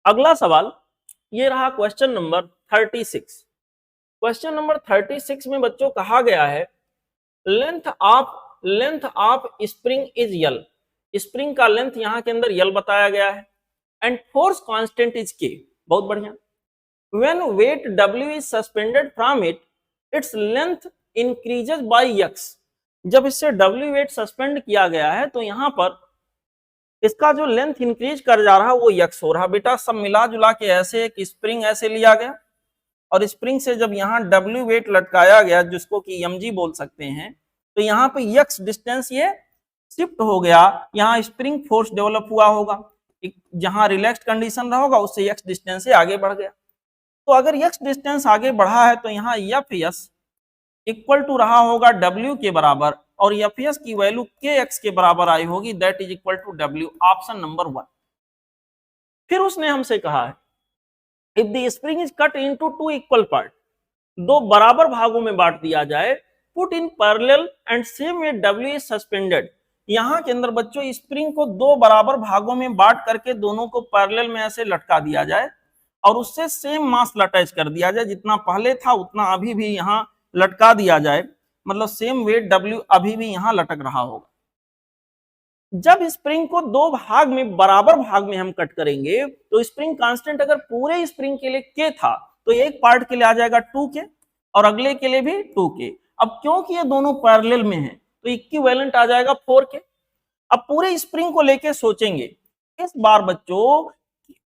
अगला सवाल ये रहा क्वेश्चन नंबर 36। क्वेश्चन नंबर 36 में बच्चों कहा गया है length of spring is L, spring का लेंथ यहाँ के अंदर यल बताया गया है and force constant is k. बहुत बढ़िया, when weight W is suspended from it its length increases by x। जब इससे W वेट सस्पेंड किया गया है तो यहाँ पर इसका जो लेंथ इंक्रीज कर जा रहा है वो x हो रहा। बेटा सब मिला जुला के ऐसे एक स्प्रिंग ऐसे लिया गया और स्प्रिंग से जब यहाँ W वेट लटकाया गया जिसको कि mg बोल सकते हैं, तो यहाँ पे x डिस्टेंस ये शिफ्ट हो गया, यहाँ स्प्रिंग फोर्स डेवलप हुआ होगा, जहां रिलैक्स्ड कंडीशन रहा होगा उससे x डिस्टेंस से आगे बढ़ गया। तो अगर x डिस्टेंस आगे बढ़ा है तो यहाँ Fs इक्वल टू रहा होगा W के बराबर, और Fs की वैल्यू kx के बराबर आई होगी, that is equal to W, option number 1। फिर उसने हमसे कहा है if the spring is cut into two equal part, दो बराबर भागों में बांट दिया जाए, put in parallel and same way W is suspended. यहाँ के अंदर बच्चों स्प्रिंग को दो बराबर भागों में बांट करके दोनों को पैरेलल में ऐसे लटका दिया जाए और उससे सेम मास अटैच कर दिया जाए, जितना पहले था उतना अभी भी यहाँ लटका दिया जाए, मतलब सेम वेट W अभी भी यहाँ लटक रहा होगा। जब स्प्रिंग को दो भाग में बराबर भाग में हम कट करेंगे तो स्प्रिंग कांस्टेंट अगर पूरे स्प्रिंग के लिए k था तो एक पार्ट के लिए आ जाएगा 2k और अगले के लिए भी 2k। अब क्योंकि ये दोनों पैरेलल में हैं तो इक्विवेलेंट आ जाएगा 4k। अब पूरे स्प्रिंग को लेके सोचेंगे, इस बार बच्चों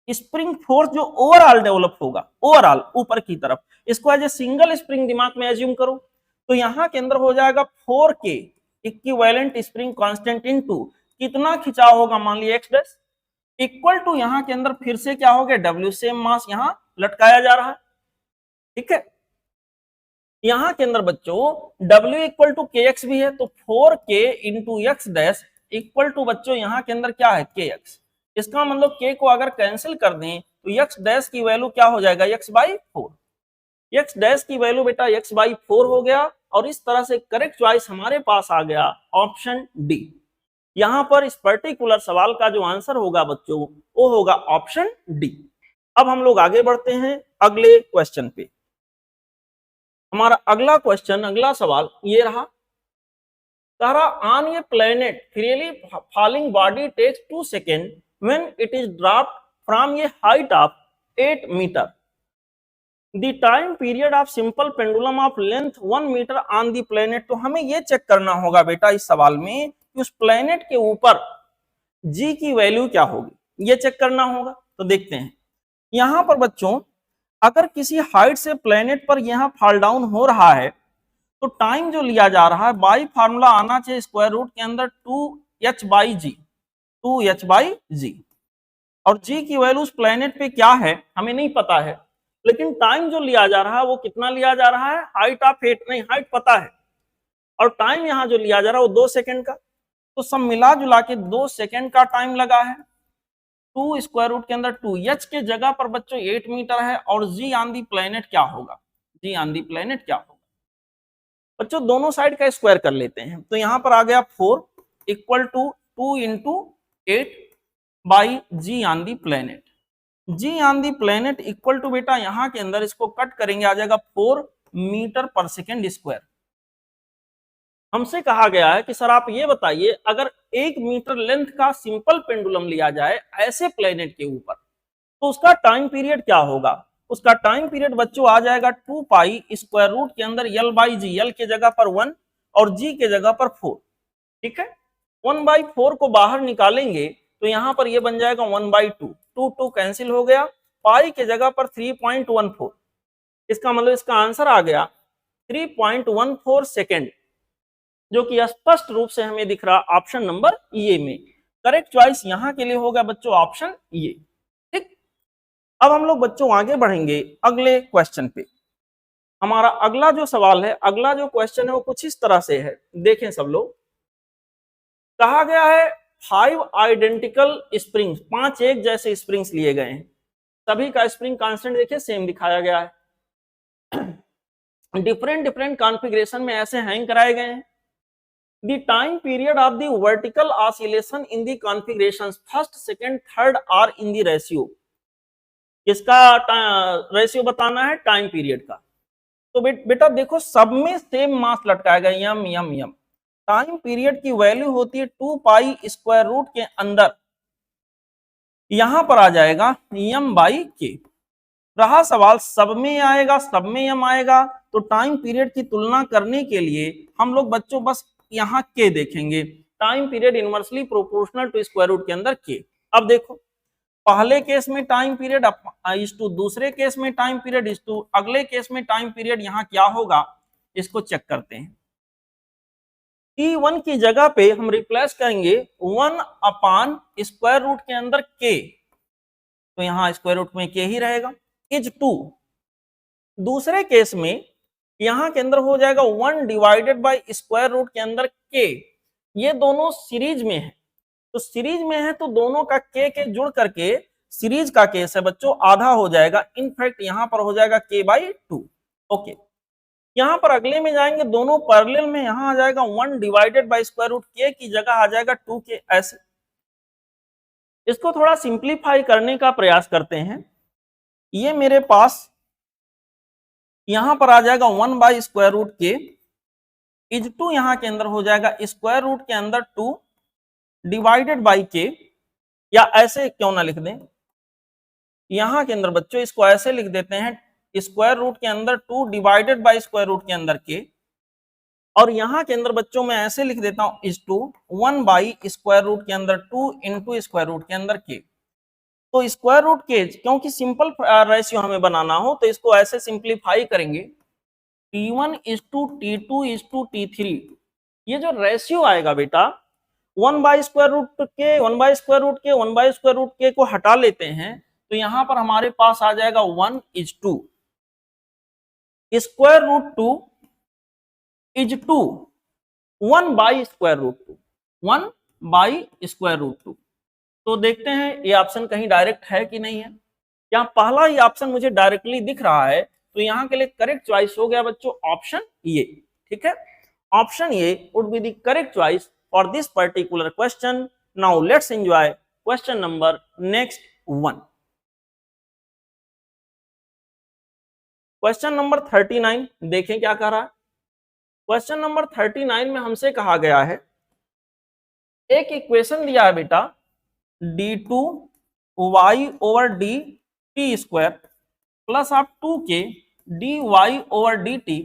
स्प्रिंग फोर्स जो ओवरऑल डेवलप होगा, ओवरऑल ऊपर की तरफ, इसको एज ए सिंगल स्प्रिंग दिमाग में एज्यूम करो, तो यहाँ के अंदर हो जाएगा 4k equivalent spring constant into कितना खिंचाव होगा, मान लिया x डैश, इक्वल टू यहाँ के अंदर फिर से क्या हो गया W, सेम मास यहाँ लटकाया जा रहा है, ठीक है। यहाँ के अंदर बच्चों W इक्वल टू kx भी है, तो 4k into x dash equal to बच्चों यहाँ के अंदर क्या है kx। इसका मतलब k को अगर कैंसिल कर दें तो x डैश की वैल्यू क्या हो जाएगा, x बाई 4। x डैश की वैल्यू बेटा x बाई 4 हो गया, और इस तरह से करेक्ट चॉइस हमारे पास आ गया ऑप्शन डी। यहां पर इस पर्टिकुलर सवाल का जो आंसर होगा बच्चों वो होगा ऑप्शन डी। अब हम लोग आगे बढ़ते हैं अगले क्वेश्चन पे। हमारा अगला क्वेश्चन, अगला सवाल ये रहा, तारा on a planet freely falling body takes 2 second when it is dropped from a height of 8 meter. The time period of simple pendulum of length 1 meter on the planet. तो हमें ये चेक करना होगा बेटा इस सवाल में कि उस प्लेनेट के ऊपर g की वैल्यू क्या होगी, ये चेक करना होगा। तो देखते हैं यहां पर बच्चों, अगर किसी हाइट से प्लेनेट पर यहां फॉल डाउन हो रहा है तो टाइम जो लिया जा रहा है बाई फार्मूला आना चाहिए स्क्वायर रूट के अंदर 2h by ji, 2h by जी, और g की वैल्यू उस प्लेनेट पे क्या है हमें नहीं पता है, लेकिन टाइम जो लिया जा रहा है वो कितना लिया जा रहा है, हाइट ऑफ 8 नहीं, हाइट पता है और टाइम यहाँ जो लिया जा रहा है वो 2 सेकेंड का, तो सब मिला जुला के 2 सेकेंड का टाइम लगा है। 2 स्क्वायर रूट के अंदर 2h के जगह पर बच्चों 8 मीटर है, और g ऑन दी प्लेनेट क्या होगा, g ऑन दी प्लेनेट क्या होगा बच्चों, दोनों साइड का स्क्वायर कर लेते हैं। तो यहाँ पर आ गया 4 equal to 2 into 8 by g on the planet. G on the planet equal to बेटा यहाँ के अंदर इसको कट करेंगे आ जाएगा 4 मीटर पर सेकेंड स्क्वायर। हमसे कहा गया है कि सर आप ये बताइए अगर 1 मीटर लेंथ का सिंपल पेंडुलम लिया जाए ऐसे प्लेनेट के ऊपर तो उसका टाइम पीरियड क्या होगा। उसका टाइम पीरियड बच्चों आ जाएगा 2 पाई स्क्वायर रूट के अंदर l बाई जी, l के जगह पर 1 और g के जगह पर 4, ठीक है। 1 बाई 4 को बाहर निकालेंगे तो यहाँ पर ये बन जाएगा 1 बाई 2, 2 कैंसिल हो गया, पाई के जगह पर 3.14, इसका मतलब इसका आंसर आ गया 3.14 सेकेंड, जो कि स्पष्ट रूप से हमें दिख रहा ऑप्शन नंबर ए में। करेक्ट चॉइस यहाँ के लिए होगा बच्चों ऑप्शन ए, ठीक। अब हम लोग बच्चों आगे बढ़ेंगे अगले क्वेश्चन पे। हमारा अगला जो सवाल है, अगला जो क्वेश्चन है वो कुछ इस तरह से है, देखें सब लोग। कहा गया है 5 आइडेंटिकल स्प्रिंग्स, 5 एक जैसे स्प्रिंग्स लिए गए हैं, सभी का स्प्रिंग कांस्टेंट देखिए सेम दिखाया गया है, डिफरेंट कॉन्फ़िगरेशन में ऐसे हैंग कराए गए हैं। The time period of the vertical oscillation in the configurations first, second, third are in the ratio। किसका रेशियो बताना है, टाइम पीरियड का। तो बेटा देखो सब में सेम मास लटकाया गया, यम यम यम। टाइम पीरियड की वैल्यू होती है 2 पाई स्क्वायर रूट के अंदर, यहां पर आ जाएगा यम बाई के। रहा सवाल सब में आएगा, सब में यम आएगा, तो टाइम पीरियड की तुलना करने के लिए हम लोग बच्चों बस यहाँ के देखेंगे, time period inversely proportional to square root के अंदर के। अब देखो पहले केस में टाइम पीरियड इज टू दूसरे केस में टाइम पीरियड इज टू अगले केस में टाइम पीरियड यहाँ क्या होगा इसको चेक करते हैं। T1 की जगह पे हम रिप्लेस करेंगे 1 अपान स्क्वायर रूट के अंदर k, तो यहाँ स्क्वायर रूट में k ही रहेगा, इज टू दूसरे केस में यहाँ के अंदर हो जाएगा 1 डिवाइडेड बाय स्क्वायर रूट के अंदर k। ये दोनों सीरीज में है, तो सीरीज में है तो दोनों का के जुड़ करके सीरीज का केस है बच्चों आधा हो जाएगा, इनफैक्ट यहाँ पर हो जाएगा k/2। ओके, यहाँ पर अगले में जाएंगे दोनों पैरेलल में, यहाँ आ जाएगा 1 divided by square root k की जगह आ जाएगा 2k। ऐसे इसको थोड़ा सिंप्लीफाई करने का प्रयास करते हैं। ये मेरे पास यहाँ पर आ जाएगा 1 by square root k is to यहाँ के अंदर हो जाएगा स्क्वायर रूट के अंदर 2 डिवाइडेड बाई k, या ऐसे क्यों ना लिख दें यहां के अंदर बच्चों, इसको ऐसे लिख देते हैं स्क्वायर रूट के अंदर 2 डिवाइडेड बाई स्क्वायर रूट के अंदर k, और यहां के अंदर बच्चों मैं ऐसे लिख देता हूं is to 1 by square root के अंदर 2 इंटू स्क्वायर रूट के अंदर k। तो स्क्वायर रूट के क्योंकि सिंपल रेशियो हमें बनाना हो तो इसको ऐसे सिंप्लीफाई करेंगे, t1 is to t2 is to t3। ये जो रेशियो आएगा बेटा 1 बाई स्क्वायर रूट के 1 बाई स्क्वायर रूट के 1 बाई स्क्वायर रूट के को हटा लेते हैं तो यहां पर हमारे पास आ जाएगा 1 is to square root 2 is to 1 by square root 2 1 by square root 2। तो देखते हैं ये ऑप्शन कहीं डायरेक्ट है कि नहीं है। यहाँ पहला ही ऑप्शन मुझे डायरेक्टली दिख रहा है, तो यहाँ के लिए करेक्ट चॉइस हो गया बच्चों ऑप्शन ये। ठीक है, option A would be the correct choice for this particular question. Now let's enjoy question number next one. Question number 39 देखें क्या कह रहा है। Question number 39 में हमसे कहा गया है एक इक्वेशन दिया है बेटा d2 y over d t square plus आप 2k dy over dt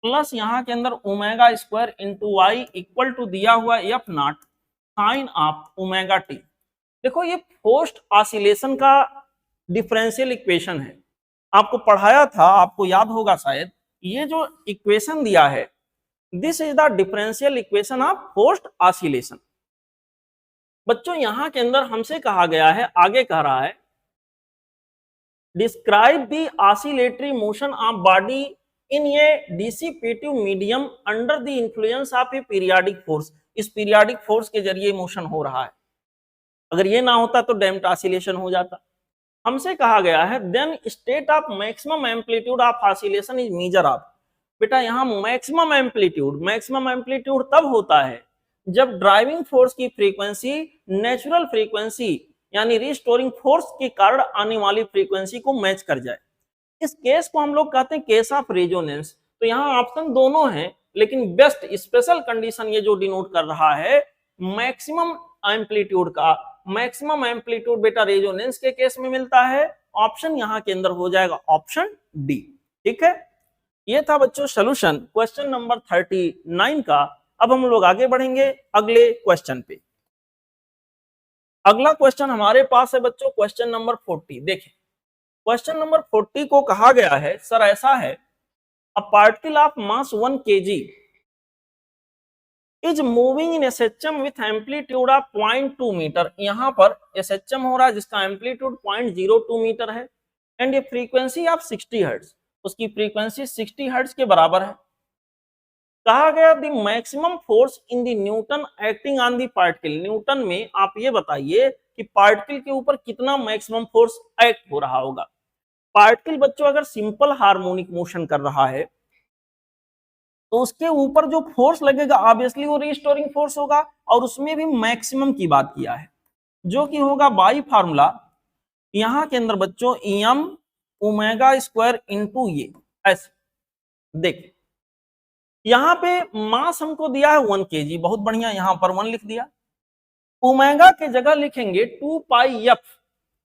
plus यहाँ के अंदर omega square into y equal to दिया हुआ F naught sine of omega t. देखो ये फोर्स्ड ऑसिलेशन का डिफरेंशियल इक्वेशन है, आपको पढ़ाया था, आपको याद होगा शायद। ये जो इक्वेशन दिया है this is the differential equation of forced oscillation. बच्चों यहाँ के अंदर हमसे कहा गया है, आगे कह रहा है describe the oscillatory motion of body in ये dissipative medium under the influence of a periodic force. इस पीरियाडिक फोर्स के जरिए मोशन हो रहा है, अगर ये ना होता तो डैम्प्ड ऑसिलेशन हो जाता। हमसे कहा गया है then state of maximum amplitude of oscillation is measure of. बेटा यहाँ मैक्सिमम एम्पलीट्यूड तब होता है जब ड्राइविंग फोर्स की फ्रीक्वेंसी नेचुरल फ्रीक्वेंसी यानी रिस्टोरिंग फोर्स के कारण आने वाली फ्रीक्वेंसी को मैच कर जाए। इस केस को हम लोग कहते हैं केस ऑफ रेजोनेंस। तो यहाँ ऑप्शन दोनों हैं, लेकिन बेस्ट स्पेशल कंडीशन ये जो डिनोट कर रहा है मैक्सिमम एम्पलीट्यूड का। मैक्सिमम एम्पलीट्यूड बेटा रेजोनेंस के केस में मिलता है, ऑप्शन यहाँ के अंदर हो जाएगा ऑप्शन डी। ठीक है, ये था बच्चों सोल्यूशन क्वेश्चन नंबर 39 का। अब हम लोग आगे बढ़ेंगे अगले क्वेश्चन पे। अगला क्वेश्चन हमारे पास है बच्चों क्वेश्चन नंबर 40। देखें क्वेश्चन नंबर 40 को कहा गया है सर ऐसा है a particle of mass 1 kg is moving in SHM with amplitude of 0.2 metre. यहाँ पर SHM हो रहा है जिसका एम्पलीट्यूड 0.02 मीटर है एंड ये फ्रीक्वेंसी ऑफ 60 हर्ट्ज, उसकी फ्रीक्वेंसी 60 हर्ट्ज के बराबर है। कहा गया the maximum force in the newton acting on the particle. Newton में आप ये बताइए कि पार्टिकल के ऊपर कितना मैक्सिमम फोर्स एक्ट हो रहा होगा। पार्टिकल बच्चों अगर सिंपल हार्मोनिक मोशन कर रहा है तो उसके ऊपर जो फोर्स लगेगा ऑब्वियसली वो रिस्टोरिंग फोर्स होगा, और उसमें भी मैक्सिमम की बात किया है जो कि होगा बाई फार्मूला यहाँ के अंदर बच्चों एम ओमेगा स्क्वायर इंटू ये ऐसे। देख यहाँ पे मास हमको दिया है 1 kg, बहुत बढ़िया, यहाँ पर 1 लिख दिया। ओमेगा के जगह लिखेंगे 2 पाई एफ,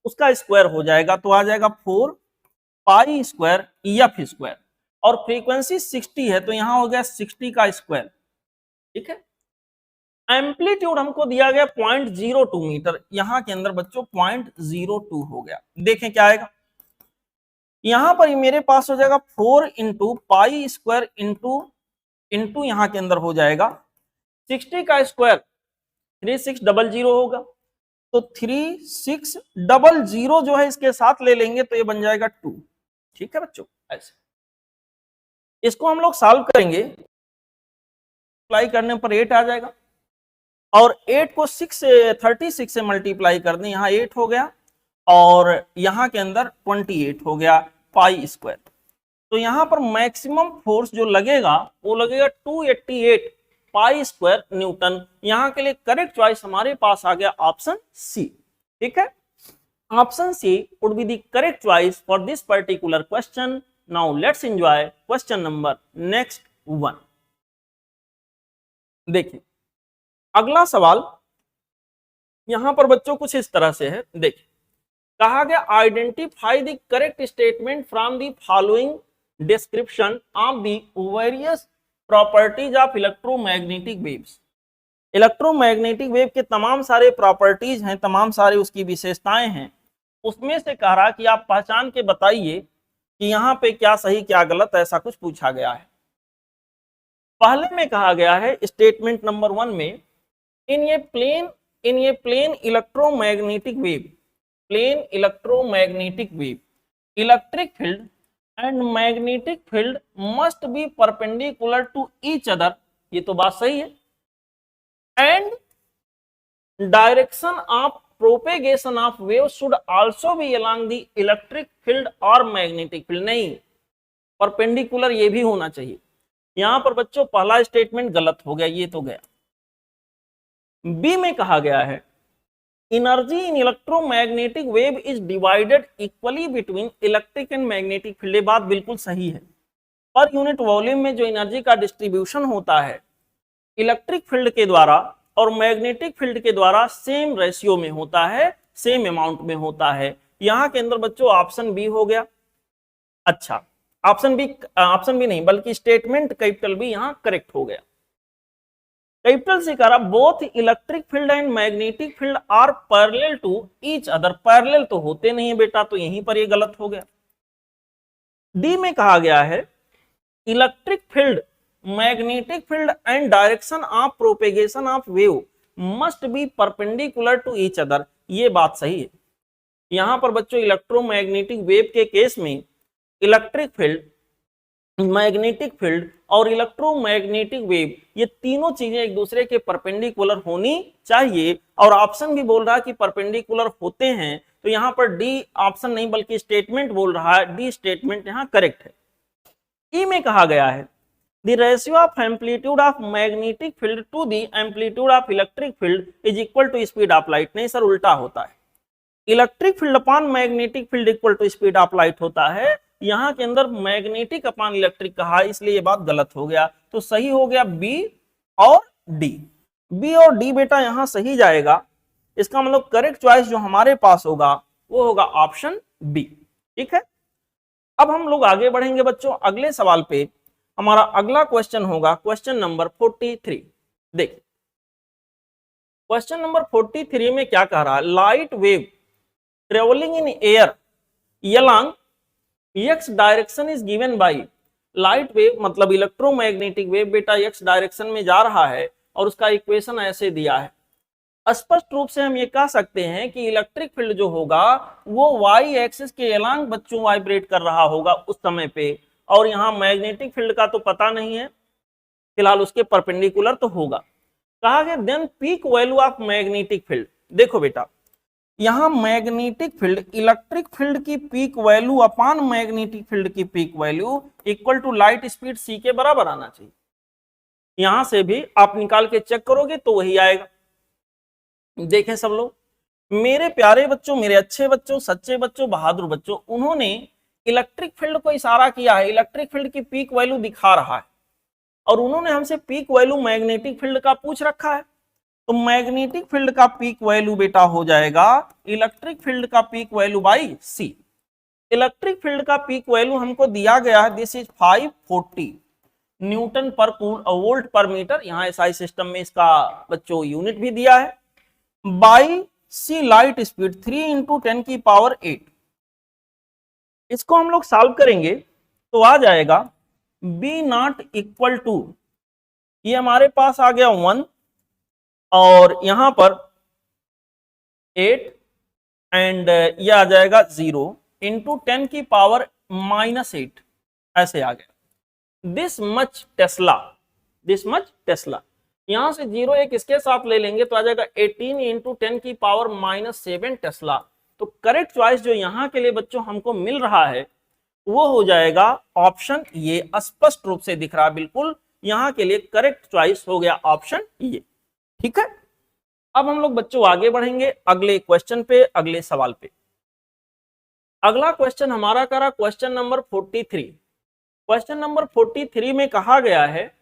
उसका स्क्वायर हो जाएगा तो आ जाएगा 4 पाई स्क्वायर एफ स्क्वायर, और फ्रीक्वेंसी 60 है तो यहाँ हो गया 60 का स्क्वायर। ठीक है, एम्पलीट्यूड हमको दिया गया 0.02 मीटर, यहां के अंदर बच्चों 0.02 हो गया। देखें क्या आएगा, यहां पर मेरे पास हो जाएगा 4 इंटू पाई स्क्वायर इंटू यहां के अंदर हो जाएगा 60 का स्क्वायर 3600 होगा, तो 3600 जो है इसके साथ ले लेंगे तो ये बन जाएगा 2। ठीक है बच्चों, ऐसे इसको हम लोग सॉल्व करेंगे, अप्लाई करने पर 8 आ जाएगा, और 8 को 36 से मल्टीप्लाई कर दें, यहाँ 8 हो गया और यहाँ के अंदर 28 हो गया पाई स्क्वायर। तो यहाँ पर मैक्सिमम फोर्स जो लगेगा वो लगेगा 288 पाई स्क्वायर न्यूटन। यहाँ के लिए करेक्ट चॉइस हमारे पास आ गया ऑप्शन सी। ठीक है, option C would be the correct choice for this particular question. Now let's enjoy question number next 1। देखिए अगला सवाल यहां पर बच्चों कुछ इस तरह से है। देखिए कहा गया identify the correct statement from the following description of the various properties of electromagnetic waves. Electromagnetic wave के तमाम सारे प्रॉपर्टीज हैं, तमाम सारे उसकी विशेषताएं हैं, उसमें से कह रहा कि आप पहचान के बताइए कि यहाँ पे क्या सही क्या गलत, ऐसा कुछ पूछा गया है। पहले में कहा गया है स्टेटमेंट नंबर 1 में, in a plane electromagnetic wave electric field and magnetic field must be perpendicular to each other, ये तो बात सही है, and direction of propagation of wave should also be along the electric field और magnetic field. नहीं, perpendicular ये भी होना चाहिए। यहां पर बच्चों पहला स्टेटमेंट गलत हो गया, ये तो गया। बी में कहा गया है energy in electromagnetic wave is divided equally between electric and magnetic field, ये बात बिल्कुल सही है। पर यूनिट वॉल्यूम में जो एनर्जी का डिस्ट्रीब्यूशन होता है इलेक्ट्रिक फील्ड के द्वारा और मैग्नेटिक फील्ड के द्वारा सेम रेशियो में होता है, सेम अमाउंट में होता है। यहां के अंदर बच्चों ऑप्शन बी हो गया। अच्छा, ऑप्शन बी नहीं बल्कि स्टेटमेंट कैपिटल बी यहां करेक्ट हो गया। कैपिटल से कहा both electric field and magnetic field are parallel to each other, parallel तो होते नहीं है बेटा, तो यहीं पर ये गलत हो गया। डी में कहा गया है electric field magnetic field and direction of propagation of wave must be perpendicular to each other, ये बात सही है। यहां पर बच्चों इलेक्ट्रोमैग्नेटिक वेव के केस में इलेक्ट्रिक फील्ड, मैग्नेटिक फील्ड और इलेक्ट्रोमैग्नेटिक वेव ये तीनों चीजें एक दूसरे के परपेंडिकुलर होनी चाहिए, और ऑप्शन भी बोल रहा है कि परपेंडिकुलर होते हैं, तो यहां पर डी ऑप्शन नहीं बल्कि स्टेटमेंट बोल रहा है, डी स्टेटमेंट यहां करेक्ट है। ई में कहा गया है the ratio of amplitude of magnetic field to the amplitude of electric field is equal to speed of light. नहीं सर, उल्टा होता है, electric field upon magnetic field equal to speed of light होता है। यहां के अंदर मैग्नेटिक अपॉन इलेक्ट्रिक कहा, इसलिए ये बात गलत हो गया। तो सही हो गया बी और डी। बी और डी बेटा यहां सही जाएगा, इसका मतलब करेक्ट चॉइस जो हमारे पास होगा वो होगा ऑप्शन बी। ठीक है, अब हम लोग आगे बढ़ेंगे बच्चों अगले सवाल पे। हमारा अगला क्वेश्चन होगा क्वेश्चन नंबर 43। देखिए क्वेश्चन नंबर 43 में क्या कह रहा है, light wave travelling in air along x direction is given bye, light wave मतलब इलेक्ट्रोमैग्नेटिक वेव बेटा x डायरेक्शन में जा रहा है और उसका इक्वेशन ऐसे दिया है। स्पष्ट रूप से हम ये कह सकते हैं कि इलेक्ट्रिक फील्ड जो होगा वो y एक्सिस के अलोंग बच्चों वाइब्रेट कर रहा होगा उस समय पे, और यहाँ मैग्नेटिक फील्ड का तो पता नहीं है फिलहाल, उसके परपेंडिकुलर तो होगा। कहा गया then peak value of magnetic field. देखो बेटा यहां मैग्नेटिक फील्ड इलेक्ट्रिक फील्ड की peak value upon magnetic field की peak value equal to light speed c के बराबर आना चाहिए। यहां से भी आप निकाल के चेक करोगे तो वही आएगा। देखें सब लोग, मेरे प्यारे बच्चों, मेरे अच्छे बच्चों, सच्चे बच्चों, बहादुर बच्चों, उन्होंने इलेक्ट्रिक फील्ड को इशारा किया है, इलेक्ट्रिक फील्ड की पीक वैल्यू दिखा रहा है, और उन्होंने हमसे पीक वैल्यू मैग्नेटिक फील्ड का पूछ रखा है। तो मैग्नेटिक फील्ड का पीक वैल्यू बेटा हो जाएगा इलेक्ट्रिक फील्ड का peak value by C. Electric field का पीक वैल्यू हमको दिया गया है, दिस इज 540, न्यूटन पर वोल्ट पर मीटर, यहाँ एसआई सिस्टम में इसका बच्चों यूनिट भी दिया है, by C light speed 3 into 10 की पावर 8। इसको हम लोग सॉल्व करेंगे तो आ जाएगा बी नॉट इक्वल टू, ये हमारे पास आ गया 1 और यहां पर 8 एंड ये आ जाएगा 0 इंटू 10 की पावर -8, ऐसे आ गया। दिस मच टेस्ला, यहां से 0 एक इसके साथ ले लेंगे तो आ जाएगा 18 इंटू 10 की पावर -7 टेस्ला। तो करेक्ट चॉइस जो यहां के लिए बच्चों हमको मिल रहा है वो हो जाएगा ऑप्शन ये, स्पष्ट रूप से दिख रहा है बिल्कुल, यहां के लिए करेक्ट चॉइस हो गया ऑप्शन ये। ठीक है, अब हम लोग बच्चों आगे बढ़ेंगे अगले क्वेश्चन पे, अगले सवाल पे। अगला क्वेश्चन हमारा करा क्वेश्चन नंबर 43। क्वेश्चन नंबर 43 में कहा गया है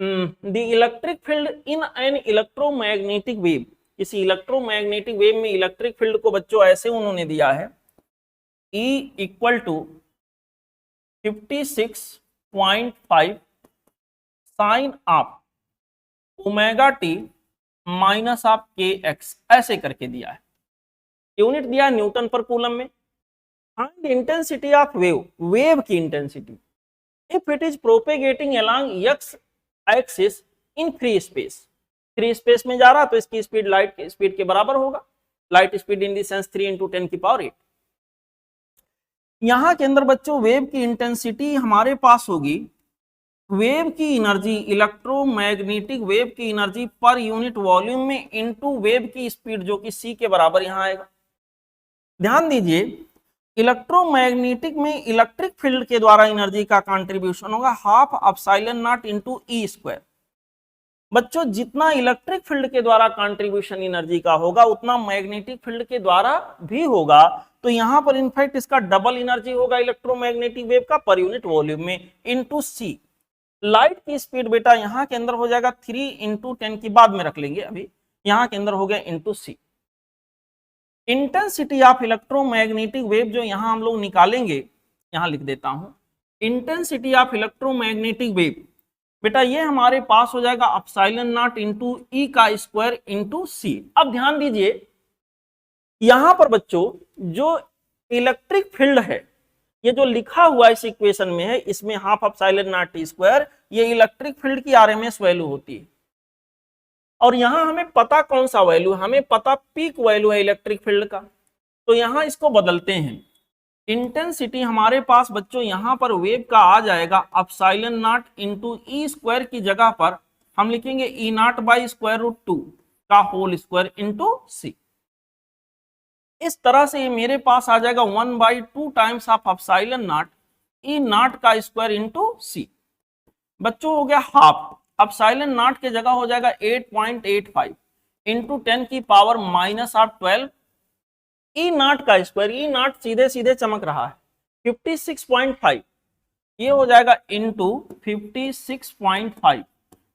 the electric field in an electromagnetic wave, इसी इलेक्ट्रोमैग्नेटिक वेव में इलेक्ट्रिक फील्ड को बच्चों ऐसे उन्होंने दिया है E equal to 56.5 sine of omega t minus of k x, ऐसे करके दिया है। यूनिट दिया है न्यूटन पर कूलम में। Find intensity of wave, wave की intensity if it is propagating along x axis in free space, free space में जा रहा तो इसकी स्पीड लाइट की स्पीड के बराबर होगा, light speed in the sense 3 into 10 की पावर 8। यहां के अंदर बच्चों वेव की इंटेंसिटी हमारे पास होगी, वेव की एनर्जी, इलेक्ट्रोमैग्नेटिक वेव की एनर्जी पर यूनिट वॉल्यूम में इनटू वेव की स्पीड जो कि c के बराबर यहां आएगा। ध्यान दीजिए इलेक्ट्रोमैग्नेटिक में इलेक्ट्रिक फील्ड के द्वारा एनर्जी का कंट्रीब्यूशन होगा half epsilon not into E square. बच्चों जितना इलेक्ट्रिक फील्ड के द्वारा कंट्रीब्यूशन एनर्जी का होगा उतना मैग्नेटिक फील्ड के द्वारा भी होगा, तो यहां पर इनफैक्ट इसका डबल एनर्जी होगा इलेक्ट्रोमैग्नेटिक वेव का पर यूनिट वॉल्यूम में इनटू सी। लाइट की स्पीड बेटा यहां के अंदर हो जाएगा 3 इंटू 10 की बाद में रख लेंगे, अभी यहां के अंदर हो गया into C. Intensity of electromagnetic wave जो यहां हम लोग निकालेंगे, यहां लिख देता हूं इंटेंसिटी ऑफ इलेक्ट्रोमैग्नेटिक वेव, बेटा ये हमारे पास हो जाएगा एप्सिलॉन नॉट इनटू ई का स्क्वायर इनटू सी। अब ध्यान दीजिए यहां पर बच्चों जो इलेक्ट्रिक फील्ड है, ये जो लिखा हुआ इस इक्वेशन में है, इसमें half epsilon not T square, ये इलेक्ट्रिक फील्ड की आरएमएस वैल्यू होती है। और यहां हमें पता कौन सा वैल्यू, हमें पता पीक वैल्यू है इलेक्ट्रिक फील्ड का, तो यहां इसको बदलते हैं। इंटेंसिटी हमारे पास बच्चों यहां पर वेव का आ जाएगा epsilon not into E square की जगह पर हम लिखेंगे ई नॉट बाई स्क्वायर रूट 2 का होल स्क्वायर इनटू सी। इस तरह से मेरे पास आ जाएगा 1/2 times of epsilon not E not का स्क्वायर इनटू सी। बच्चों हो गया हाफ, एप्सिलॉन नॉट के जगह हो जाएगा 8.85 इंटू 10 की पावर -12 ई नॉट का स्क्वायर, ई नॉट सीधे सीधे चमक रहा है 56.5, ये हो जाएगा इंटू 56.5,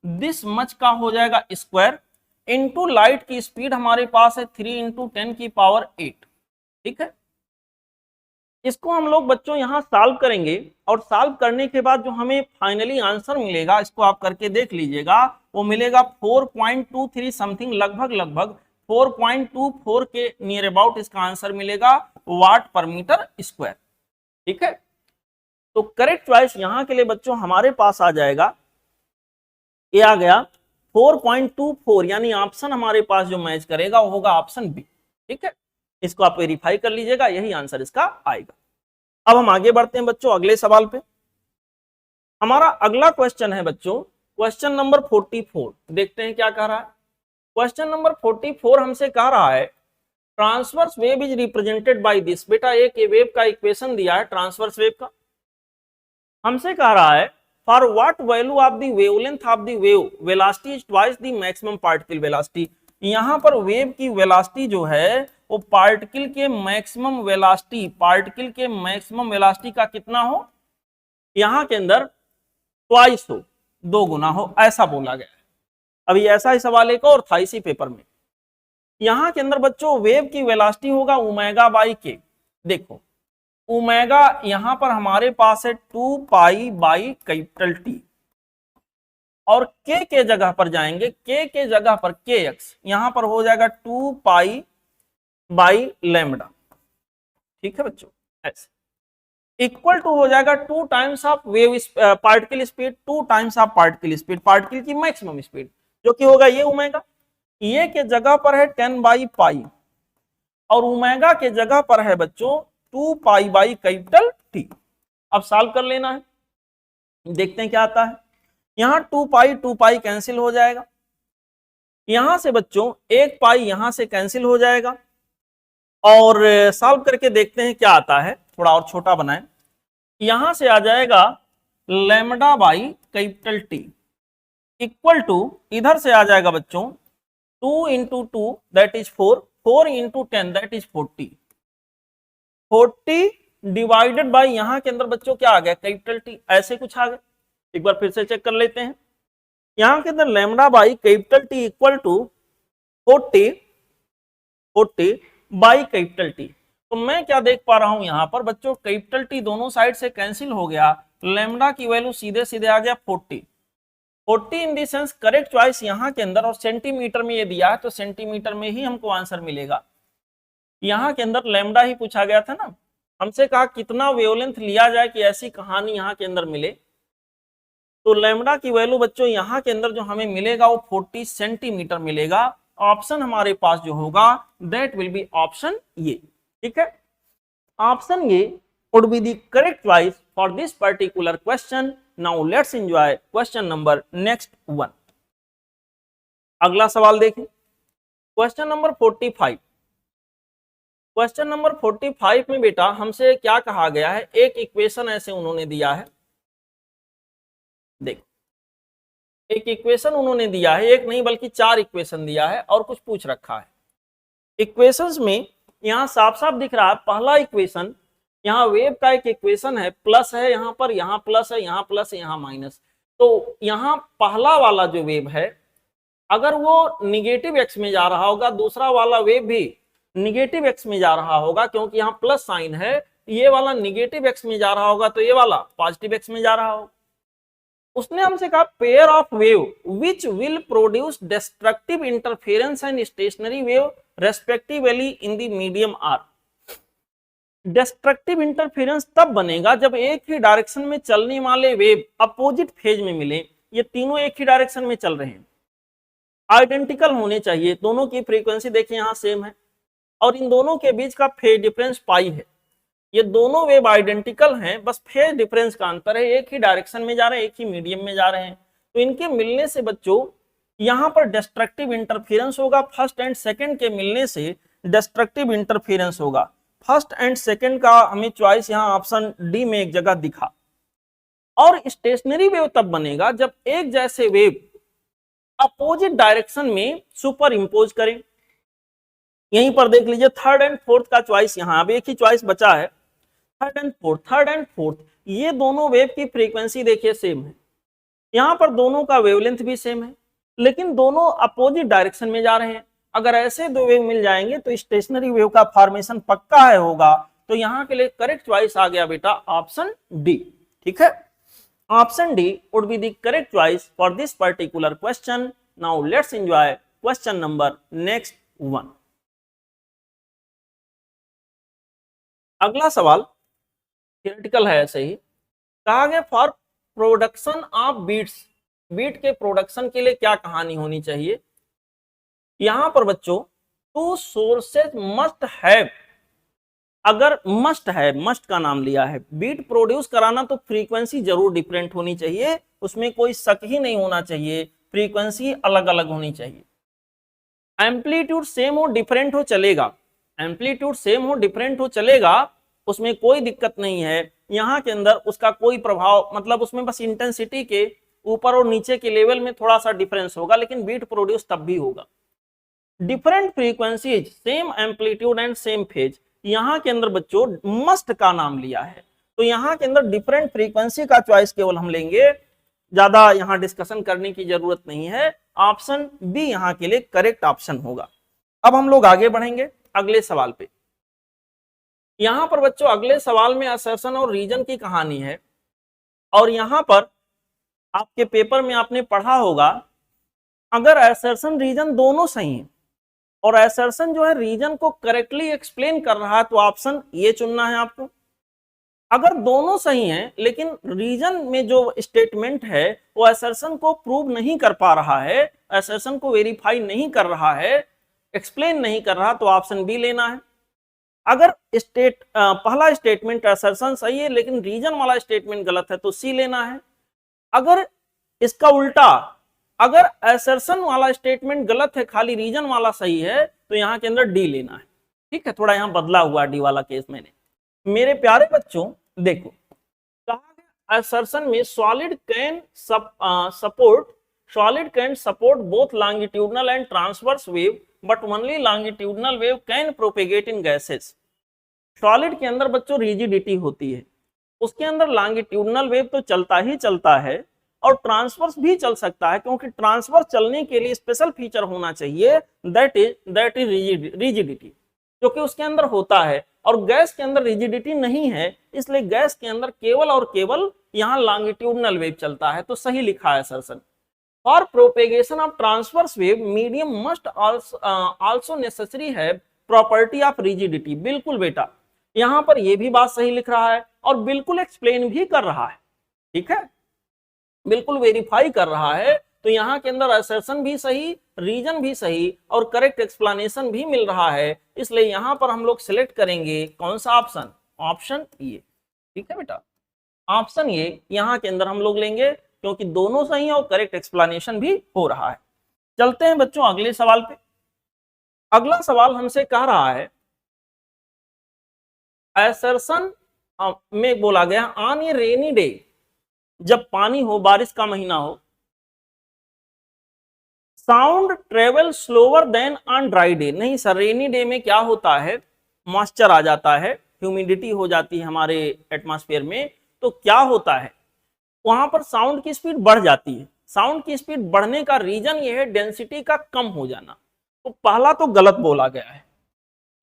दिस मच का हो जाएगा स्क्वायर इनटू लाइट की स्पीड हमारे पास है 3 इंटू 10 की पावर 8। ठीक है, इसको हम लोग बच्चों यहां सॉल्व करेंगे और सॉल्व करने के बाद जो हमें फाइनली आंसर मिलेगा, इसको आप करके देख लीजिएगा, वो मिलेगा 4.23 समथिंग, लगभग 4.24 के नियर अबाउट इसका आंसर मिलेगा वाट पर मीटर स्क्वायर। ठीक है, तो करेक्ट चॉइस यहां के लिए बच्चों हमारे पास आ जाएगा, ये आ गया 4.24, यानी ऑप्शन हमारे पास जो मैच करेगा वो होगा ऑप्शन बी। ठीक है, इसको आप वेरीफाई कर लीजिएगा, यही आंसर इसका आएगा। अब हम आगे बढ़ते हैं बच्चों अगले सवाल पे। हमारा अगला क्वेश्चन है बच्चों क्वेश्चन नंबर 44, देखते हैं क्या कह रहा है। क्वेश्चन नंबर 44 हमसे कह रहा है transverse wave is represented by this. बेटा एक वेव का इक्वेशन दिया है ट्रांसवर्स वेव का, हमसे कह रहा है for what value of the wavelength of the wave velocity is twice the maximum particle velocity. यहां पर वेव की वेलोसिटी जो है वो पार्टिकल के मैक्सिमम वेलोसिटी, पार्टिकल के मैक्सिमम वेलोसिटी का कितना हो, यहां के अंदर ट्वाइस हो, 2 गुना हो, ऐसा बोला गया है। अभी ऐसा ही सवाल एक और था इसी पेपर में, यहां के अंदर बच्चों वेव की वेलोसिटी होगा ओमेगा बाई के। देखो ओमेगा यहां पर हमारे पास है 2 पाई बाई कैपिटल टी, और के जगह पर जाएंगे, के जगह पर के एक्स, यहां पर हो जाएगा 2 पाई बाई लैम्डा, ठीक है बच्चों, ऐसे इक्वल टू हो जाएगा 2 times of wave particle speed, 2 times of particle speed, particle की मैक्सिमम स्पीड जो कि होगा ये ओमेगा, ये के जगह पर है 10 बाई पाई और ओमेगा के जगह पर है बच्चों 2 पाई बाई कैपिटल टी। अब सॉल्व कर लेना है, देखते हैं क्या आता है। यहां 2 पाई कैंसिल हो जाएगा, यहां से बच्चों 1 पाई यहां से कैंसिल हो जाएगा और सॉल्व करके देखते हैं क्या आता है, थोड़ा और छोटा बनाएं। यहां से आ जाएगा lambda by capital T equal to, इधर से आ जाएगा बच्चों 2 into 2 that is 4, 4 into 10 that is 40, 40 divided by यहां के अंदर बच्चों क्या आ गया कैपिटल टी, ऐसे कुछ आ गया। एक बार फिर से चेक कर लेते हैं, यहां के अंदर lambda by capital T equal to 40 by capital T. तो मैं क्या देख पा रहा हूं यहां पर बच्चों, कैपिटल टी दोनों साइड से कैंसिल हो गया, लैम्डा की वैल्यू सीधे सीधे आ गया 40 इन दी सेंस करेक्ट चॉइस यहां के अंदर, और सेंटीमीटर में ये दिया है तो सेंटीमीटर में ही हमको आंसर मिलेगा। यहां के अंदर लैम्डा ही पूछा गया था ना, हमसे कहा कितना वेवलेंथ लिया जाए कि ऐसी कहानी यहां के अंदर मिले, तो लैम्डा की वैल्यू बच्चों यहां के अंदर जो हमें मिलेगा वो 40 सेंटीमीटर मिलेगा। ऑप्शन हमारे पास जो होगा दैट विल बी ऑप्शन ये, ठीक है, ऑप्शन ये would be the correct choice for this particular question. Now let's enjoy question number next one. अगला सवाल देखें, क्वेश्चन नंबर 45। क्वेश्चन नंबर 45 में बेटा हमसे क्या कहा गया है, एक इक्वेशन ऐसे उन्होंने दिया है, देखो एक इक्वेशन उन्होंने दिया है, एक नहीं बल्कि 4 इक्वेशन दिया है और कुछ पूछ रखा है। इक्वेशंस में यहां साफ साफ दिख रहा है, पहला इक्वेशन यहाँ वेव का एक इक्वेशन है, प्लस है यहाँ पर, यहाँ प्लस है, यहाँ प्लस है, यहाँ माइनस। तो यहाँ पहला वाला जो वेव है अगर वो निगेटिव एक्स में जा रहा होगा, दूसरा वाला वेव भी निगेटिव एक्स में जा रहा होगा, क्योंकि यहाँ प्लस साइन है, ये वाला निगेटिव एक्स में जा रहा होगा तो ये वाला पॉजिटिव एक्स में जा रहा होगा। उसने हमसे कहा pair of wave which will produce destructive interference and stationary wave respectively in the medium are. Destructive interference तब बनेगा जब एक ही डायरेक्शन में चलने वाले वेव अपोजिट फेज में मिले, ये तीनों एक ही डायरेक्शन में चल रहे हैं, आइडेंटिकल होने चाहिए, दोनों की फ्रीक्वेंसी देखिए यहाँ सेम है और इन दोनों के बीच का फेज डिफरेंस पाई है, ये दोनों वेव आइडेंटिकल हैं, बस फेज डिफरेंस का अंतर है, एक ही डायरेक्शन में जा रहे हैं, एक ही मीडियम में जा रहे हैं। तो इनके मिलने से बच्चों यहाँ पर डिस्ट्रक्टिव इंटरफेरेंस होगा, फर्स्ट एंड सेकंड के मिलने से डिस्ट्रक्टिव इंटरफेरेंस होगा। फर्स्ट एंड सेकंड का हमें चॉइस यहाँ ऑप्शन डी में एक जगह दिखा। और स्टेशनरी वेव तब बनेगा जब एक जैसे वेव अपोजिट डायरेक्शन में सुपर इंपोज करें। यहीं पर देख लीजिए थर्ड एंड फोर्थ का चॉइस, यहाँ अब एक ही चॉइस बचा है, थर्ड एंड फोर्थ, ये दोनों वेव की फ्रीक्वेंसी देखिए सेम है, यहाँ पर दोनों का वेवलेंथ भी सेम है, लेकिन दोनों अपोजिट डायरेक्शन में जा रहे हैं। अगर ऐसे दो वेव मिल जाएंगे तो स्टेशनरी वेव का फॉर्मेशन पक्का है होगा। तो यहाँ के लिए करेक्ट चॉइस आ गया बेटा ऑप्शन डी, ठीक है, option D would be the correct choice for this particular question. Now let's enjoy question number next one. अगला सवाल थियोरेटिकल है, ऐसे ही कहा गया for production of beats, beat के प्रोडक्शन के लिए क्या कहानी होनी चाहिए। यहां पर बच्चों टू सोर्सेज मस्ट हैव, अगर मस्ट है, मस्ट का नाम लिया है, बीट प्रोड्यूस कराना तो फ्रीक्वेंसी जरूर डिफरेंट होनी चाहिए, उसमें कोई शक ही नहीं होना चाहिए, फ्रीक्वेंसी अलग अलग होनी चाहिए। एम्पलीट्यूड सेम हो डिफरेंट हो चलेगा, एम्पलीट्यूड सेम हो डिफरेंट हो चलेगा, उसमें कोई दिक्कत नहीं है। यहाँ के अंदर उसका कोई प्रभाव, मतलब उसमें बस इंटेंसिटी के ऊपर और नीचे के लेवल में थोड़ा सा डिफरेंस होगा, लेकिन बीट प्रोड्यूस तब भी होगा। Different frequencies same amplitude and same phase, यहाँ के अंदर बच्चों मस्ट का नाम लिया है, तो यहाँ के अंदर डिफरेंट फ्रीक्वेंसी का चॉइस केवल हम लेंगे, ज्यादा यहाँ डिस्कशन करने की जरूरत नहीं है। ऑप्शन बी यहाँ के लिए करेक्ट ऑप्शन होगा। अब हम लोग आगे बढ़ेंगे अगले सवाल पे। यहां पर बच्चों अगले सवाल में असर्शन और रीजन की कहानी है, और यहां पर आपके पेपर में आपने पढ़ा होगा, अगर असर्शन रीजन दोनों सही है और असर्शन जो है रीजन को करेक्टली एक्सप्लेन कर रहा है तो ऑप्शन ये चुनना है आपको। अगर दोनों सही हैं लेकिन रीजन में जो स्टेटमेंट है वो असर्शन को प्रूव नहीं कर पा रहा है, असर्शन को वेरीफाई नहीं कर रहा है, एक्सप्लेन नहीं कर रहा, तो ऑप्शन बी लेना है। अगर पहला स्टेटमेंट असर्शन सही है लेकिन रीजन वाला स्टेटमेंट गलत है तो सी लेना है। अगर इसका उल्टा, अगर असर्शन वाला स्टेटमेंट गलत है खाली रीजन वाला सही है तो यहां के अंदर डी लेना है। ठीक है, थोड़ा यहां बदला हुआ डी वाला केस मैंने। मेरे प्यारे बच्चों देखो, कहा गया असर्शन में solid can support both longitudinal and transverse wave but only longitudinal wave can propagate in gases. Solid के अंदर बच्चों रिजिडिटी होती है, उसके अंदर लॉन्गिट्यूडनल वेव तो चलता ही चलता है और ट्रांसवर्स भी चल सकता है, क्योंकि ट्रांसवर्स चलने के लिए स्पेशल फीचर होना चाहिए, दैट इज रिजिडिटी, जो कि उसके अंदर होता है। और गैस के अंदर रिजिडिटी नहीं है, इसलिए गैस के अंदर केवल और केवल यहाँ लॉन्गिट्यूडनल वेव चलता है, तो सही लिखा है assertion. For propagation of transverse wave medium must also necessary है प्रॉपर्टी ऑफ रिजिडिटी। बिल्कुल बेटा, यहां पर यह भी बात सही लिख रहा है और बिल्कुल एक्सप्लेन भी कर रहा है, ठीक है, बिल्कुल वेरीफाई कर रहा है। तो यहाँ के अंदर असर्शन भी सही, रीजन भी सही और करेक्ट एक्सप्लेनेशन भी मिल रहा है, इसलिए यहां पर हम लोग सिलेक्ट करेंगे कौन सा ऑप्शन, ऑप्शन ए। ठीक है बेटा, ऑप्शन ए यहां के अंदर हम लोग लेंगे क्योंकि दोनों सही है और करेक्ट एक्सप्लेनेशन भी हो रहा है। चलते हैं बच्चों अगले सवाल पे। अगला सवाल हमसे कह रहा है, असर्शन में बोला गया ऑन ए रेनी डे, जब पानी हो, बारिश का महीना हो, sound travel slower then on dry day. नहीं सर, रेनी डे में क्या होता है, मॉइस्चर आ जाता है, ह्यूमिडिटी हो जाती है हमारे एटमॉस्फेयर में, तो क्या होता है वहां पर साउंड की स्पीड बढ़ जाती है। साउंड की स्पीड बढ़ने का रीजन ये है डेंसिटी का कम हो जाना। तो पहला तो गलत बोला गया है,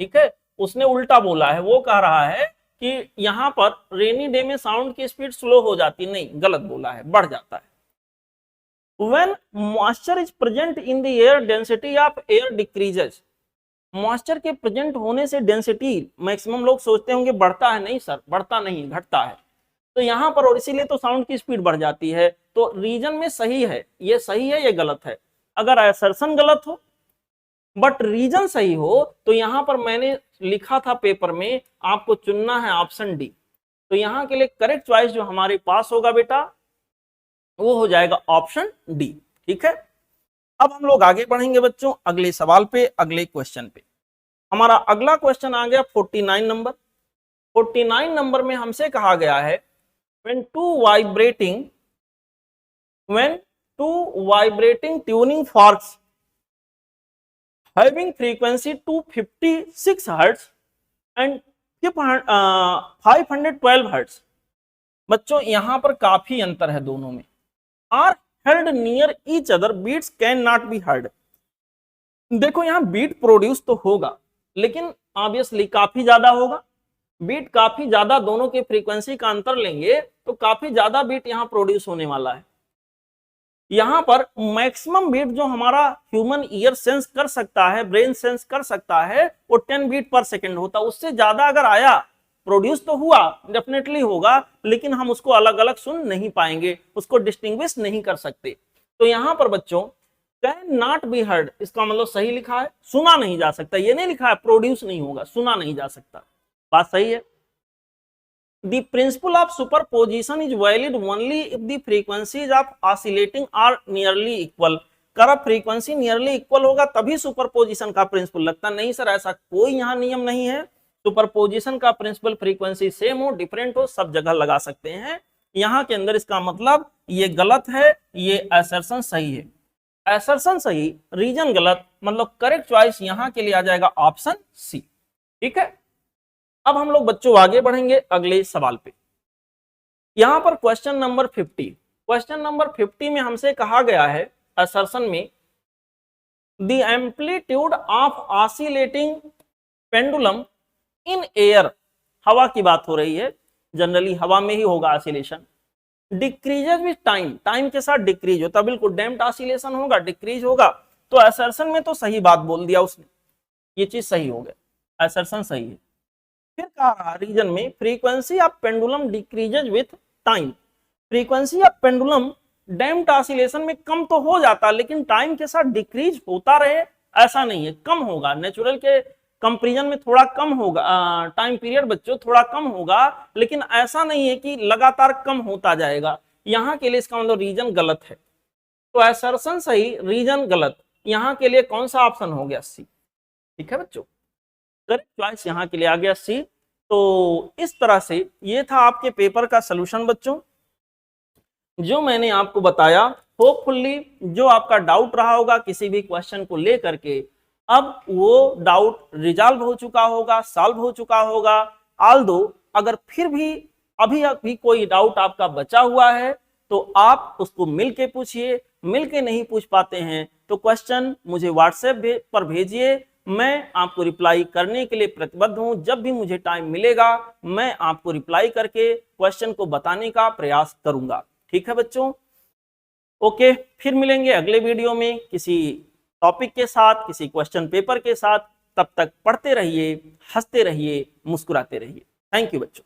ठीक है, उसने उल्टा बोला है, वो कह रहा है कि यहां पर रेनी डे में साउंड की स्पीड स्लो हो जाती, नहीं, गलत बोला है, बढ़ जाता है। When moisture is present in the air, density of air decreases. Moisture के प्रेजेंट होने से डेंसिटी मैक्सिमम लोग सोचते होंगे बढ़ता है, नहीं सर, बढ़ता नहीं, घटता है। तो यहाँ पर, और इसीलिए तो साउंड की स्पीड बढ़ जाती है। तो रीजन में सही है, ये सही है, ये गलत है। अगर असर्शन गलत हो बट रीजन सही हो तो यहाँ पर मैंने लिखा था पेपर में, आपको चुनना है ऑप्शन डी। तो यहाँ के लिए करेक्ट चॉइस जो हमारे पास होगा बेटा वो हो जाएगा ऑप्शन डी। ठीक है, अब हम लोग आगे बढ़ेंगे बच्चों अगले सवाल पे, अगले क्वेश्चन पे। हमारा अगला क्वेश्चन आ गया 49 नंबर। 49 नंबर में हमसे कहा गया है when two vibrating tuning forks having frequency 256 Hz and 512 Hz, बच्चों यहां पर काफी अंतर है दोनों में, are held near each other, beats can not be heard। देखो यहां बीट प्रोड्यूस तो होगा लेकिन ऑब्वियसली काफी ज्यादा होगा, बीट काफी ज्यादा, दोनों के फ्रीक्वेंसी का अंतर लेंगे तो काफी ज्यादा बीट यहां प्रोड्यूस होने वाला है। यहां पर मैक्सिमम बीट जो हमारा ह्यूमन ईयर सेंस कर सकता है, ब्रेन सेंस कर सकता है, वो 10 बीट पर सेकेंड होता है। उससे ज्यादा अगर आया, प्रोड्यूस तो हुआ, डेफिनेटली होगा, लेकिन हम उसको अलग अलग सुन नहीं पाएंगे, उसको डिस्टिंग्विश नहीं कर सकते। तो यहां पर बच्चों कैन नॉट बी हर्ड, इसका मतलब सही लिखा है, सुना नहीं जा सकता, ये नहीं लिखा है प्रोड्यूस नहीं होगा, सुना नहीं जा सकता, बात सही है। The principle of superposition is valid only if the frequencies of oscillating are nearly equal। कर फ्रीक्वेंसी नियरली इक्वल होगा तभी सुपरपोजिशन का प्रिंसिपल लगता, नहीं सर ऐसा कोई यहाँ नियम नहीं है। सुपरपोजिशन का प्रिंसिपल फ्रीक्वेंसी सेम हो, डिफरेंट हो, सब जगह लगा सकते हैं। यहाँ के अंदर इसका मतलब ये गलत है, ये असर्शन सही है, असर्शन सही, रीजन गलत, मतलब करेक्ट चॉइस यहाँ के लिए आ जाएगा ऑप्शन सी। ठीक है, अब हम लोग बच्चों आगे बढ़ेंगे अगले सवाल पे। यहां पर क्वेश्चन नंबर 50, क्वेश्चन नंबर 50 में हमसे कहा गया है असर्शन में the amplitude of oscillating pendulum in air, हवा की बात हो रही है, जनरली हवा में ही होगा oscillation, decreases with time, time के साथ डिक्रीज होता, बिल्कुल डैम्प्ड ऑसिलेशन होगा, डिक्रीज होगा। तो असर्शन में तो सही बात बोल दिया उसने, ये चीज सही हो गया, असर्शन सही है। फिर कहा रहा रीजन में frequency of pendulum decreases with time, frequency of pendulum damped oscillation में कम तो हो जाता, लेकिन टाइम के साथ डिक्रीज होता रहे ऐसा नहीं है, कम होगा, नेचुरल के कंपैरिजन में थोड़ा कम होगा टाइम पीरियड बच्चों, थोड़ा कम होगा, लेकिन ऐसा नहीं है कि लगातार कम होता जाएगा। यहां के लिए इसका मतलब रीजन गलत है, तो असर्शन सही, रीजन गलत। यहां के लिए कौन सा ऑप्शन हो गया? सी। ठीक है बच्चों, करेक्ट चॉइस यहां के लिए आ गया सी। तो इस तरह से ये था आपके पेपर का सलूशन बच्चों, जो मैंने आपको बताया। होपफुली जो आपका डाउट रहा होगा किसी भी क्वेश्चन को लेकर के, अब वो डाउट रिजॉल्व हो चुका होगा, सॉल्व हो चुका होगा। आल्दो अगर फिर भी अभी कोई डाउट आपका बचा हुआ है तो आप उसको मिल के पूछिए, मिल के नहीं पूछ पाते हैं तो क्वेश्चन मुझे व्हाट्सएप पर भेजिए, मैं आपको रिप्लाई करने के लिए प्रतिबद्ध हूं। जब भी मुझे टाइम मिलेगा मैं आपको रिप्लाई करके क्वेश्चन को बताने का प्रयास करूंगा। ठीक है बच्चों, ओके, फिर मिलेंगे अगले वीडियो में किसी टॉपिक के साथ, किसी क्वेश्चन पेपर के साथ। तब तक पढ़ते रहिए, हंसते रहिए, मुस्कुराते रहिए। थैंक यू बच्चों।